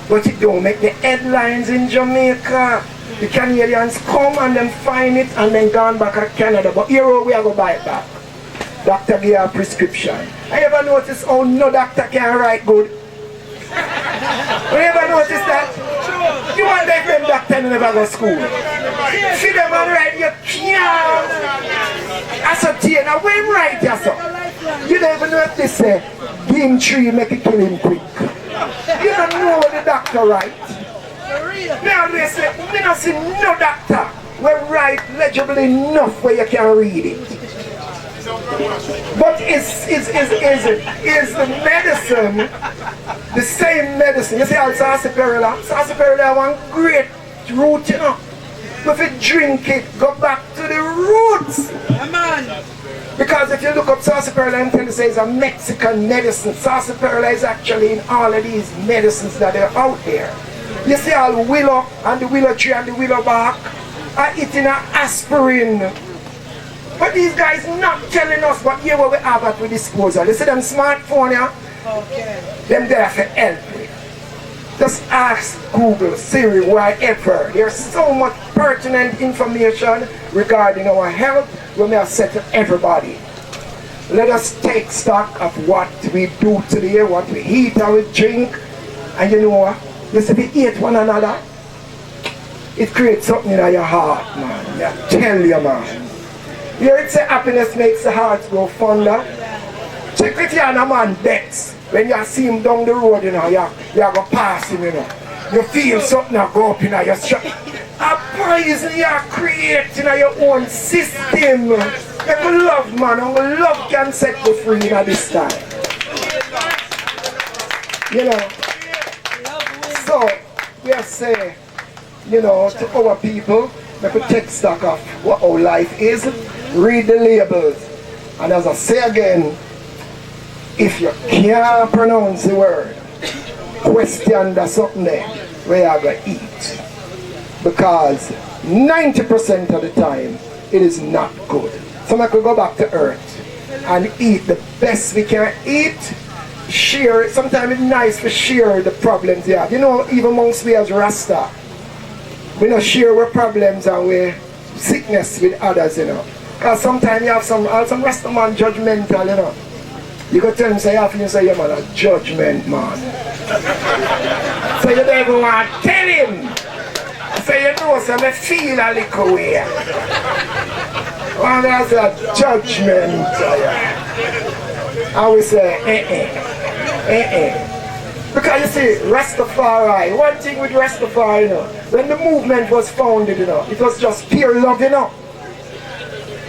But it don't make the headlines in Jamaica. The Canadians come and then find it and then gone back to Canada. But here we are going to buy it back. Doctor give a prescription. I ever notice how no doctor can write good? You ever notice that? You wonder if them doctor never go to school. See them and write, you can't ascertain. Now when write yourself, you don't even know if they say, game tree make it kill him quick. You don't know what the doctor write. Now they say, I don't see no doctor will write legible enough where you can read it. But is the medicine the same medicine? You see how sarsaparilla? Sarsaparilla one great root, you know. If you drink it, go back to the roots. Because if you look up sarsaparilla, it says it's a Mexican medicine. Sarsaparilla is actually in all of these medicines that are out there. You see all willow and the willow tree and the willow bark are eating an aspirin. But these guys not telling us what here what we have at our disposal. You see them smartphone, yeah? Okay. Them there for help with. Just ask Google, Siri, whatever. There's so much pertinent information regarding our health we may have said to everybody. Let us take stock of what we do today, what we eat and we drink. And you know what? You see, we eat one another. It creates something in your heart, man. I tell you, man. You heard say happiness makes the heart grow fonder. Check if you're a man Dex. When you see him down the road, you know, you're going to pass him, you know. You feel something that go up in your strap. A poison you're creating your own system. You love, man. Only love can set you free at this time. You know. So, we say, you know, to our people, we could take stock of what our life is. Read the labels, and as I say again, if you can't pronounce the word, question there's something there where you're going to eat, because 90% of the time it is not good. So I could go back to earth and eat the best we can eat, share. Sometimes it's nice to share the problems you have. You know, even amongst we as Rasta, we don't share our problems and our sickness with others, you know. Because sometimes you have some rastaman judgmental, you know. You go tell him, say, you say, yeah, man, a judgment, man. So you don't even want to tell him. So you know, so I feel a little way. One has a judgment. I will say, Because you see, Rastafari, one thing with Rastafari, you know, when the movement was founded, you know, it was just pure love, you know.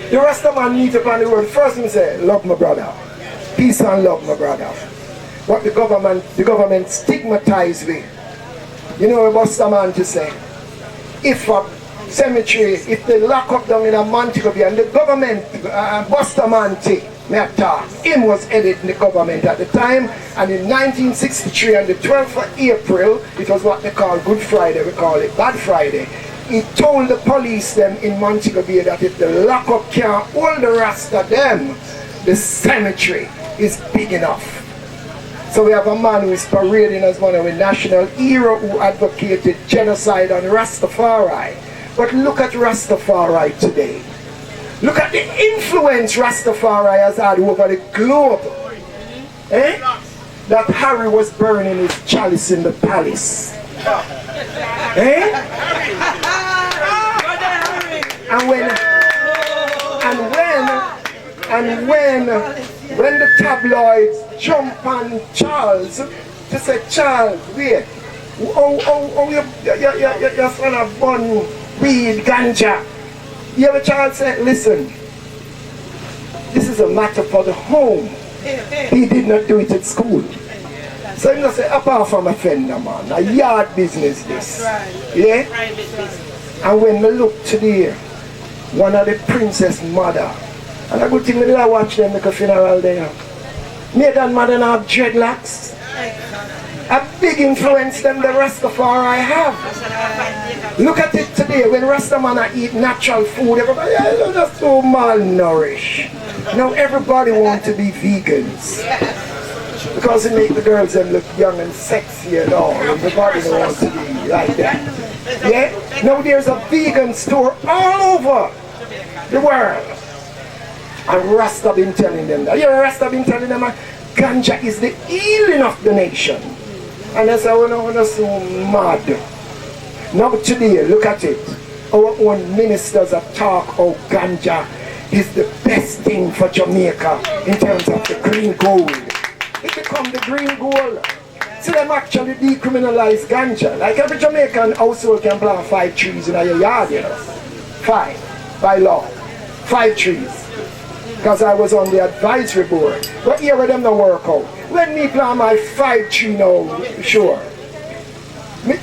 The Rastaman meet upon the road. First thing say, love my brother. Peace and love my brother. What the government stigmatized with. You know what Rastaman to say? If a cemetery, if they lock up down in a Montego Bay and the government, Bustamante, him was headed in the government at the time, and in 1963 on the 12th of April, it was what they call Good Friday, we call it Bad Friday. He told the police them in Montego Bay that if the lockup can't hold the rest of them, the cemetery is big enough. So we have a man who is parading as one of the national hero who advocated genocide on Rastafari. But look at Rastafari today. Look at the influence Rastafari has had over the globe. Eh? That Harry was burning his chalice in the palace. Eh? And when the tabloids jump on Charles to say, Charles, wait, your son of bun weed ganja. You ever Charles said, listen, this is a matter for the home. He did not do it at school. So I'm not say, apart from a fender, man, a yard business this. Yeah? And when we look today, one of the princess mother, and a good thing we did I watch them make a funeral there. Made that mother now have dreadlocks. A big influence them the Rastafari have. Look at it today, when Rastaman eat natural food, everybody, they're just so malnourished. Now everybody wants to be vegans. Because it make the girls them look young and sexy and all, and the body don't want to be like that. Yeah? Now there's a vegan store all over the world. And Rasta been telling them that. Yeah, Rasta been telling them that ganja is the healing of the nation. And they say, oh no, we're so mad. Now today, look at it. Our own ministers have talked how ganja is the best thing for Jamaica in terms of the green gold. It become the green gold. So them actually decriminalize ganja. Like every Jamaican household can plant 5 trees in your yard, you know. 5, by law. 5 trees. Because I was on the advisory board. But here with them no work out. When me plant my 5 tree now, sure.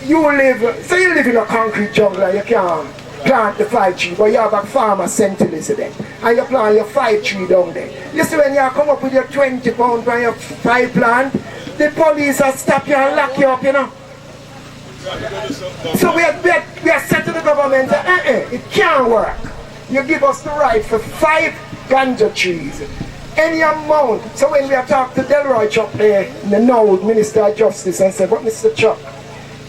You live in a concrete jungle and you can't plant the 5 tree, but you have a farmer centuries there. And you plant your 5 tree down there. You see when you come up with your 20 pound for your 5 plant, the police will stop you and lock you up, you know. So we are set to the government that it can't work. You give us the right for 5 ganja trees. Any amount. So when we have talked to Delroy Chuck there, the now Minister of Justice, and said, but Mr. Chuck,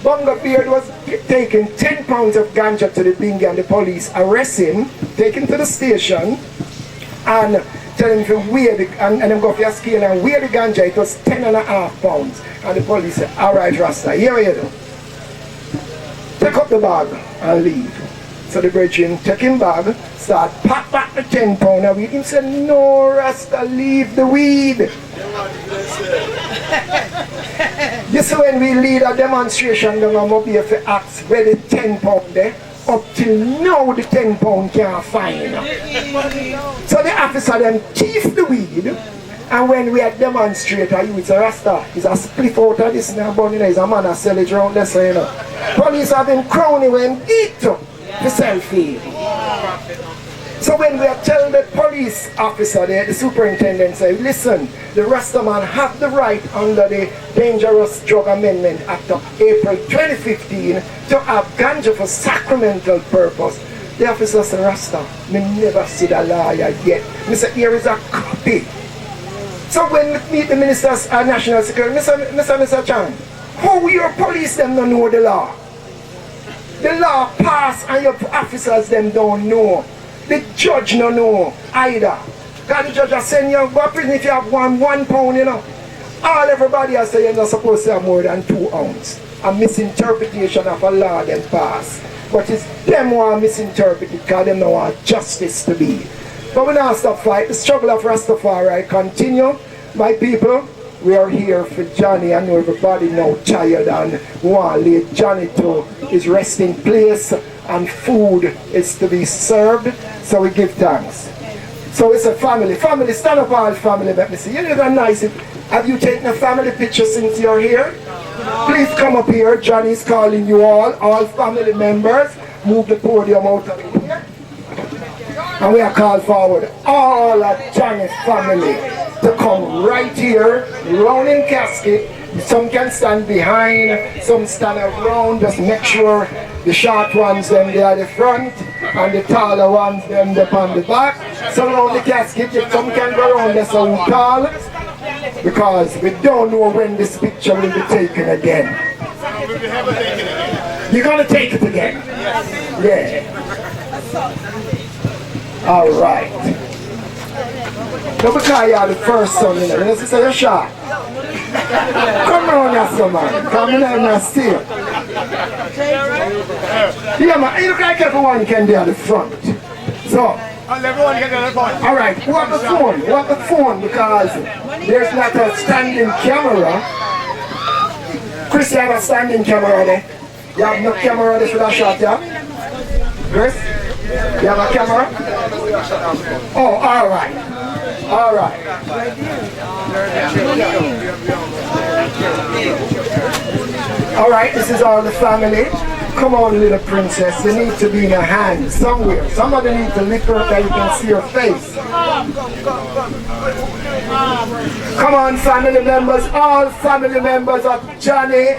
Bunga Beard was taking 10 pounds of ganja to the bingy and the police arrest him, take him to the station, and tell him to weigh the, and then go for your scale and weigh the ganja. It was 10.5 pounds. And the police said, alright Rasta, here you go. Take up the bag and leave. So the brethren take him bag, start pack back the 10 pound of weed. He said, no Rasta, leave the weed. You see when we lead a demonstration down on Mobile for ask where the 10 pound there, up till now the 10 pound can't find. So the officer them thief the weed, and when we are demonstrate, I use a Rasta, is a spliff out of this now, but is a man a sell it around there, so you know. Police have been crowning when eat up the selfie. So when we are telling the police officer there, the superintendent say, listen, the rastaman have the right under the Dangerous Drug Amendment Act of April 2015 to have ganja for sacramental purpose. The officer said, Rasta, me never see the lawyer yet. Me say, here is a copy. So when we meet the ministers of national security, Mr. Chan, how your police them don't know the law? The law pass and your officers them don't know. The judge no know either. Because the judge has said you go to prison if you have 1 pound, you know. All everybody has said you're not supposed to have more than 2 ounces. A misinterpretation of a law them pass. But it's them who are misinterpreted because them don't want justice to be. But we now stop fight. The struggle of Rastafari continue. My people, we are here for Johnny. I know everybody now tired and want to lay Johnny to his resting place. And food is to be served, so we give thanks. So it's a family. Family, stand up all family, let me see. You know nice. Have you taken a family picture since you're here? Please come up here. Johnny's calling you all family members. Move the podium out of here. And we are called forward all of Johnny's family to come right here, round in casket. Some can stand behind, some stand around, just make sure the short ones them they are the front and the taller ones them they on the back. So around the casket, some can go around there so tall because we don't know when this picture will be taken again. You're gonna take it again? Yeah. Alright. Now because you are the first son, you know, this is a shot. Come on, yes, man. Come in and stay. Yeah, man. You look like everyone can be at the front. So, alright, who have the phone? Who have the phone? Because there's not a standing camera. Chris, you have a standing camera there? You have no camera there for that shot, yeah? Chris? You have a camera? Oh, alright. Alright. Alright, this is all the family. Come on, little princess. You need to be in a hand somewhere. Somebody needs to lift her up that you can see her face. Come on, family members. All family members of Johnny.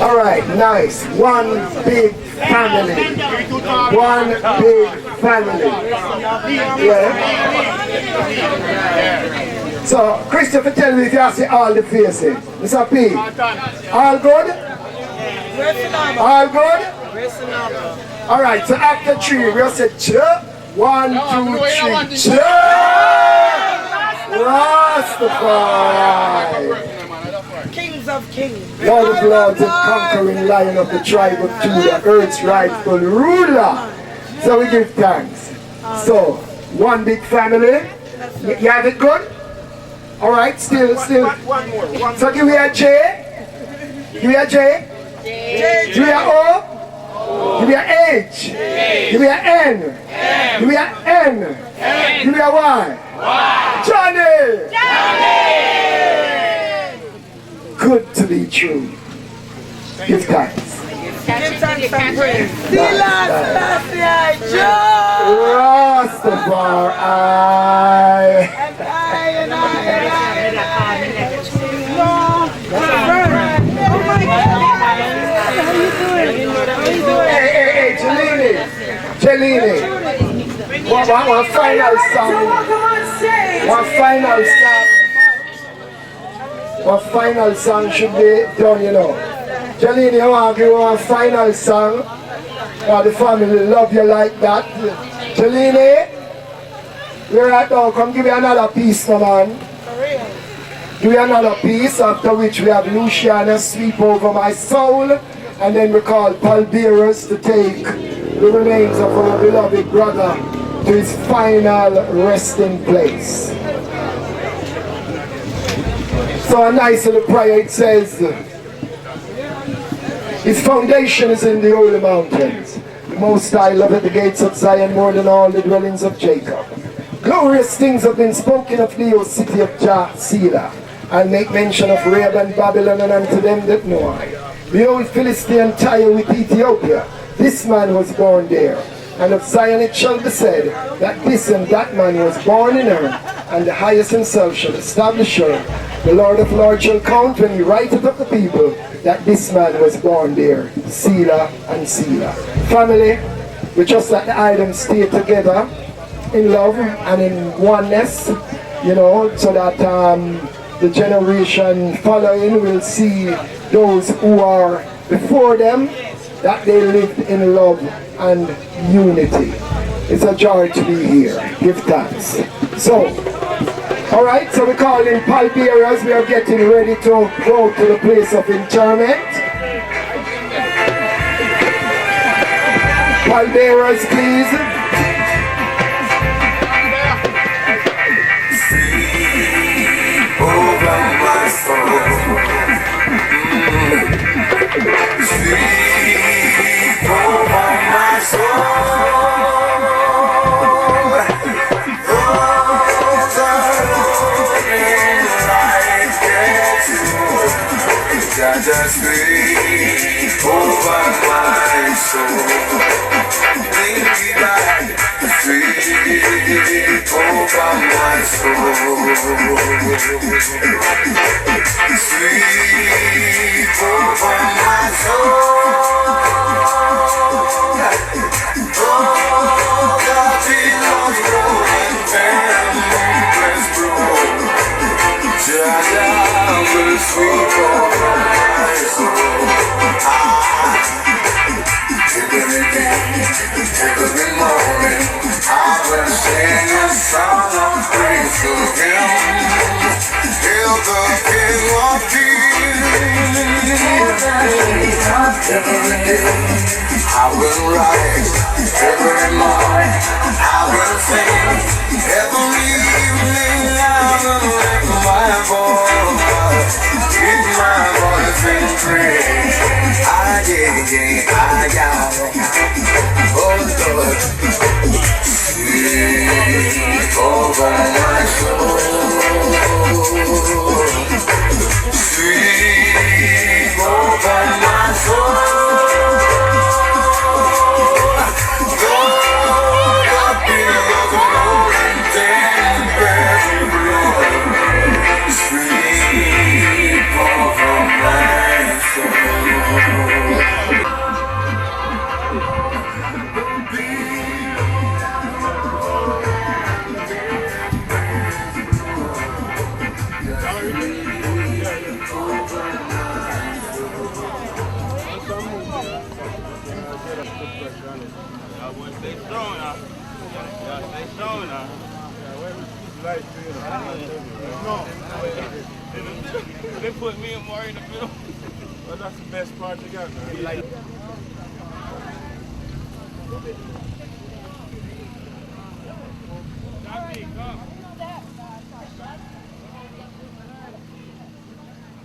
All right, nice. One big family. One big family. Yeah. So, Christopher, tell me if you see all the faces. Mr. P. All good? All good? All right, so after 3, we'll say, Jah. 1, 2, 3, Jah Rastafari. Kings of kings. Lord of lords and conquering lion of the tribe of Judah, earth's rightful ruler. So we give thanks. So, one big family. You have it good? All right, still. One more. So give me a J. Give me a J. Give me a O. Give me a H. Give me a N. Give me a N. Give me a Y. Johnny! Good to be true. Give thanks. Give thanks and praise. Rastafari. Hey, Jelini. One final song. One final song should be done, you know. Jelini, I want to give one final song. The family love you like that. Jelini, we're at now. Come give me another piece, my man. Give me another piece, after which we have Luciana sweep over my soul, and then we call pallbearers to take the remains of our beloved brother to his final resting place. So a nice little prayer, it says, his foundation is in the holy mountains. The Most High loveth the gates of Zion more than all the dwellings of Jacob. Glorious things have been spoken of thee, O city of Jah, Selah. I'll make mention of Rahab and Babylon, and unto them that know I. Behold, Philistine Tyre with Ethiopia. This man was born there. And of Zion it shall be said, that this and that man was born in her, and the highest himself shall establish her. The Lord of Lords shall count when he writeth of the people, that this man was born there. Selah and Selah. Family, we just let the items stay together in love and in oneness, you know, so that the generation following will see those who are before them, that they lived in love and unity. It's a joy to be here. Give thanks. So, alright, so we call in pallbearers. We are getting ready to go to the place of interment. Pallbearers, please. Over my soul. Sleep over my soul. Just sleep over my soul. Bring me back. Sleep over my soul. Sleep over my soul. Oh, God belongs rolling and broke. Jah will sweep over my soul. Every day, every morning, I will sing a song of praise to Him. Hail the King of Kings. Every day, I will rise. Every morning, I will sing. Every evening, I will lift my voice. Keep my voice in praise. Oh Lord, sleep over my soul. Sleep over my soul. Lord, your bills rolling down. They put me and Maury in the middle. Well, that's the best part you got, man.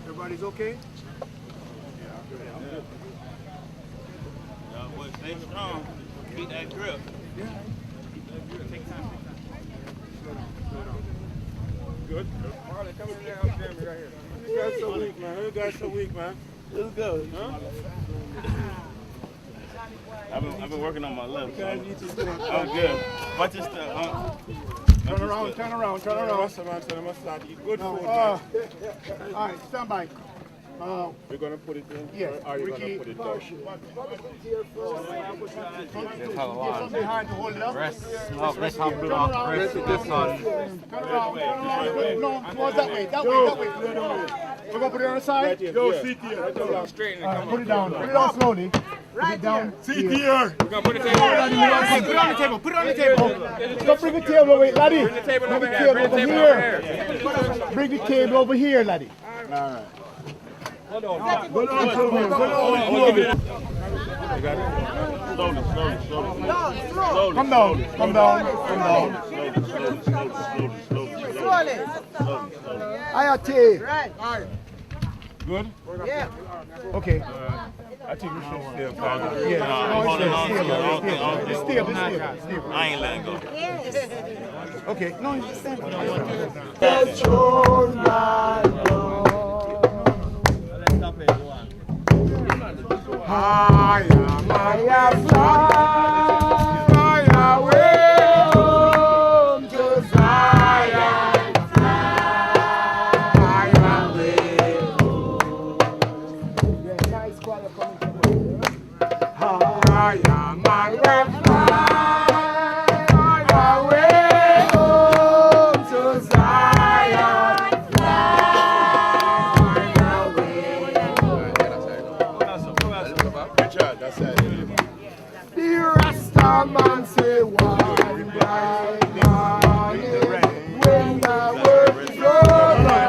Everybody's okay? Y'all boys stay strong. Keep that grip. Yeah. Take time. Good. Marley, come over there and help Jeremy right here. You guys so weak, man. You guys so weak, man. Let's go. Huh? I've been working on my left. You guys need to do it. I'm good. Watch this stuff. Turn around. Rastaman, tell him I start eat good food, All man. right, stand by. We're going to put it in? Yes. Or are you going to put it down? Something behind to hold it up. Let's have block. Rest this on. Turn around. No, towards that way. That way. We're going to put it on the side? Yo, sit here. Straighten it. Put it down. Put it down slowly. Put it down. Sit here. We're going to put the table. Put it on the table. Put it on the table. Don't bring the table away, laddie. Bring the table over here. Bring the table over here, laddie. All right. Hold on. Go down. Slowly. Come down. Ayate. Right. Good? Yeah. Okay. I think we should stay up. I ain't letting go. Okay. No, you stand. Fly away home to Zion, fly away home. Fly away home to Zion, fly away home. The Rastaman say one bright morning when the work is over.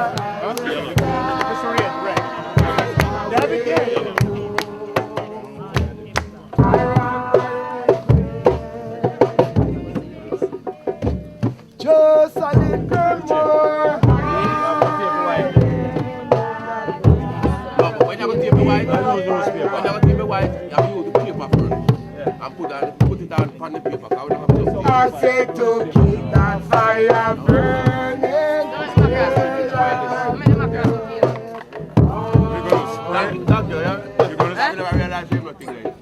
Just a little more. When you take the white, you have to use the paper first. And put it on the paper. I say to keep that fire burning. Thank you, yeah? You're going to never realize everything there.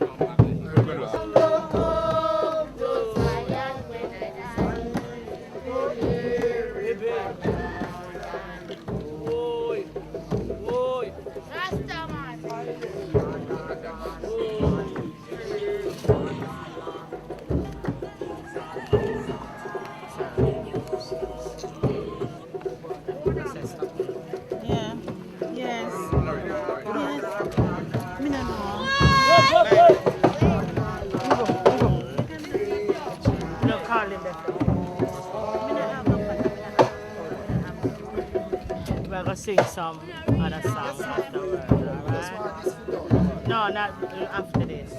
We're going to sing some other songs afterwards, alright? No, not after this.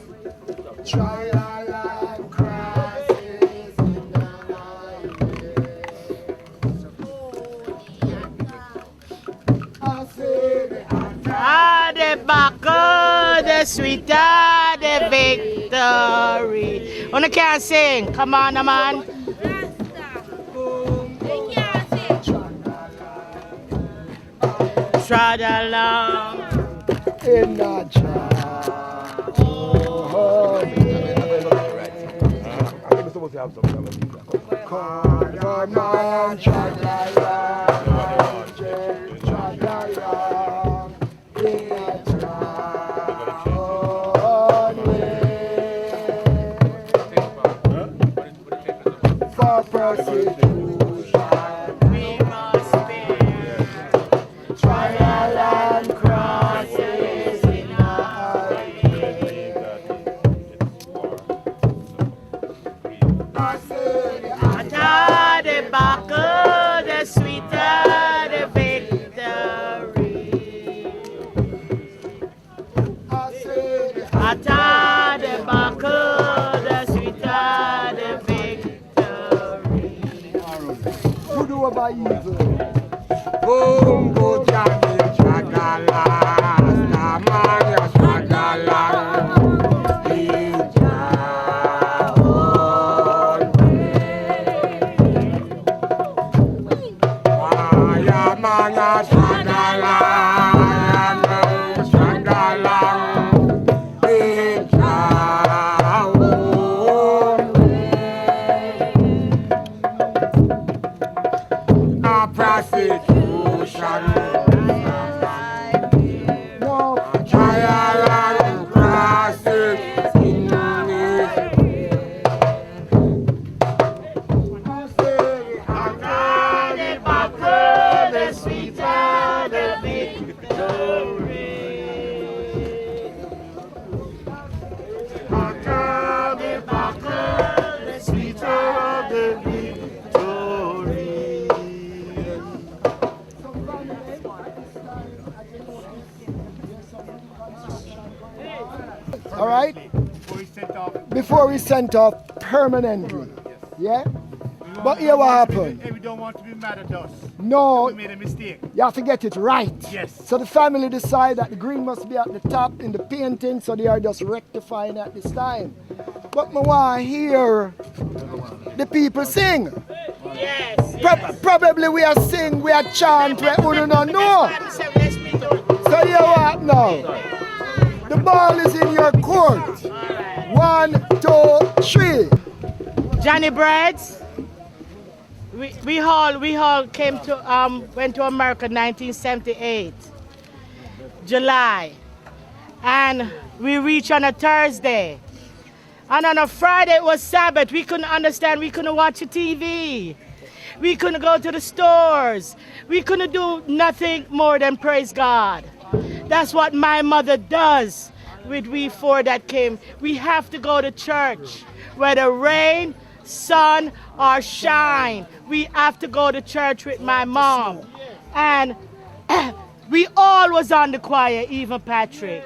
Trial and crisis in the highway. The buckle, the sweeter, the victory. You can't sing. Come on, man. Trod along in the child. I think we're supposed to have some kind of music. Come on, Chadaya. For persecution, we must bear trial and crosses in our way. I said, Hotter the buckle, the sweeter the victory. Good over evil. Bumbo Jamil Shagala, Stamanya Shagala, Ija always. Maya Maya Shagala, Shagala, Ija always. A prosecution. All right? Before we sent off permanently. Yeah? But here what happened? We don't want to be mad at us. No. We made a mistake. You have to get it right. Yes. So the family decided that the green must be at the top in the painting, so they are just rectifying at this time. But I want to hear the people sing. Yes. Probably we are sing, we are chant, we don't know. So you what now? The ball is in your court. 1, 2, 3. Johnny Breads. We all came to went to America in 1978, July, and we reached on a Thursday, and on a Friday it was Sabbath. We couldn't understand. We couldn't watch the TV. We couldn't go to the stores. We couldn't do nothing more than praise God. That's what my mother does with we four that came. We have to go to church, whether rain, sun, or shine. We have to go to church with my mom. And we all was on the choir, even Patrick.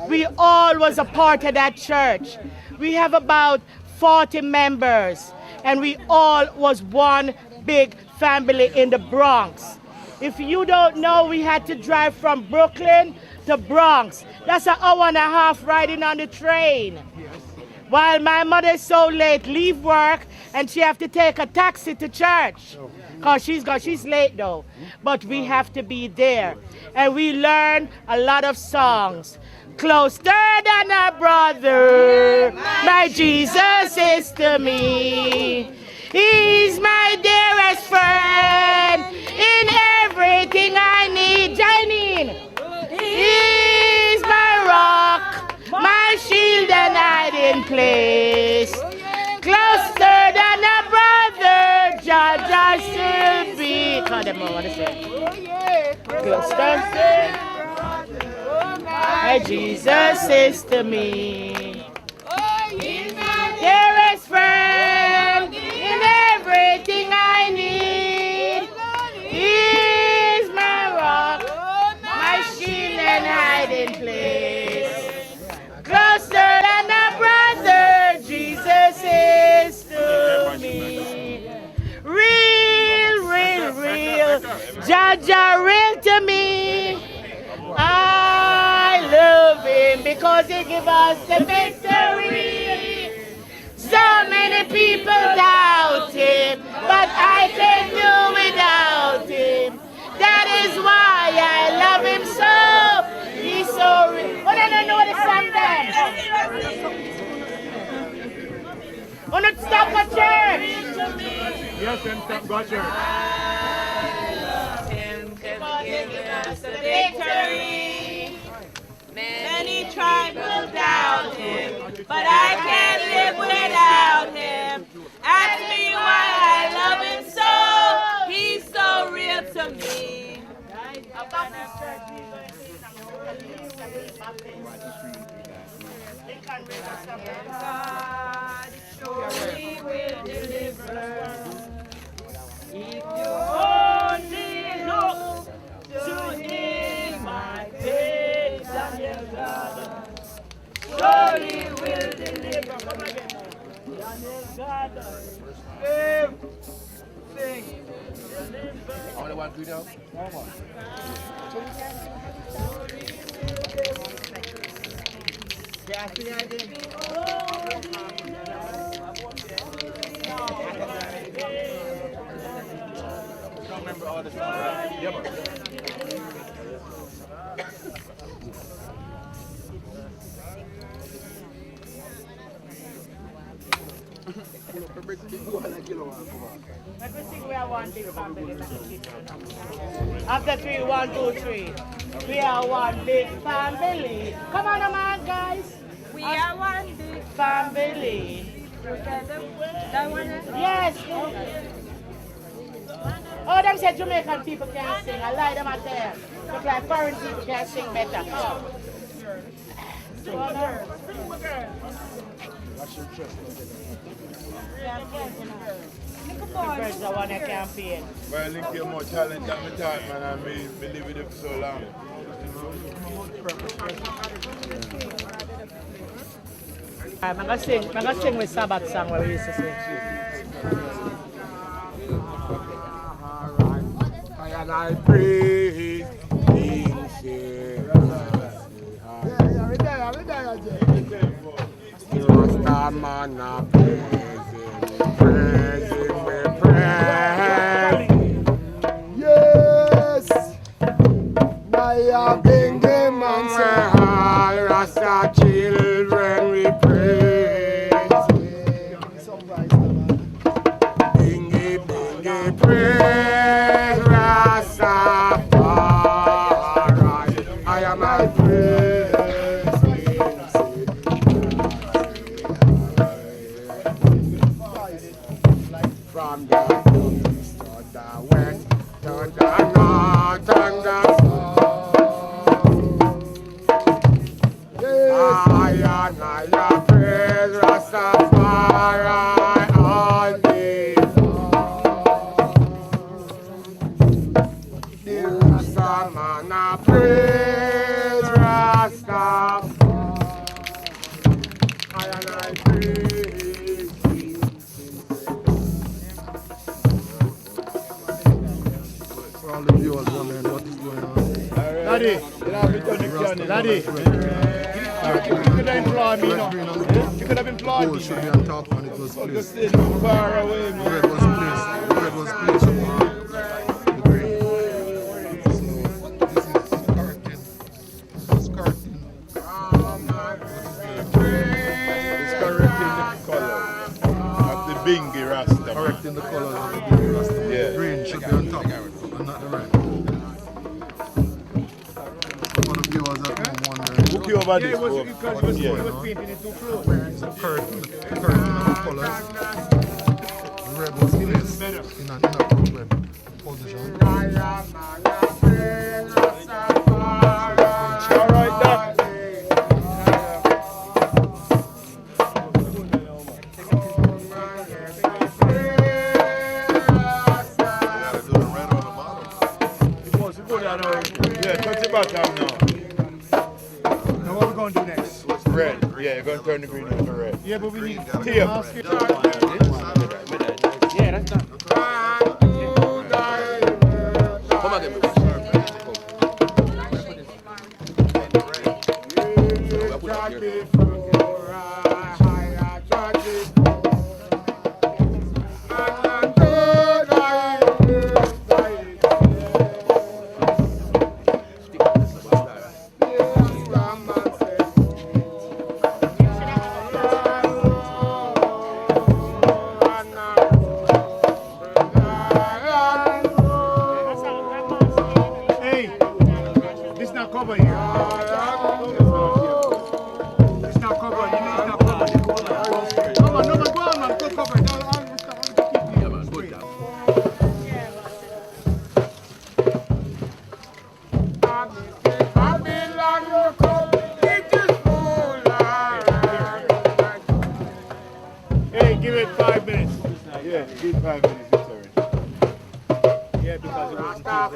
We all was a part of that church. We have about 40 members, and we all was one big family in the Bronx. If you don't know, we had to drive from Brooklyn to Bronx. That's an hour and a half riding on the train. While my mother is so late, leave work, and she have to take a taxi to church. Because she's late though. But we have to be there. And we learn a lot of songs. Closer than a brother, my Jesus is to me. He's my dearest friend in everything I need. Janine. He's my rock, my shield and hiding place. Closer than a brother, Jah still be. Call them over the same. Closer. My Jesus is to me. He's my dearest friend in everything I need. He's my rock, my shield and hiding place. Closer than a brother, Jesus is to me. Real, real, real, Jah real to me. I love him because he gives us the victory. So many people doubt him, but I can't do without him. That is why I love him so. He's so real. Oh, no, know the song then. Oh, no, stop at church. Yes, and stop go church. I love him because he gives us the victory. Many try to doubt him, but I can't live without him. Ask me why I love him so. He's so real to me. God surely will deliver. If you only look to him, my faith and your God. surely will deliver. Come again. God. Sing. Only one good now? One more. Don't remember all the songs, right? Yeah, Everything we are one big family. After 3, 1, 2, 3. We are one big family. Come on, man, guys. We are one big family. Yes. Oh, them said Jamaican people can't sing. I lie them out there. Look like foreign people can't sing better. Because I want a campaign. Well, link you more talent than me thought, man, and me live with it for so long. I'm gonna sing with Sabbath song where we used to sing. And I praise King Rastaman, I praise him, we praise. Yes, Diah, bring them and say, all Rasta children, we praise him. Bingy, bingy, praise Rastafari. I am my praise. From the east to the west, to the north and the south. I praise Rastafari all day long. Rastaman, I praise Rastafari. I praise for all the viewers wondering what is going on. Daddy, Daddy. You could have employed me, no? You could have employed me. Should be on top when it was placed. Far away, man. The red was placed. The red was placed on the green. So this is correcting. It's correcting. It's correcting the color of the bingy Rasta. Correcting the color of the bingy Rasta. Yeah. The green should be on top and not the red. One of the viewers at home wondering. Book you over this. What is going on? It's a correcting of the colors. The red was placed in a problem position. Alright, Doc. Yeah, touch the bottom now. Now what we going to do next? Red. Yeah, you're going to turn the green into red. Yeah, but we need tape. Yeah, that's not. Come again, Give it 5 minutes. Yeah, give it 5 minutes. It's already. Yeah, because it wasn't too bad.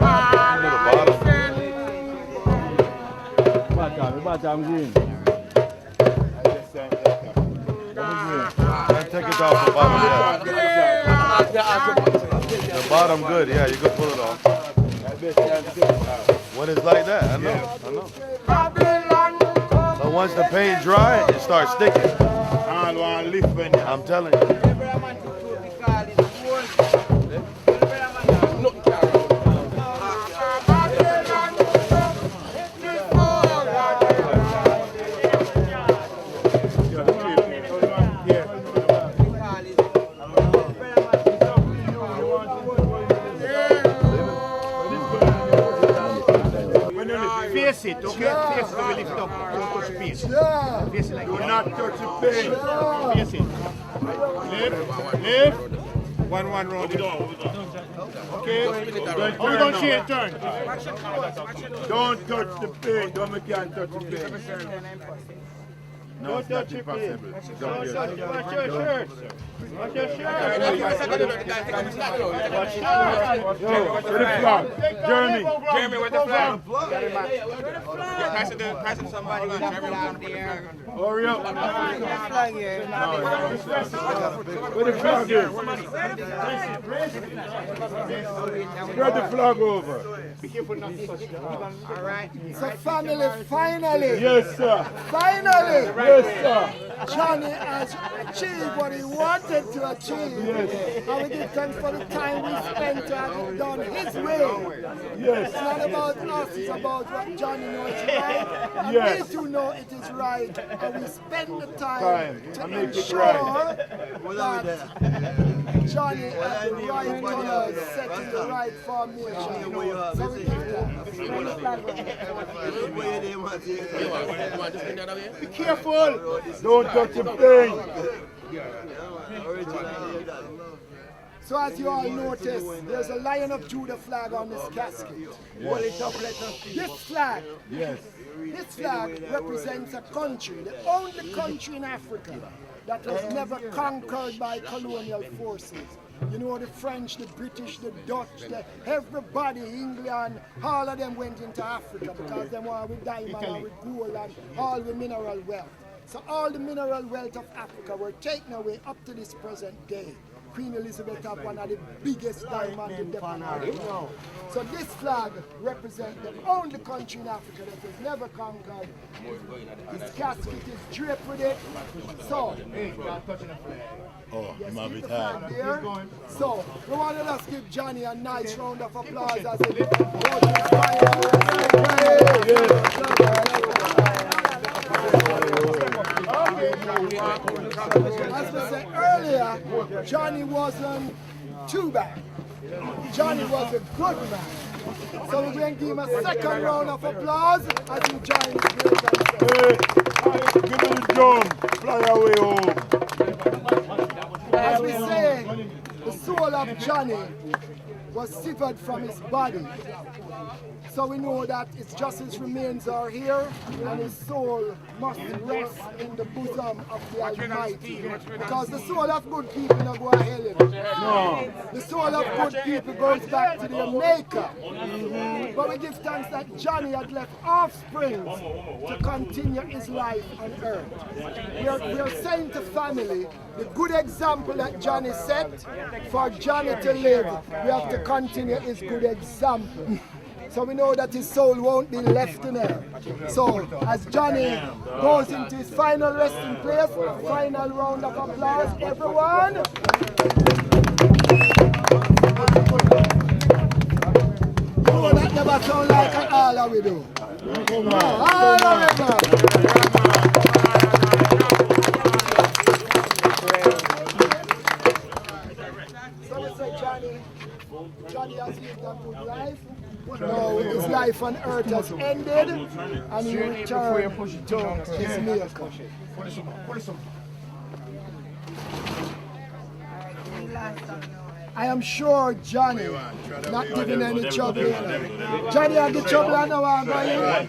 Bottom green. I just off the bottom, yeah. The bottom good, yeah, you can pull it off. When it's like that, I know. So once the paint dry, it starts sticking. I'm telling you. Face it, okay? Face it, we lift it up. Don't touch the paint. Face it like that. Do not touch the paint. Face it. Lift. One round. Okay? We're going to turn. Don't touch the paint. Don't make you touch the paint. No, don't touch your paint. Don't touch. Watch your shirt. Watch your shirt. Jeremy, with the flag. Pass it to somebody. Hurry up. Where the flag is? Spread the flag over. Be careful not to touch it. All right. So family, finally. Yes, sir. Finally. Yes, sir. Johnny has achieved what he wanted to achieve. Yes. And we give thanks for the time we spent to have it done his way. Yes. It's not about us, it's about what Johnny knows is right. And Yes. we too know it is right. And we spend the time to make it ensure right. that Johnny has the right colors, setting the right formation. So we give thanks. Be careful. Don't touch the paint. So as you all notice, there's a Lion of Judah flag on this casket. This flag, this flag represents a country, the only country in Africa that was never conquered by colonial forces. You know, the French, the British, the Dutch, everybody, England, all of them went into Africa because they were with diamond and with gold and all the mineral wealth. So all the mineral wealth of Africa were taken away up to this present day. Queen Elizabeth had one of the biggest diamonds in the world. So this flag represents the only country in Africa that was never conquered. This casket is draped with it. So, yes, keep the flag there. So, we want to just give Johnny a nice round of applause as he goes to his As we said earlier, Johnny wasn't too bad. Johnny was a good man. So we're going to give him a second round of applause as he joins his Hey, give me the drum. Fly away home. As we say, the soul of Johnny was severed from his body. So we know that it's just his remains are here, and his soul must rest in the bosom of the Almighty. Because the soul of good people don't go to hell. No. The soul of good people goes back to their maker. But we give thanks that Johnny had left offspring to continue his life on earth. We are saying to family, the good example that Johnny set, for Johnny to live, we have to continue his good example. So we know that his soul won't be left in there. So as Johnny goes into his final resting place, final round of applause, everyone. You know that never sound like an all we do. All of it, man. So we say Johnny has lived a good life. Now his life on earth has ended and he returned to his maker. I am sure Johnny not giving any trouble. Johnny had the trouble I know I'm going.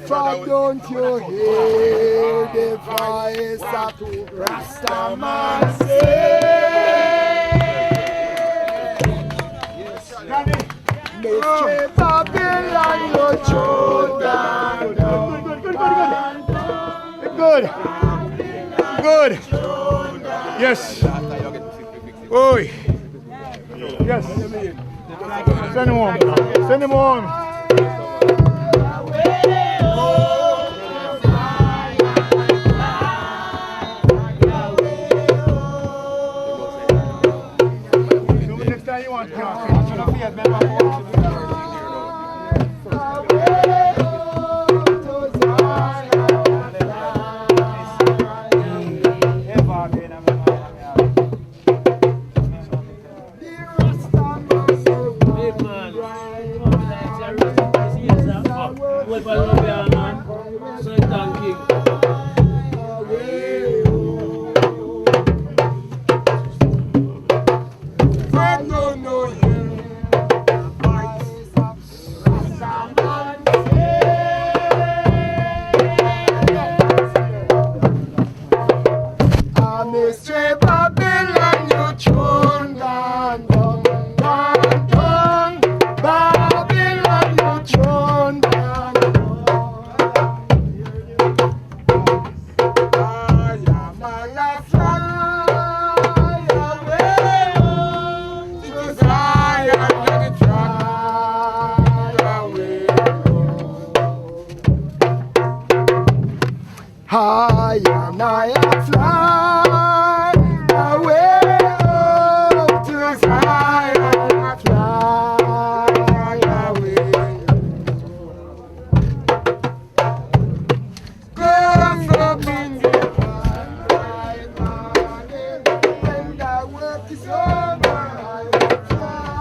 For don't you hear the voice of rastaman say? Mystery Babylon, you throw down. Good. Good. Yes. Oi. Yes. Send him home. Send him home. Next time you want to high and I fly away up to Zion, fly away. Cause up in the right morning, when that work is over, I will fly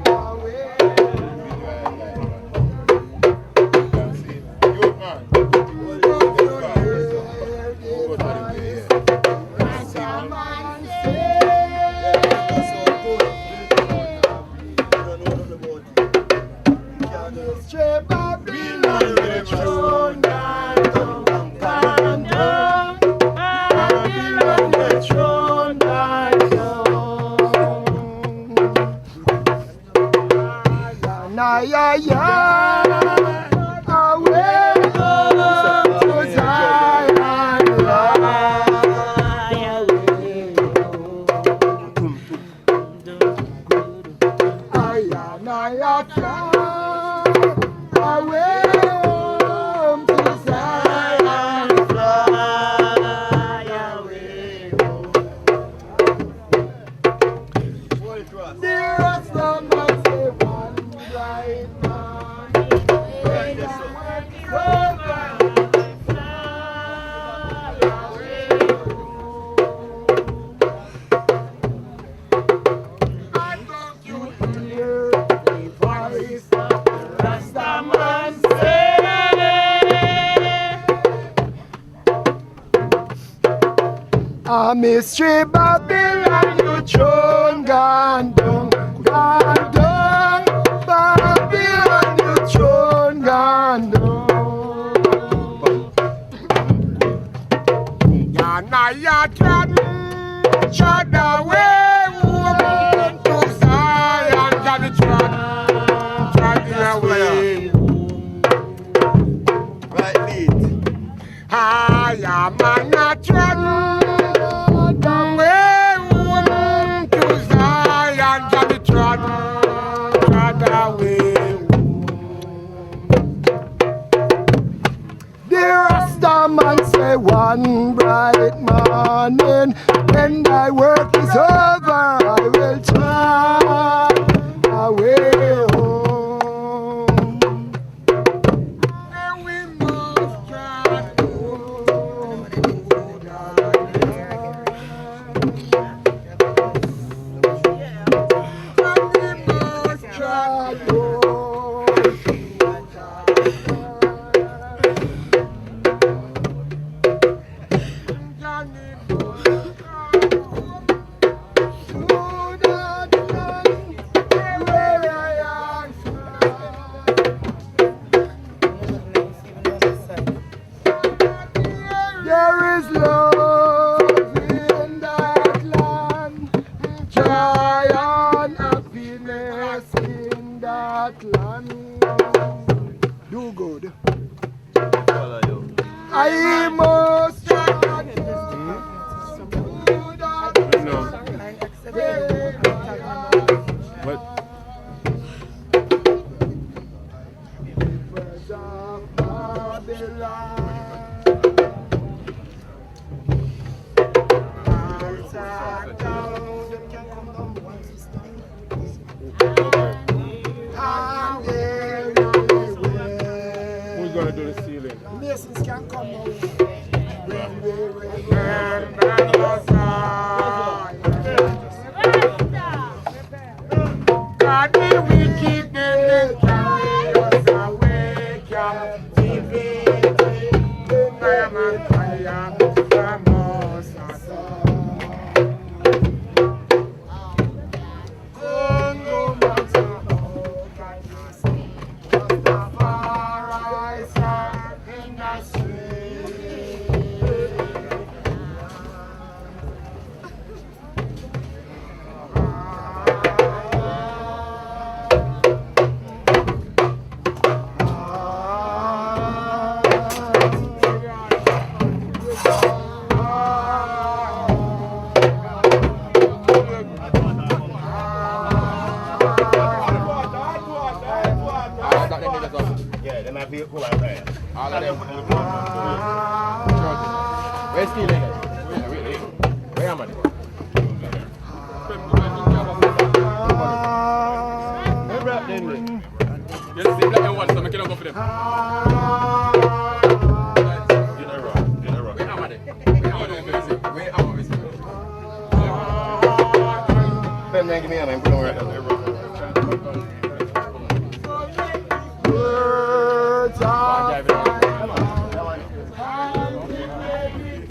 away. Mystery Babylon, you throne gone down, gone down. Babylon, you throne gone down. Yanaya trod away, woman to Zion, Johnny trod away. Right lead. I am a trod. Man say one bright morning, when thy work is over, I will turn away home. And we must trot home. And we must trot home. I must try to What? Who's gonna do the ceiling? Masons can come out. God be wicked, they carry us away, captivated. I am on fire from us. Congo Master, Rastafari, in the street. Yeah, then I feel cool out there. All of them. Where's Steve? Where am I? You see black and white, so I can't go for them. Where am I? Them give me a name, put on right there. Words of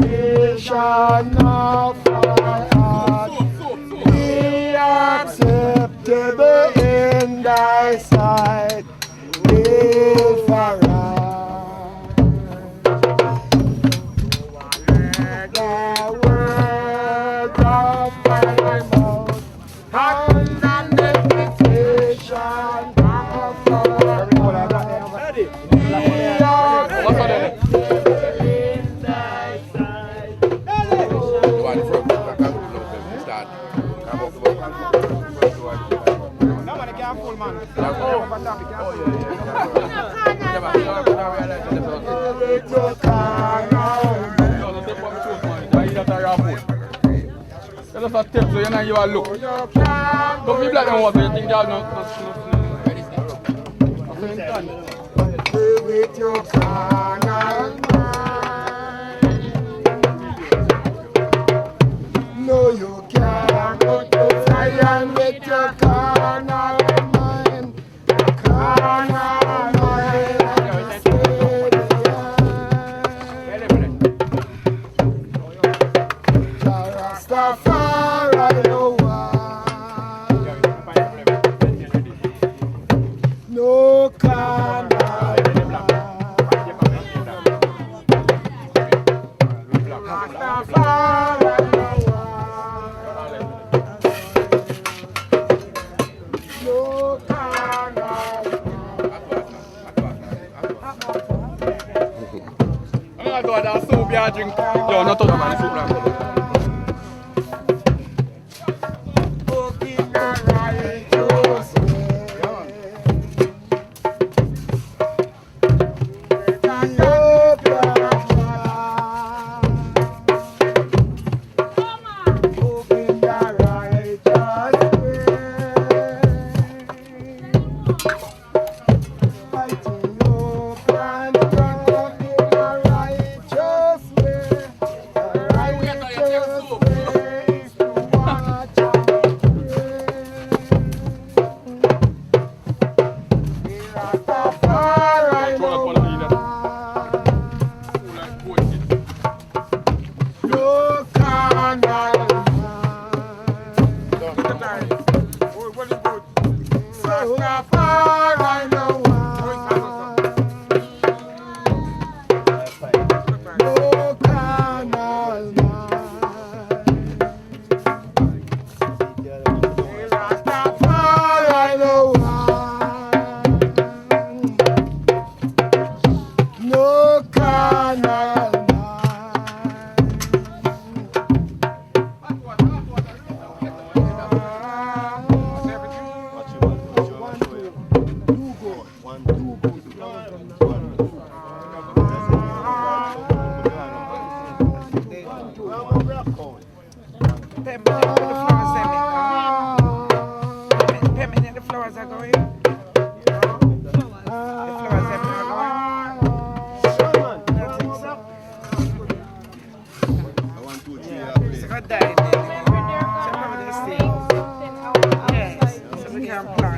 meditation of my heart be acceptable in thy sight. Live for the words of my mouth and the meditation of my heart. That's a tip, so you know you are look. Don't be black and white, you think you have no. With your carnal mind, no, you can't go to Zion with your carnal mind. Carnal mind, Jah Rastafari, no one, no carnal. That's soup you drink. Yo, not talk about the soup now. The flowers are going. The flowers are Yes, so we can plan.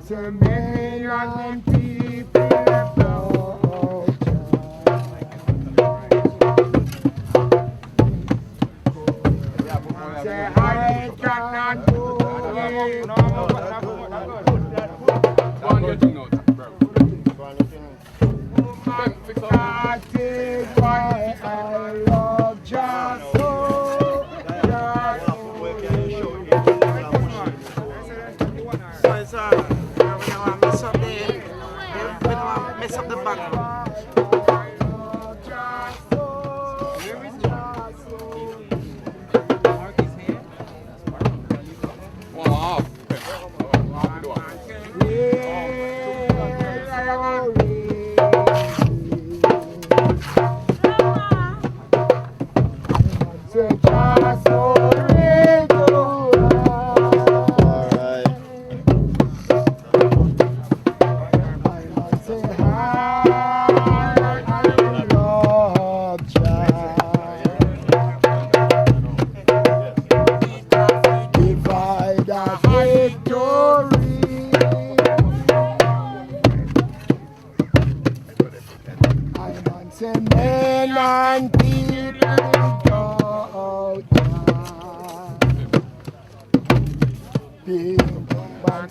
Say million people go say I cannot do it. That is why I love Jah so. Mess up the background.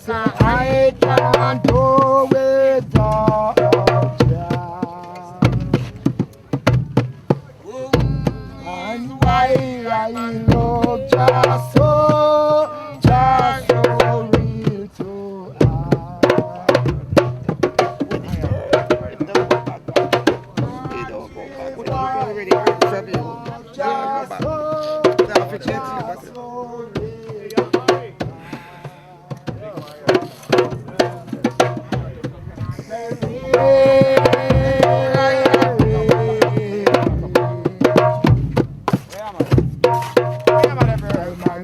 I can't do without Jah. And why I love Jah so, Jah so real to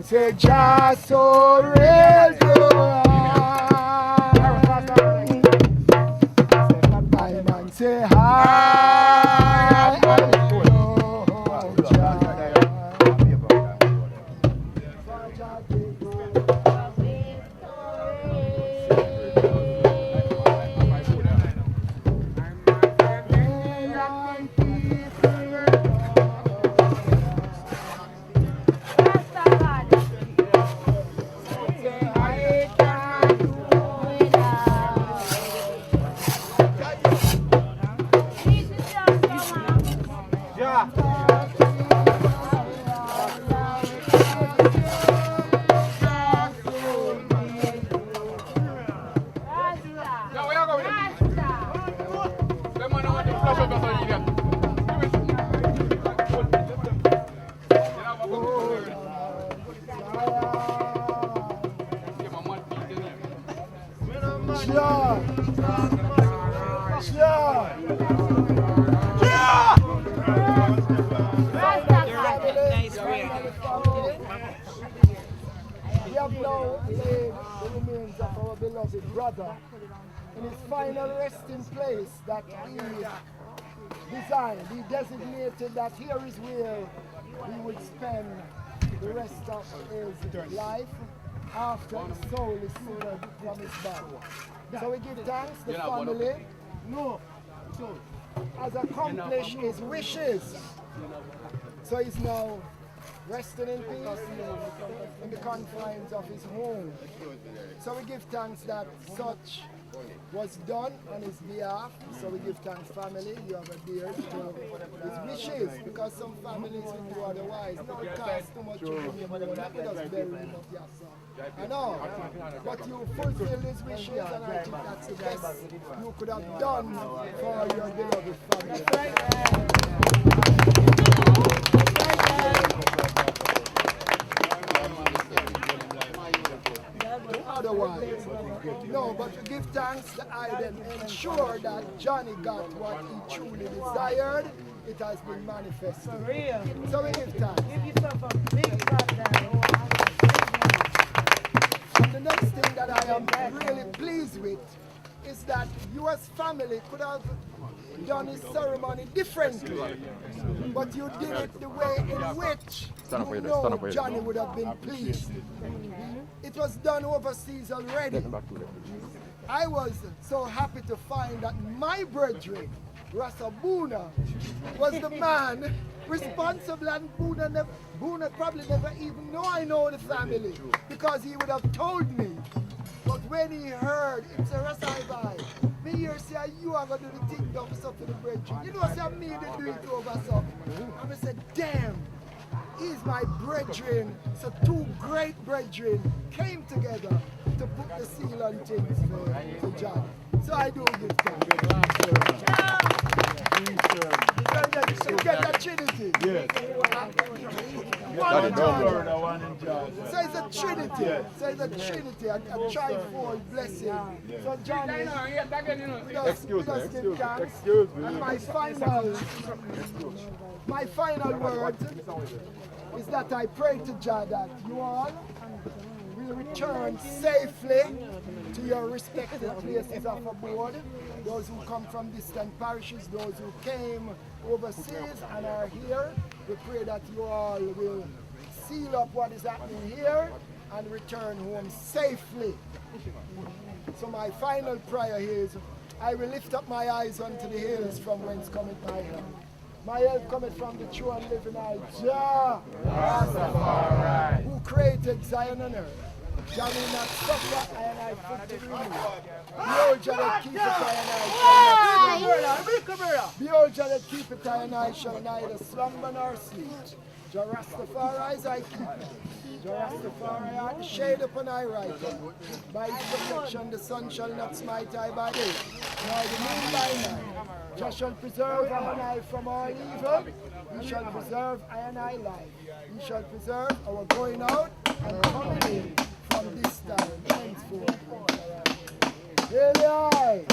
say Jah so real to I man say hi, I love Jah. We have now laid the remains of our beloved brother in his final resting place that he designed. He designated that here is where he would spend the rest of his life after his soul is severed from his body. So we give thanks to the family has accomplished his wishes. So he's now resting in peace in the confines of his home. So we give thanks that such was done on his behalf. So we give thanks, family. You have adhered to his wishes, because some families will do otherwise. It will cost too much to bring him home. Let me just bury him up here, son. I know, but you fulfilled his wishes, and I think that's the best you could have done for your beloved family. Otherwise, no, but to give thanks that I then ensure that Johnny got what he truly desired. It has been manifested. For real. So we give thanks. Give yourself a big clap down. And the next thing that I am really pleased with is that US family could have done his ceremony differently, but you did it the way in which you know Johnny would have been pleased. It was done overseas already. I was so happy to find that my brethren, Rasa Boona, was the man responsible, and Boona probably never even know I know the family because he would have told me. But when he heard, it's a Rastafari, me here say, you are going to do the thing down for the brethren. You know, say, me to do it over something. And I said, damn, he's my brethren. So two great brethren came together to put the seal on things for John. So I do give thanks. Get that Trinity. Yes. One in John. So it's a Trinity. Yes. So it's a Trinity, a trifold blessing. Yes. So John is excuse me. And my final word is that I pray to Jah that you all will return safely to your respective places of abode. Those who come from distant parishes, those who came overseas and are here, we pray that you all will seal up what is happening here and return home safely. So my final prayer here is, I will lift up my eyes unto the hills from whence cometh my help. My help cometh from the true and living eye, Jah Rastafari, who created Zion and earth. Jah will not suffer, and I foot to remove. Behold, Jah that keepeth I, and I shall not slumber. Behold, Jah that keepeth I, and I shall neither slumber nor sleep. Jah Rastafari is I keep. Jah Rastafari art the shade upon I right hand. By his protection the sun shall not smite I by day, nor the moon by night. Jah shall preserve I and I from all evil. He shall preserve I and I life. He shall preserve our going out and coming in from this time henceforth. Hail I!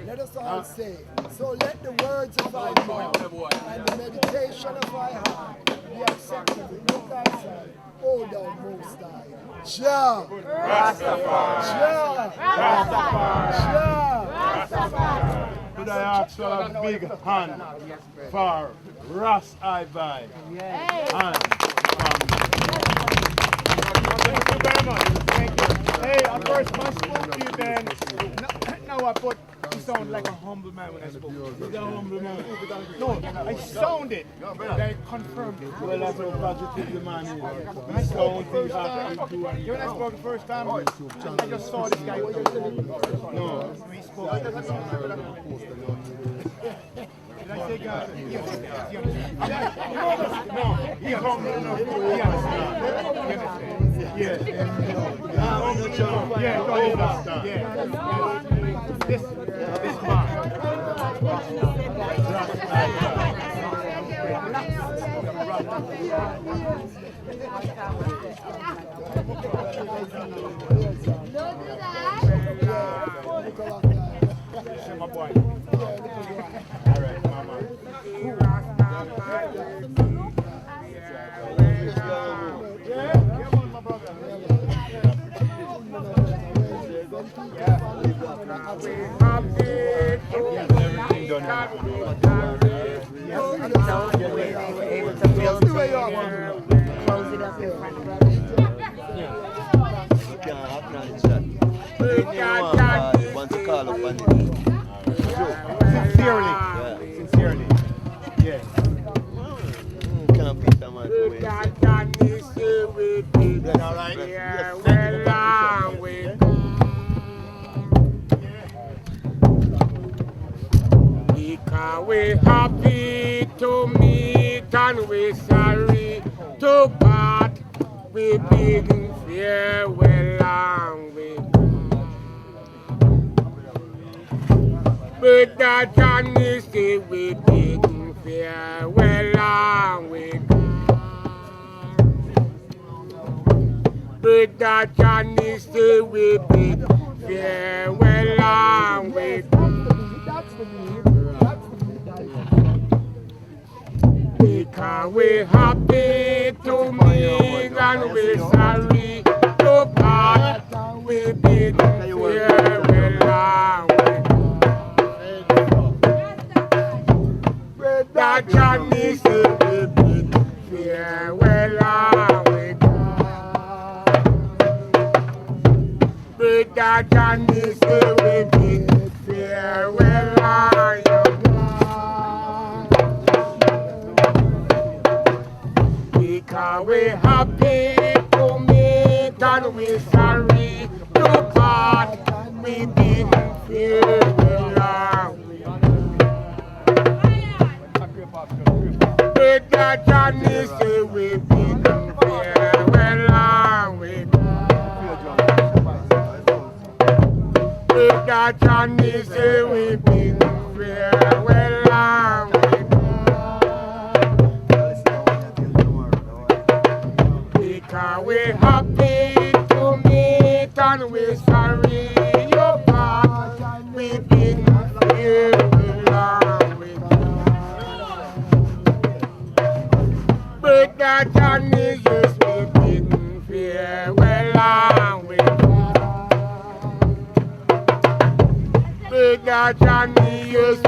Let us all say, so let the words of our mouth and the meditation of our heart be acceptable in thy sight, O thou most high. Jah Rastafari. Jah Rastafari. Jah Rastafari. Could I ask for a big hand for Rastafari? And thank you very much. Thank you. Hey, at first I spoke to you then. Now I put you sound like a humble man when I spoke. You're a humble man. No, I sounded. I confirmed it. Well, that's how positive the man is. When I spoke the first time, when I spoke the first time, I just saw this guy. No, he spoke. Did I say God? No, he's humble enough. He understands. Yes. Yeah, don't understand. Yeah. This man. My boy. All right, mama. Yeah, come on, my brother. Everything done now. Able to build here, close it up in front of Want to call up on it. Sincerely. Sincerely. Yes. Can't beat that man. All right. Because we're happy to meet and we're sorry to part. We bid farewell and we but that Johnny say we bid farewell and we but that Johnny say we bid farewell and we because we're happy to meet and we're sorry to part. We bid farewell. That Johnny said we bid farewell. That Johnny say we bid farewell. Because we're happy to meet and we're sorry to part. We bid farewell. That Johnny say we bid farewell. That Johnny say we bid farewell. Because we're happy to meet and we're sorry your part. We bid farewell. But that Johnny yes we bid farewell. That Johnny, yes,